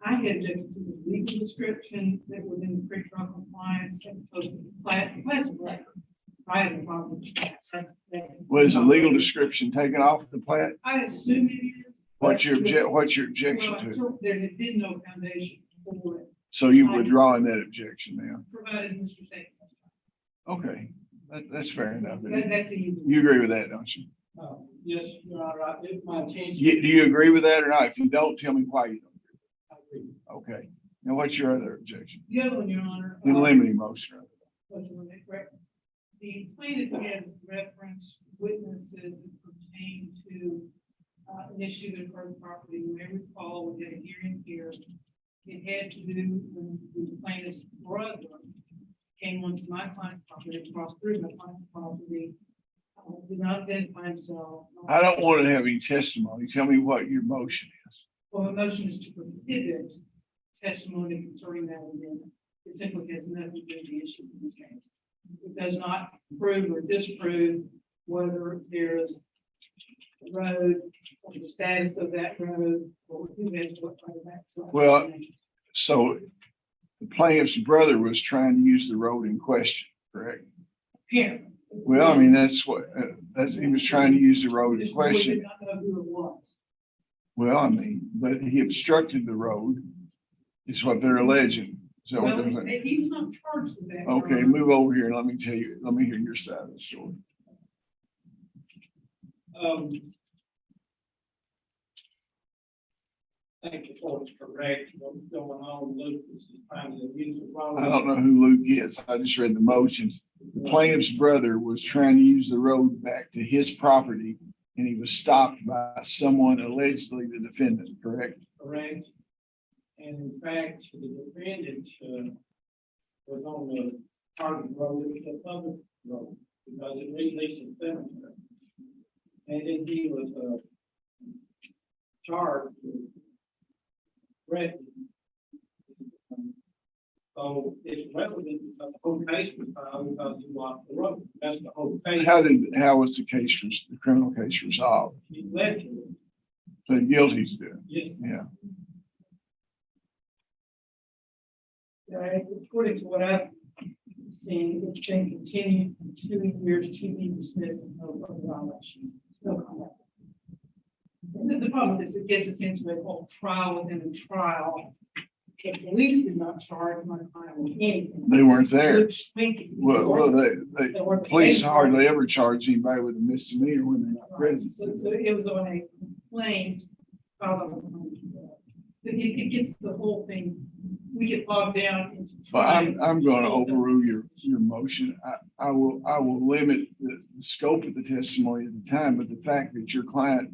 I had objected to the legal description that was in the pre-trial compliance and supposed to be class record. I had a problem with that. Was the legal description taken off the plat? I assume it is. What's your objection Well, I to it? told there had been no foundation for it, So you're withdrawing that objection now? provided Mr. Staten. Okay, that's fair enough. That's the easy one. You agree with that, don't you? Yes, Your Honor, it's my change. Do you agree with that or not? If you don't, tell me why you don't. Okay, now what's your other objection? The other one, Your Honor. In limiting motion. The plaintiff had reference witnesses that pertain to an issue that occurred on property. You may recall, we had a hearing here. It had to do with the plaintiff's brother came onto my client's property, across through my client's property, did not identify himself. I don't want to have any testimony. Tell me what your motion is. Well, the motion is to prohibit testimony concerning that event. It simply has nothing to do with the issue in this case. It does not prove or disprove whether there is a road or the status of that road or who has what part of that. Well, so the plaintiff's brother was trying to use the road in question, correct? Here. Well, I mean, that's what, he was trying to use the road in We question. did not know who it was. Well, I mean, but he obstructed the road, is what they're alleging. So Well, he was not charged with that. okay, move over here and let me hear your side of the story. I think the court's correct. What's going on, Luke, is trying to use the road. I don't know who Luke is. I just read the motions. The plaintiff's brother was trying to use the road back to his property and he was stopped by someone, allegedly the defendant, correct? Correct. And in fact, the defendant was on the part of the road, it was a public road, because it released the cemetery. And then he was charged with threatening. So it's relevant because the whole case was filed because he blocked the road. That's the whole case. How was the criminal case resolved? He left it. So guilty's good. Yes. Yeah. According to what I've seen, it's been continued for 2 years to be dismissed of violations. No comment. The problem is it gets us into a whole trial within a trial. The police did not charge my client with anything. They weren't there. Well, the police hardly ever charge anybody with a misdemeanor when they're not present. So it was on a complaint. It gets the whole thing. We get bogged down into. But I'm going to overrule your motion. I will limit the scope of the testimony at the time, but the fact that your client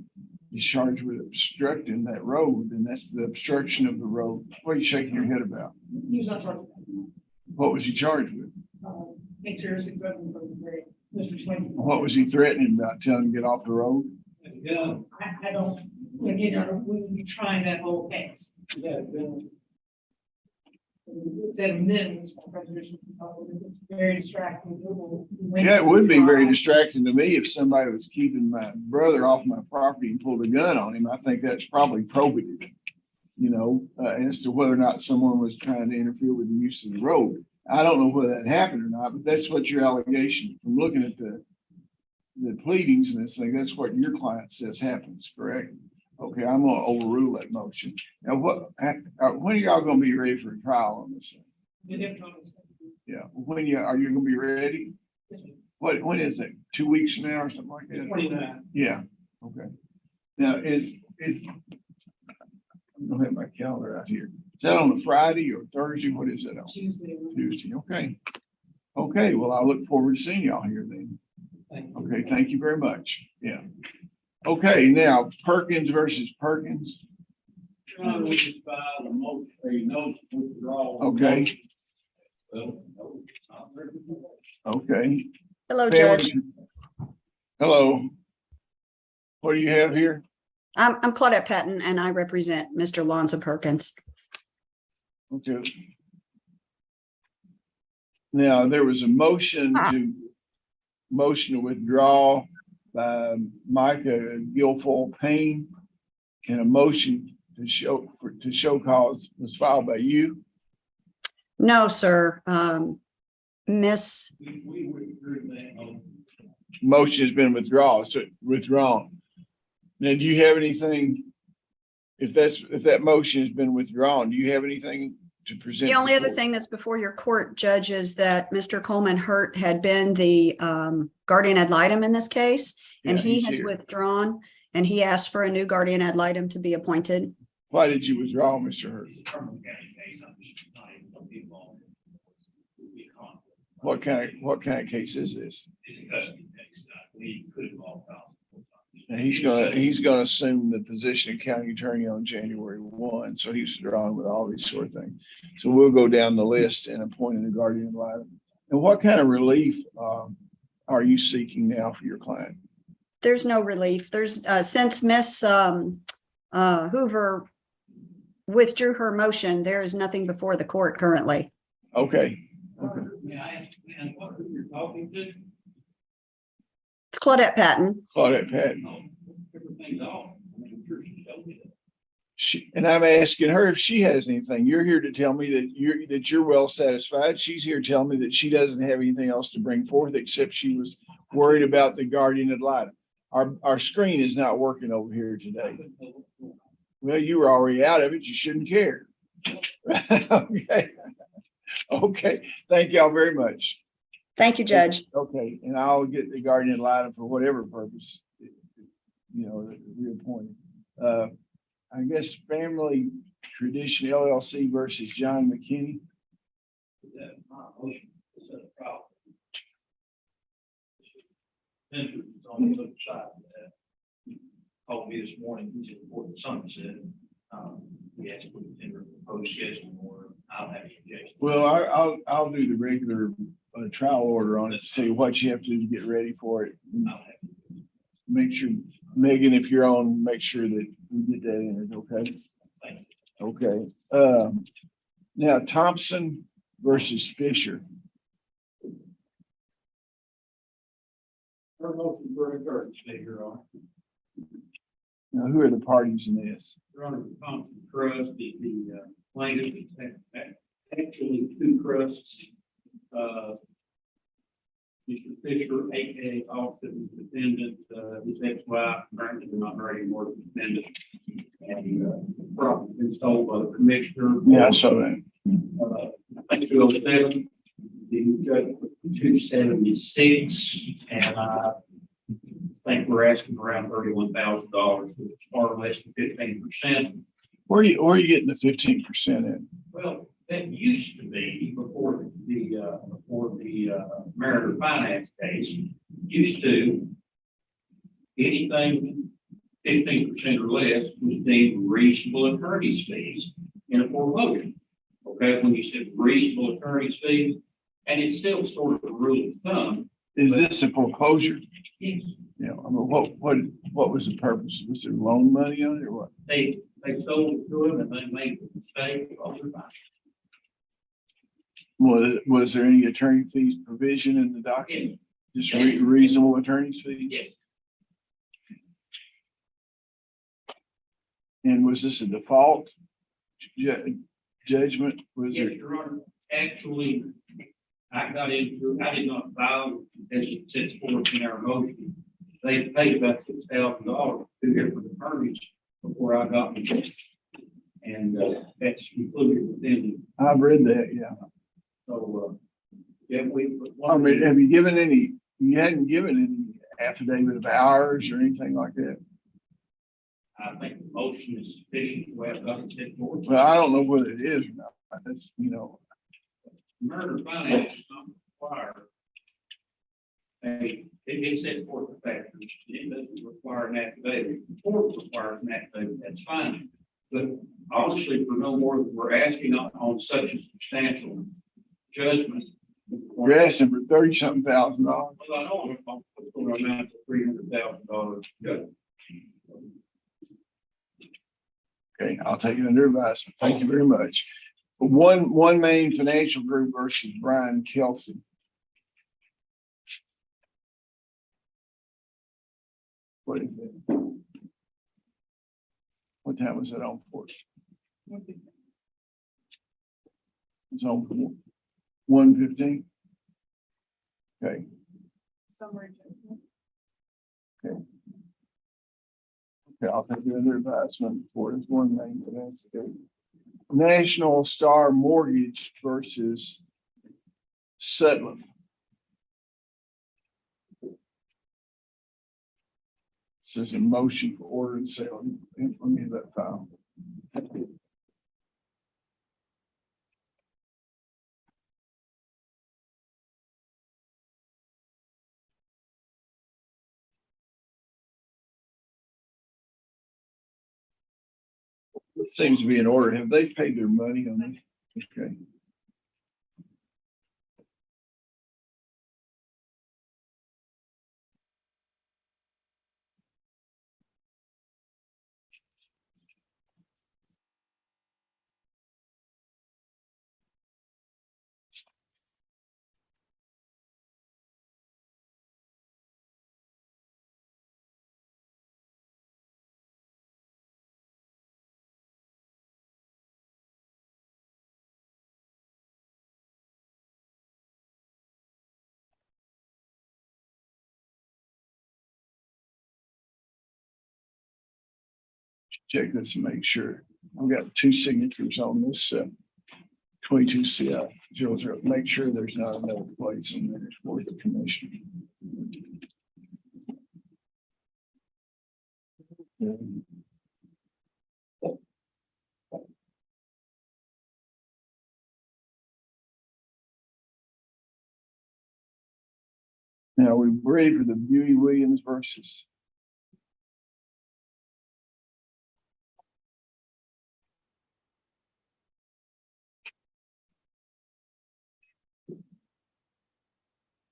is charged with obstructing that road, and that's the obstruction of the road. What are you shaking your head about? He was not charged with that. What was he charged with? Seriously, Mr. Swing. What was he threatening about? Telling him to get off the road? Yeah. I don't, again, we would be trying that whole case. Yeah, It's at a minimum, it's preservation. It's very distracting. Yeah, it would be very distracting to me if somebody was keeping my brother off my property and pulled a gun on him. I think that's probably probative, as to whether or not someone was trying to interfere with the use of the road. I don't know whether that happened or not, but that's what your allegation, from looking at the pleadings and this thing, that's what your client says happens, correct? Okay, I'm gonna overrule that motion. Now, when are y'all gonna be ready for a trial on this thing? Yeah, are you gonna be ready? When is it? 2 weeks from now or something like that? 29. Yeah, okay. Now, I don't have my calendar out here. Is that on a Friday or Thursday? What is that on? Tuesday, okay. Okay, well, I look forward to seeing y'all here then. Okay, thank you very much. Yeah. Okay, now Perkins versus Perkins. We just filed a motion, withdrawal. Okay, Well, no, it's not very good. okay. Hello, Pam, Judge. Hello. What do you have here? I'm Claudette Patton and I represent Mr. Lonzo Perkins. Okay. Now, there was a motion to withdraw by Micah Guilfoyle Payne, and a motion to show cause was filed by you. No, sir. Miss, We withdrew that motion. Motion has been withdrawn. Now, do you have anything? If that motion has been withdrawn, do you have anything to present? the only other thing that's before your court, Judge, is that Mr. Coleman Hurt had been the guardian ad litem in this case, and Yeah, he he's has here. withdrawn, and he asked for a new guardian ad litem to be appointed. Why did you withdraw, Mr. Hurt? It's a Cumberland County case. I'm just not even gonna be involved. Would be a conflict. What kind of case is this? It's a custody case. We could involve counsel. And he's gonna assume the position of county attorney on January 1, so he's drawn with all these sort of things. So we'll go down the list and appoint a new guardian ad litem. And what kind of relief are you seeking now for your client? There's no relief. There's since Miss Hoover withdrew her motion, there is nothing before the court currently. Okay. May I ask, man, what you're talking to? It's Claudette Patton. Claudette Patton. Everything's off. I'm sure she told me that. And I'm asking her if she has anything. You're here to tell me that you're well satisfied. She's here telling me that she doesn't have anything else to bring forth except she was worried about the guardian ad litem. Our screen is not working over here today. Well, you were already out of it. You shouldn't care. Okay. Okay. Thank y'all very much. Thank you, Judge. Okay, and I'll get the guardian ad litem for whatever purpose, reappointed. I guess Family Tradition LLC versus John McKinney. That my motion is a problem. Venture is on the other side of that. He called me this morning, he's in Port Somerset. We asked for the tender proposed schedule, or I'll have any objection. Well, I'll do the regular trial order on it to see what you have to do to get ready for it. Make sure, Megan, if you're on, make sure that we get that in it, okay? Thank you. Okay. Now Thompson versus Fisher. Her motion for encouragement, Your Honor. Now, who are the parties in this? Your Honor, the Thompson Trust is the plaintiff. It's actually two trusts. Mr. Fisher, aka Austin, was defendant, his ex-wife, apparently they're not married anymore, the defendant. And the property been sold by the commissioner. Yeah, I saw that. I think 207, the judge put 276, and I think we're asking around $31,000, which is far less than 15%. Where are you getting the 15% in? Well, that used to be before the Mariner Finance case, used to anything 15% or less was deemed reasonable attorney's fees in a foreclosure. Okay, when you said reasonable attorney's fees, and it's still sort of a rule of thumb. Is this a foreclosure? Yes. Yeah, I mean, what was the purpose? Was there loan money on it or what? They sold it to him and they made the mistake of their Was there any attorney fees provision in the document? Just reasonable attorney's fees? Yes. And was this a default judgment? Was Yes, it? Your Honor. Actually, I did not file as it sets forth in our motion. They paid about $6,000 to different attorneys before I got them. And that's included within. I've read that, yeah. So, yeah, I mean, have you given any, you hadn't given any affidavit of hours or anything like that? I think the motion is sufficient the way I've got it set forth. Well, I don't know whether it is or not. That's, Murder finance is not required. It sets forth the factors. It doesn't require an affidavit. The court requires an affidavit, that's fine. But honestly, for no more than we're asking on such a substantial judgment. You're asking for $30-something thousand. Well, I know it's going to amount to $300,000 judgment. Okay, I'll take it under advisement. Thank you very much. One Main Financial Group versus Brian Kelsey. What is it? What time was it on for? It's on for 1:15. Okay. Summary judgment. Okay. Okay, I'll take it under advisement for this One Main Financial Group. National Star Mortgage versus Sutliff. This is a motion for order and sale. Let me have that file. This seems to be in order. Have they paid their money on this? Okay. Check this and make sure. I've got two signatures on this 22 CF 00. Make sure there's not another place in there for the commission. Now we're ready for the Beauty Williams versus.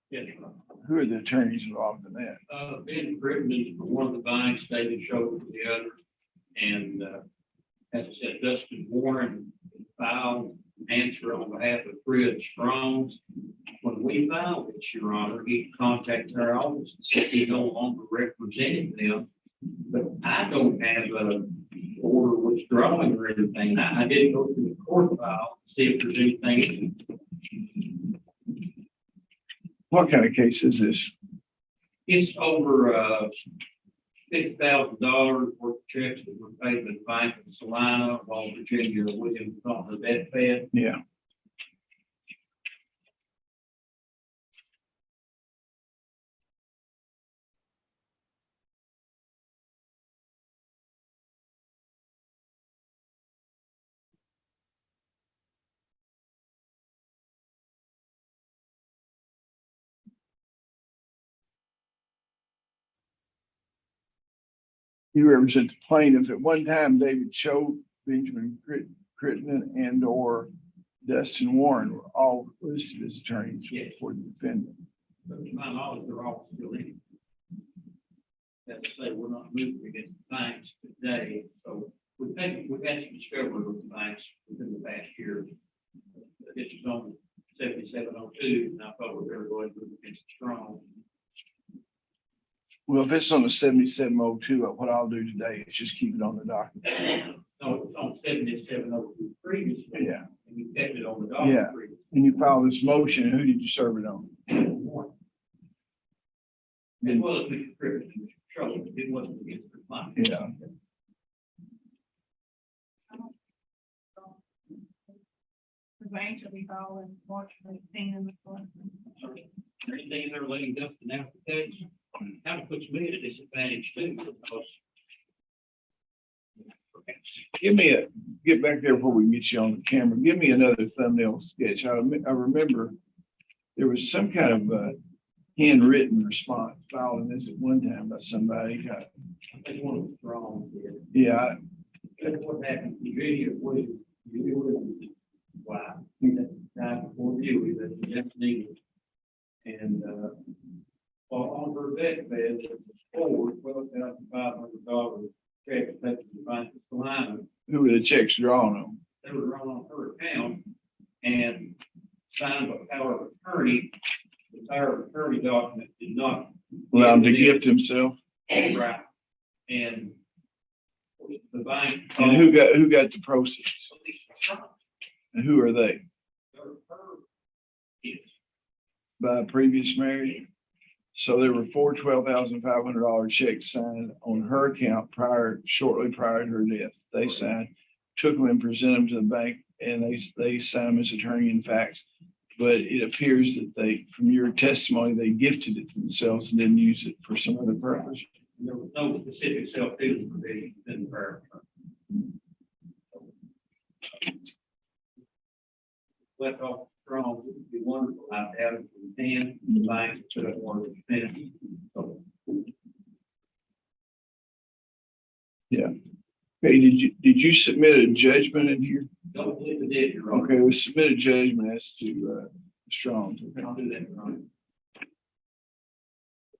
Yes, sir. Who are the attorneys involved in that? Ben Britton is for one of the banks, David Schoen for the other. And as I said, Dustin Warren filed an answer on behalf of Fred Strong's. When we filed this, Your Honor, he contacted our office and said he no longer represented them. But I don't have an order withdrawing or anything. I didn't go through the court file to see if there's anything. What kind of case is this? It's over $50,000 worth of checks that were paid to the Bank of Salina, while Virginia Williams on the deathbed. Yeah. You represent the plaintiff. At one time, David Cho, Benjamin Crittenden, and or Dustin Warren were all listed as attorneys for the defendant. But to my knowledge, they're all still in. As I say, we're not moving against the banks today, so we've had some discovery with the banks within the past year. This is only 7702, and I thought we were going to move against strong. Well, if it's on the 7702, what I'll do today is just keep it on the docket. No, it was on 7702 previously. Yeah. And you kept it on the docket. Yeah. previously. And you filed this motion, and who did you serve it on? As well as Mr. Cribbs and Mr. Schultz, it wasn't against the client. Yeah. The bank will be following March 15. Everything they're letting up to now, kind of puts me at a disadvantage too, because Get back there before we get you on the camera. Give me another thumbnail sketch. I remember there was some kind of handwritten response filed in this at one time by somebody. I think one was wrong. Yeah. That's what happened. The video was, wow. That before you, that you just needed. And, on her deathbed, it was $12,500 check that the bank was line. Who were the checks drawn on? They were drawn on her account and signed by power of attorney. The power of attorney document did not. Allow him to gift himself. Right. And the bank. And who got the proceeds? And who are they? By a previous marriage. So there were four $12,500 checks signed on her account shortly prior to her death. They signed, took them and presented them to the bank, and they signed them as attorney in facts. But it appears that from your testimony, they gifted it to themselves and didn't use it for some other purpose. There was no specific self-dealing provision in the prayer. Left off strong, it would be wonderful. I've had it from 10, the bank should have wanted to 10. So, yeah. Okay, did you submit a judgment in here? don't believe it did, Your Honor. Okay, we submitted judgment as to Strong. I'll do that, Your Honor.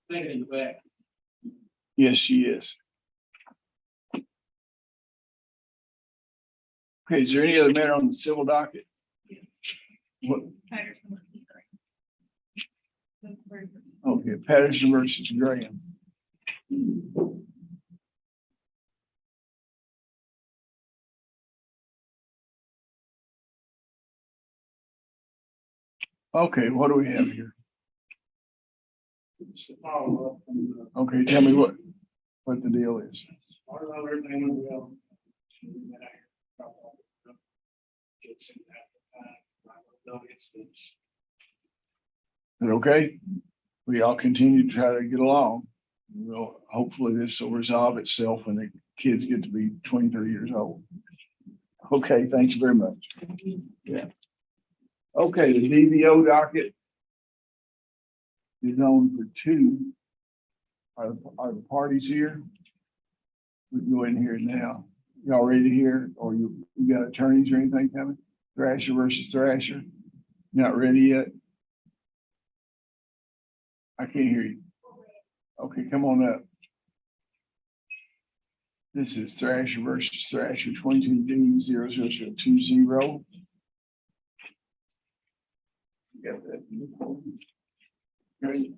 Think in the back. Yes, she is. Okay, is there any other matter on the civil docket? What? Okay, Patterson versus Graham. Okay, what do we have here? Just to follow up on the. Okay, tell me what the deal is. Part of everything went well. It's in that time. No incidents. Is it okay? We all continue to try to get along. Well, hopefully this will resolve itself when the kids get to be 23 years old. Okay, thank you very much. Yeah. Okay, the DVO docket is on for 2. Are the parties here? We can go in here now. Y'all ready to hear, or you got attorneys or anything coming? Thrasher versus Thrasher? Not ready yet? I can't hear you. Okay, come on up. This is Thrasher versus Thrasher 22D00020. Got that. Great.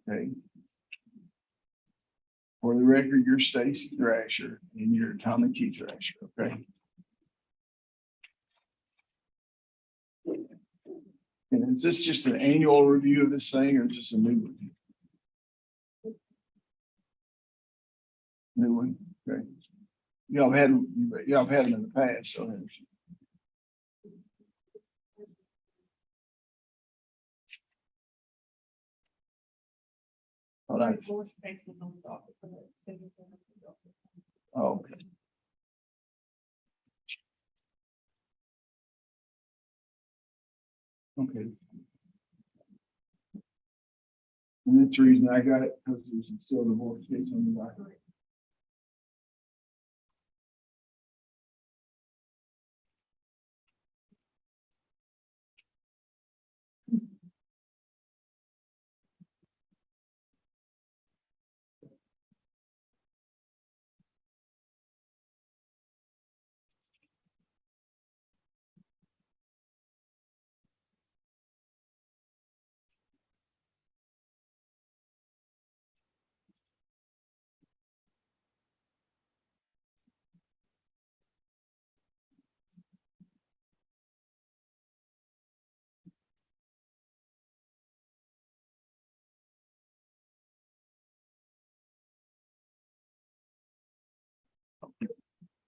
Okay. For the record, you're Stacy Thrasher and you're Tommy Key Thrasher, okay? And is this just an annual review of this thing or just a new one? New one, okay. Y'all have had them in the past, so. Oh, that's, oh, okay. Okay. And that's the reason I got it, because there's still the divorce case on the docket.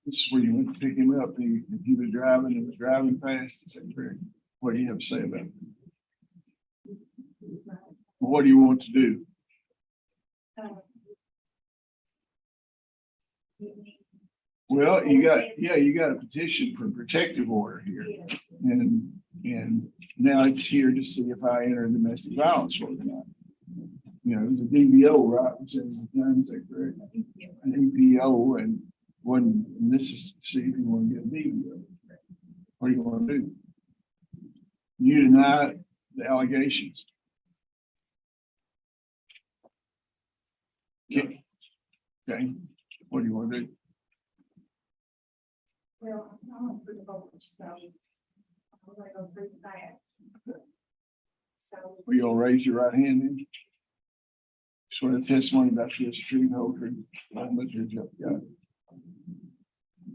This is where you went to pick him up. He was driving and was driving fast. Is that correct? What do you have to say about it? What do you want to do? Well, you got a petition for protective order here. And now it's here to see if I enter a domestic violence order or not. You know, the DBO, right? Was in the time, is that correct? An EPO and this is to see if you want to get a DBO. What do you want to do? You deny the allegations. Okay. Okay. What do you want to do? Well, I'm gonna put it over, so I'm gonna go through that. So. Are you gonna raise your right hand then? Swear the testimony about this truth, whole truth, nothing but your help you God.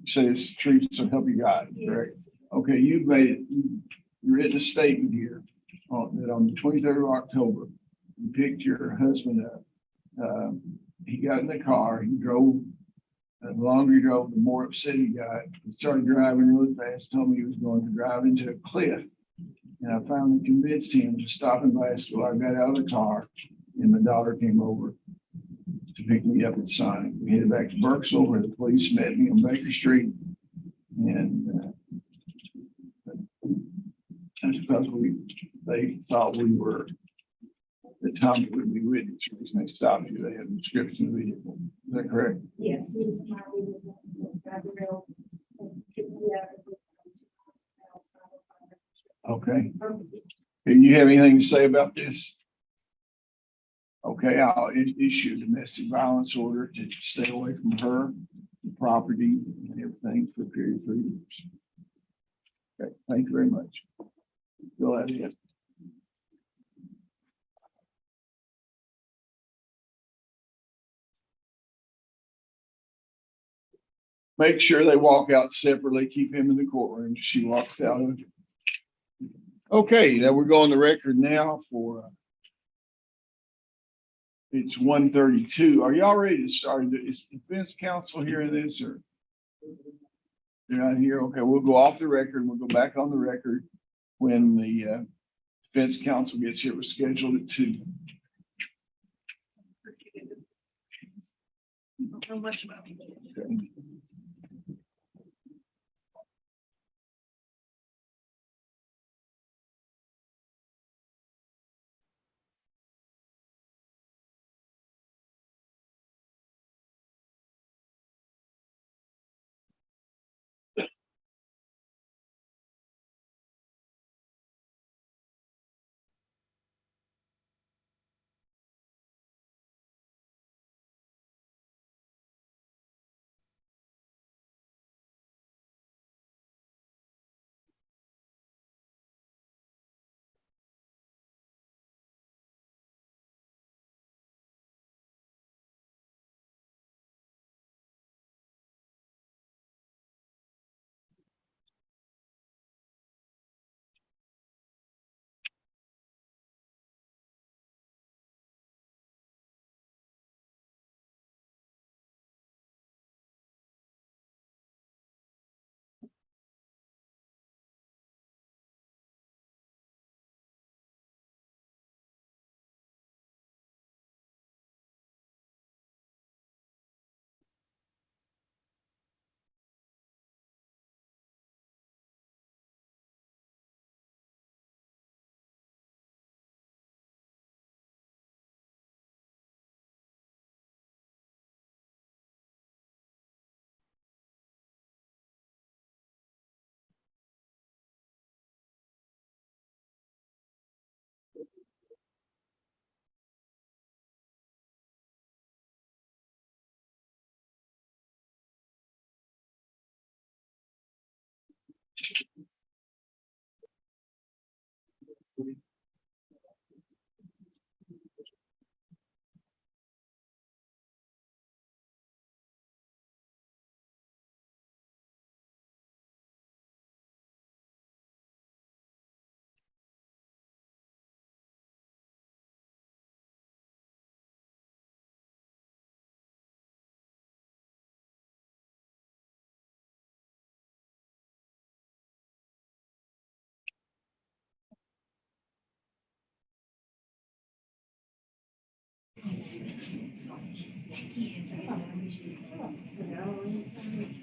You say it's truth, so help you God, correct? Okay, you've made it, you've written a statement here that on the 23rd of October, you picked your husband up. He got in the car, he drove. The longer he drove, the more upset he got. He started driving really fast, told me he was going to drive into a cliff. And I finally convinced him to stop and buy till I got out of the car. And my daughter came over to pick me up at Sonic. We headed back to Burksville where the police met me on Baker Street. And that's because they thought we were the time it would be witness. The reason they stopped you, they had a description of the vehicle. Is that correct? Yes, he was my leader. Okay. Do you have anything to say about this? Okay, I'll issue a domestic violence order to stay away from her, the property, and everything for a period of 3 years. Okay, thank you very much. Go ahead. Make sure they walk out separately, keep him in the courtroom. She walks out. Okay, now we're going the record now for it's 1:32. Are y'all ready to start? Is defense counsel hearing this or they're not here? Okay, we'll go off the record. We'll go back on the record when the defense counsel gets here. We're scheduled at 2. How much about Okay.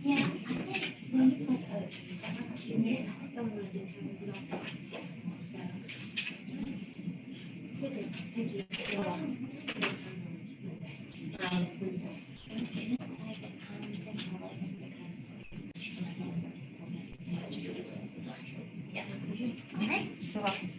Yeah, I think when you put OGs, I don't know, I don't really do have so. Thank you. You're welcome. Wednesday. Yes, all right, you're welcome.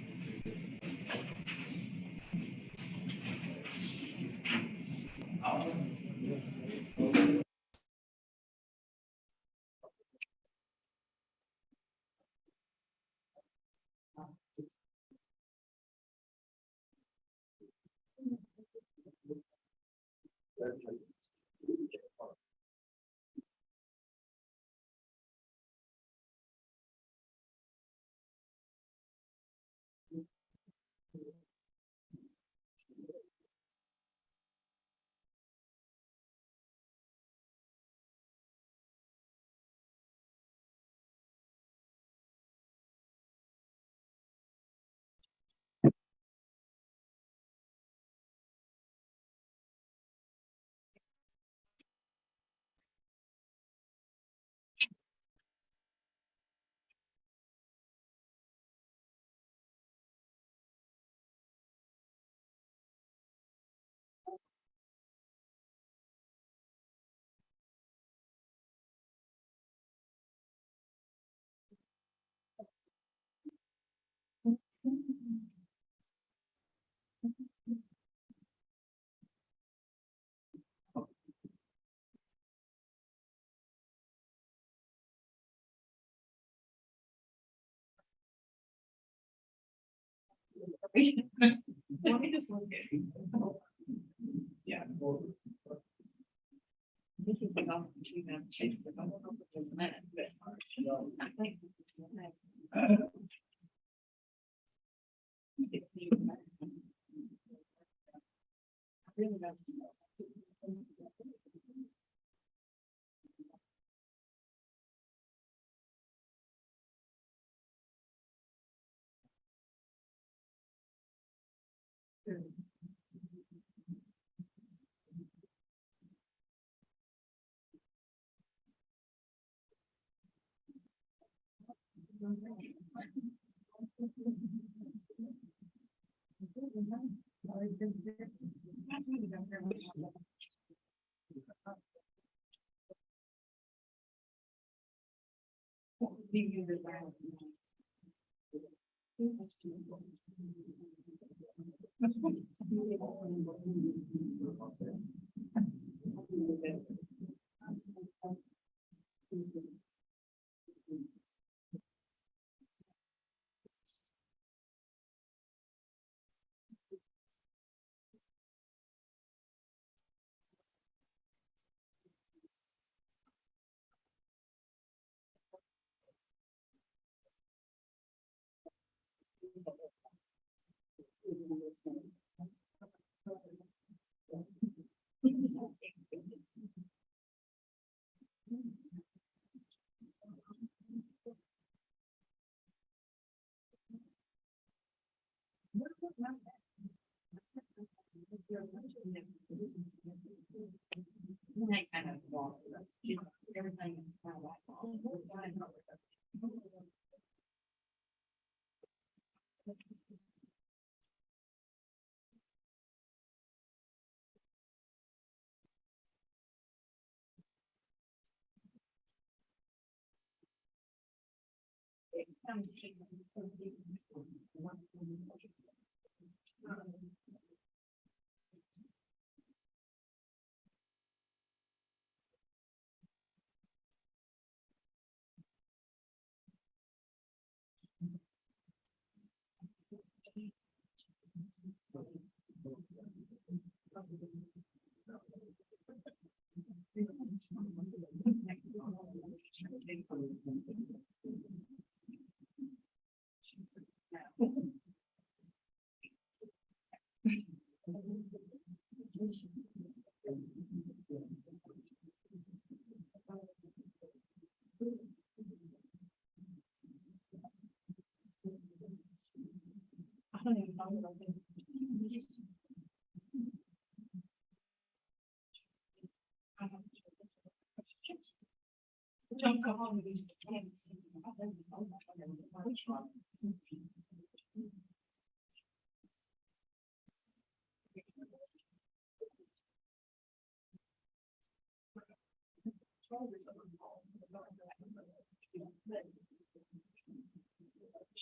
Let me just look at it. Yeah. We can get off the tree now, change it. I don't know if it's a minute, but I think. I really don't know. Next time I was wrong, everything is kind of like.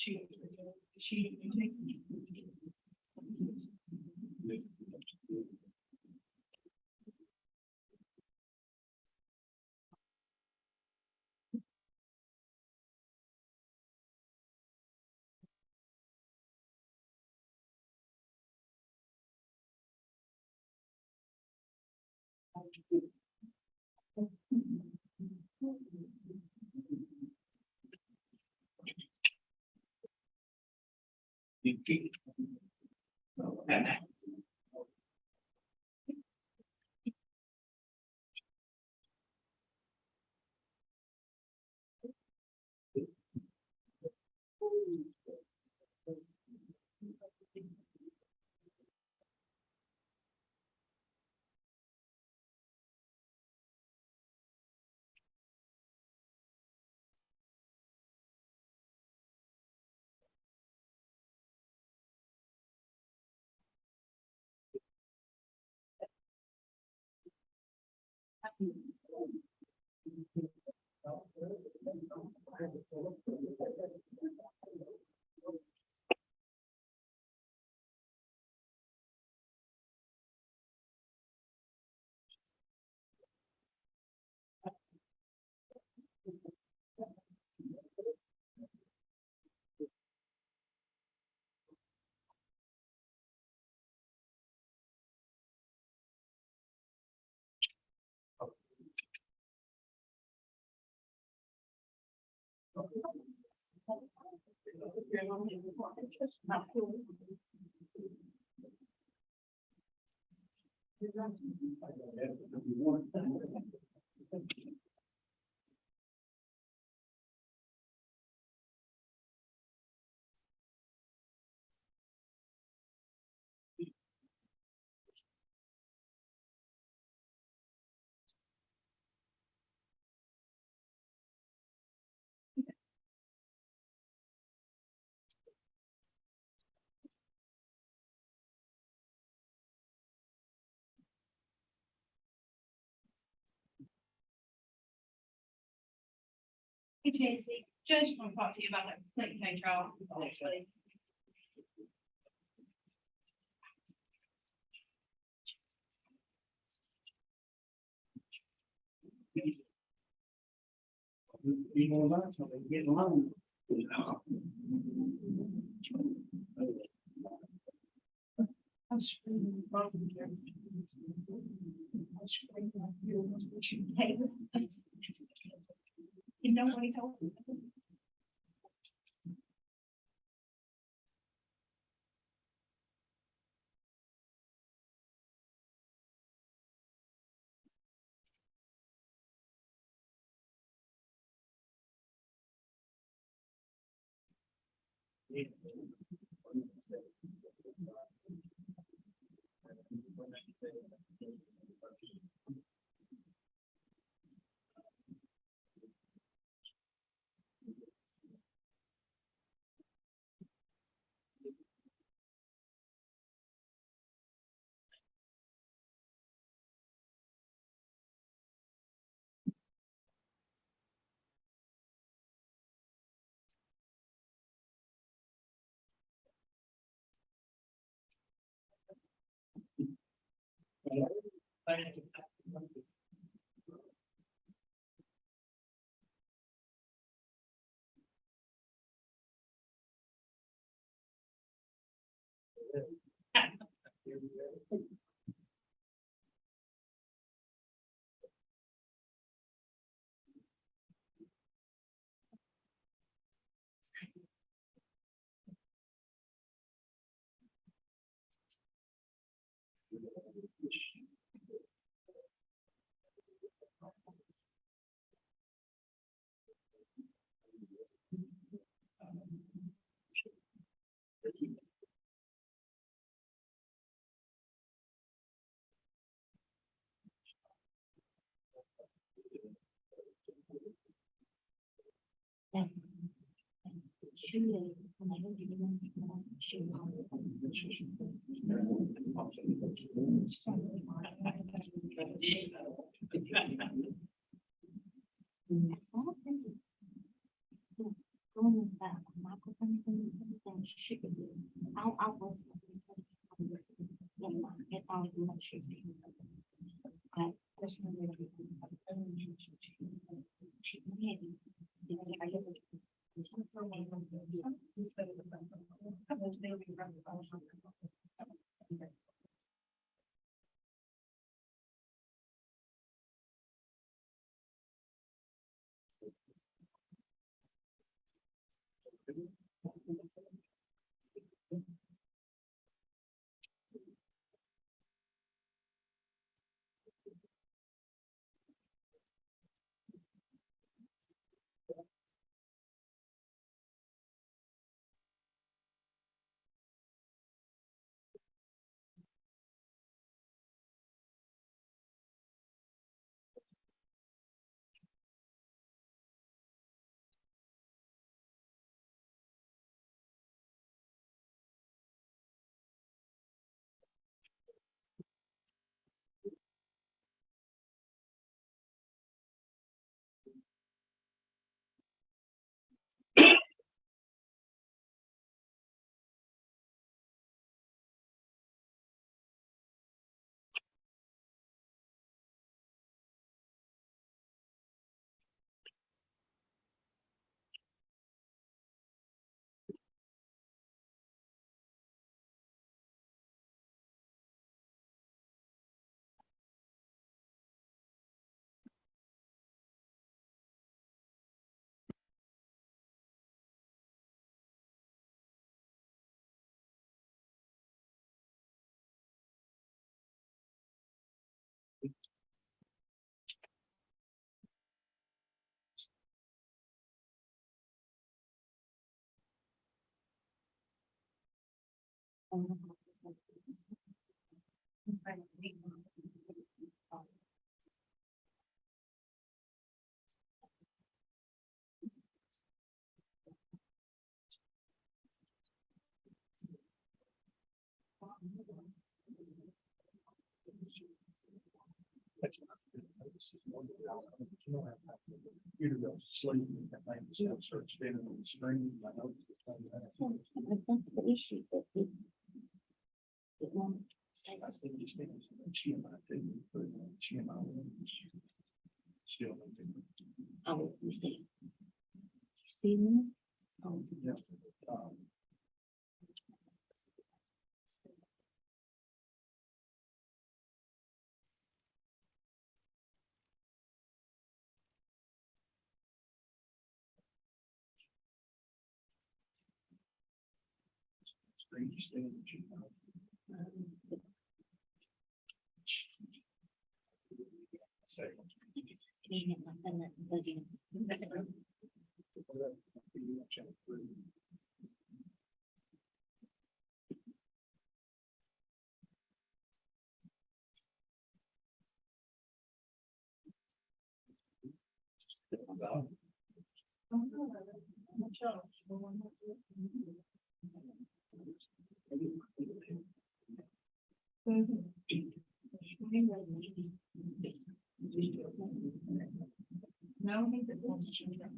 Hey, Casey, Judge want to talk to you about that Clinton K trial. Getting along. I'm screaming. I'm screaming. You know what he told me? Going with that microphone thing. Computer goes to sleep and that thing just starts spinning on the screen. I know it's That's the issue that it won't stay. I think these things, HDMI two, put it on HDMI one. Still. Oh, you see. You see them? Oh. Yeah. Strangest thing that you know. No, I think that wants to change that.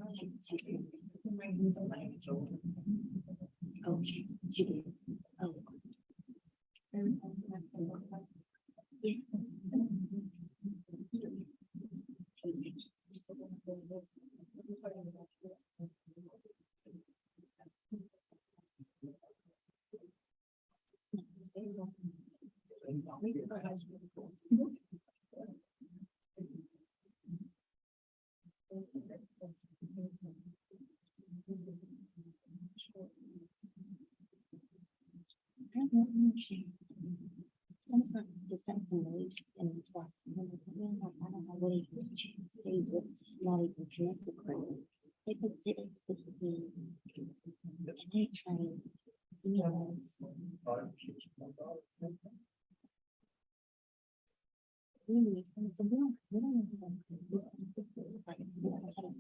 Oh, she did. Oh. Almost like the same beliefs and it's what's I don't know what even you can say what's not even connected correctly. They consider this to be and they trying, you know, really, and it's a real, we don't even fix it, like, we don't know how to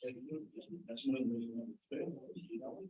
That's another reason I understand. You know,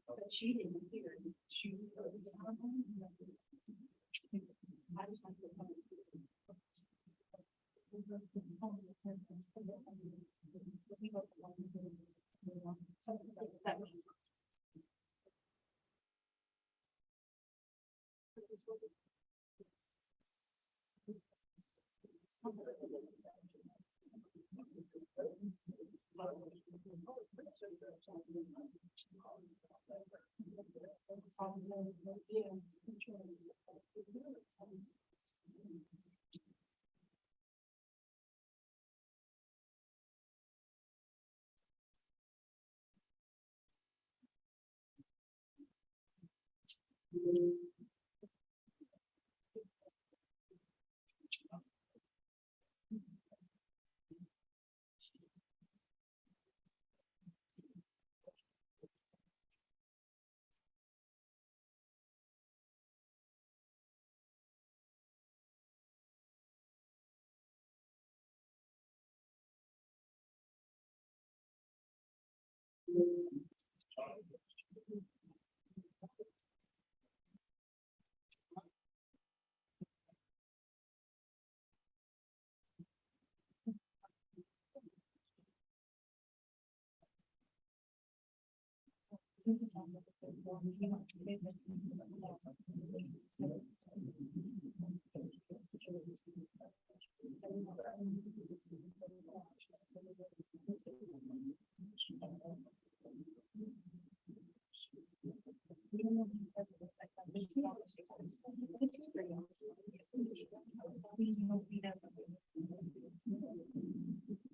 But she didn't hear. She. I just like to.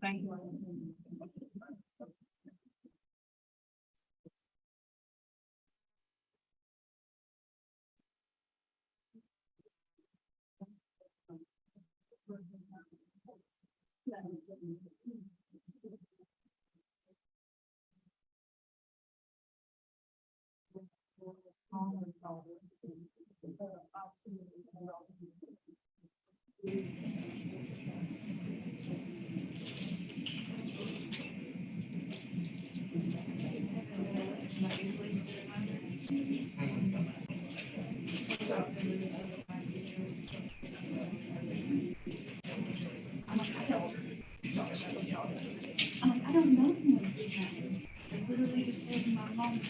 Thank you. I don't know. I literally just said to my mom.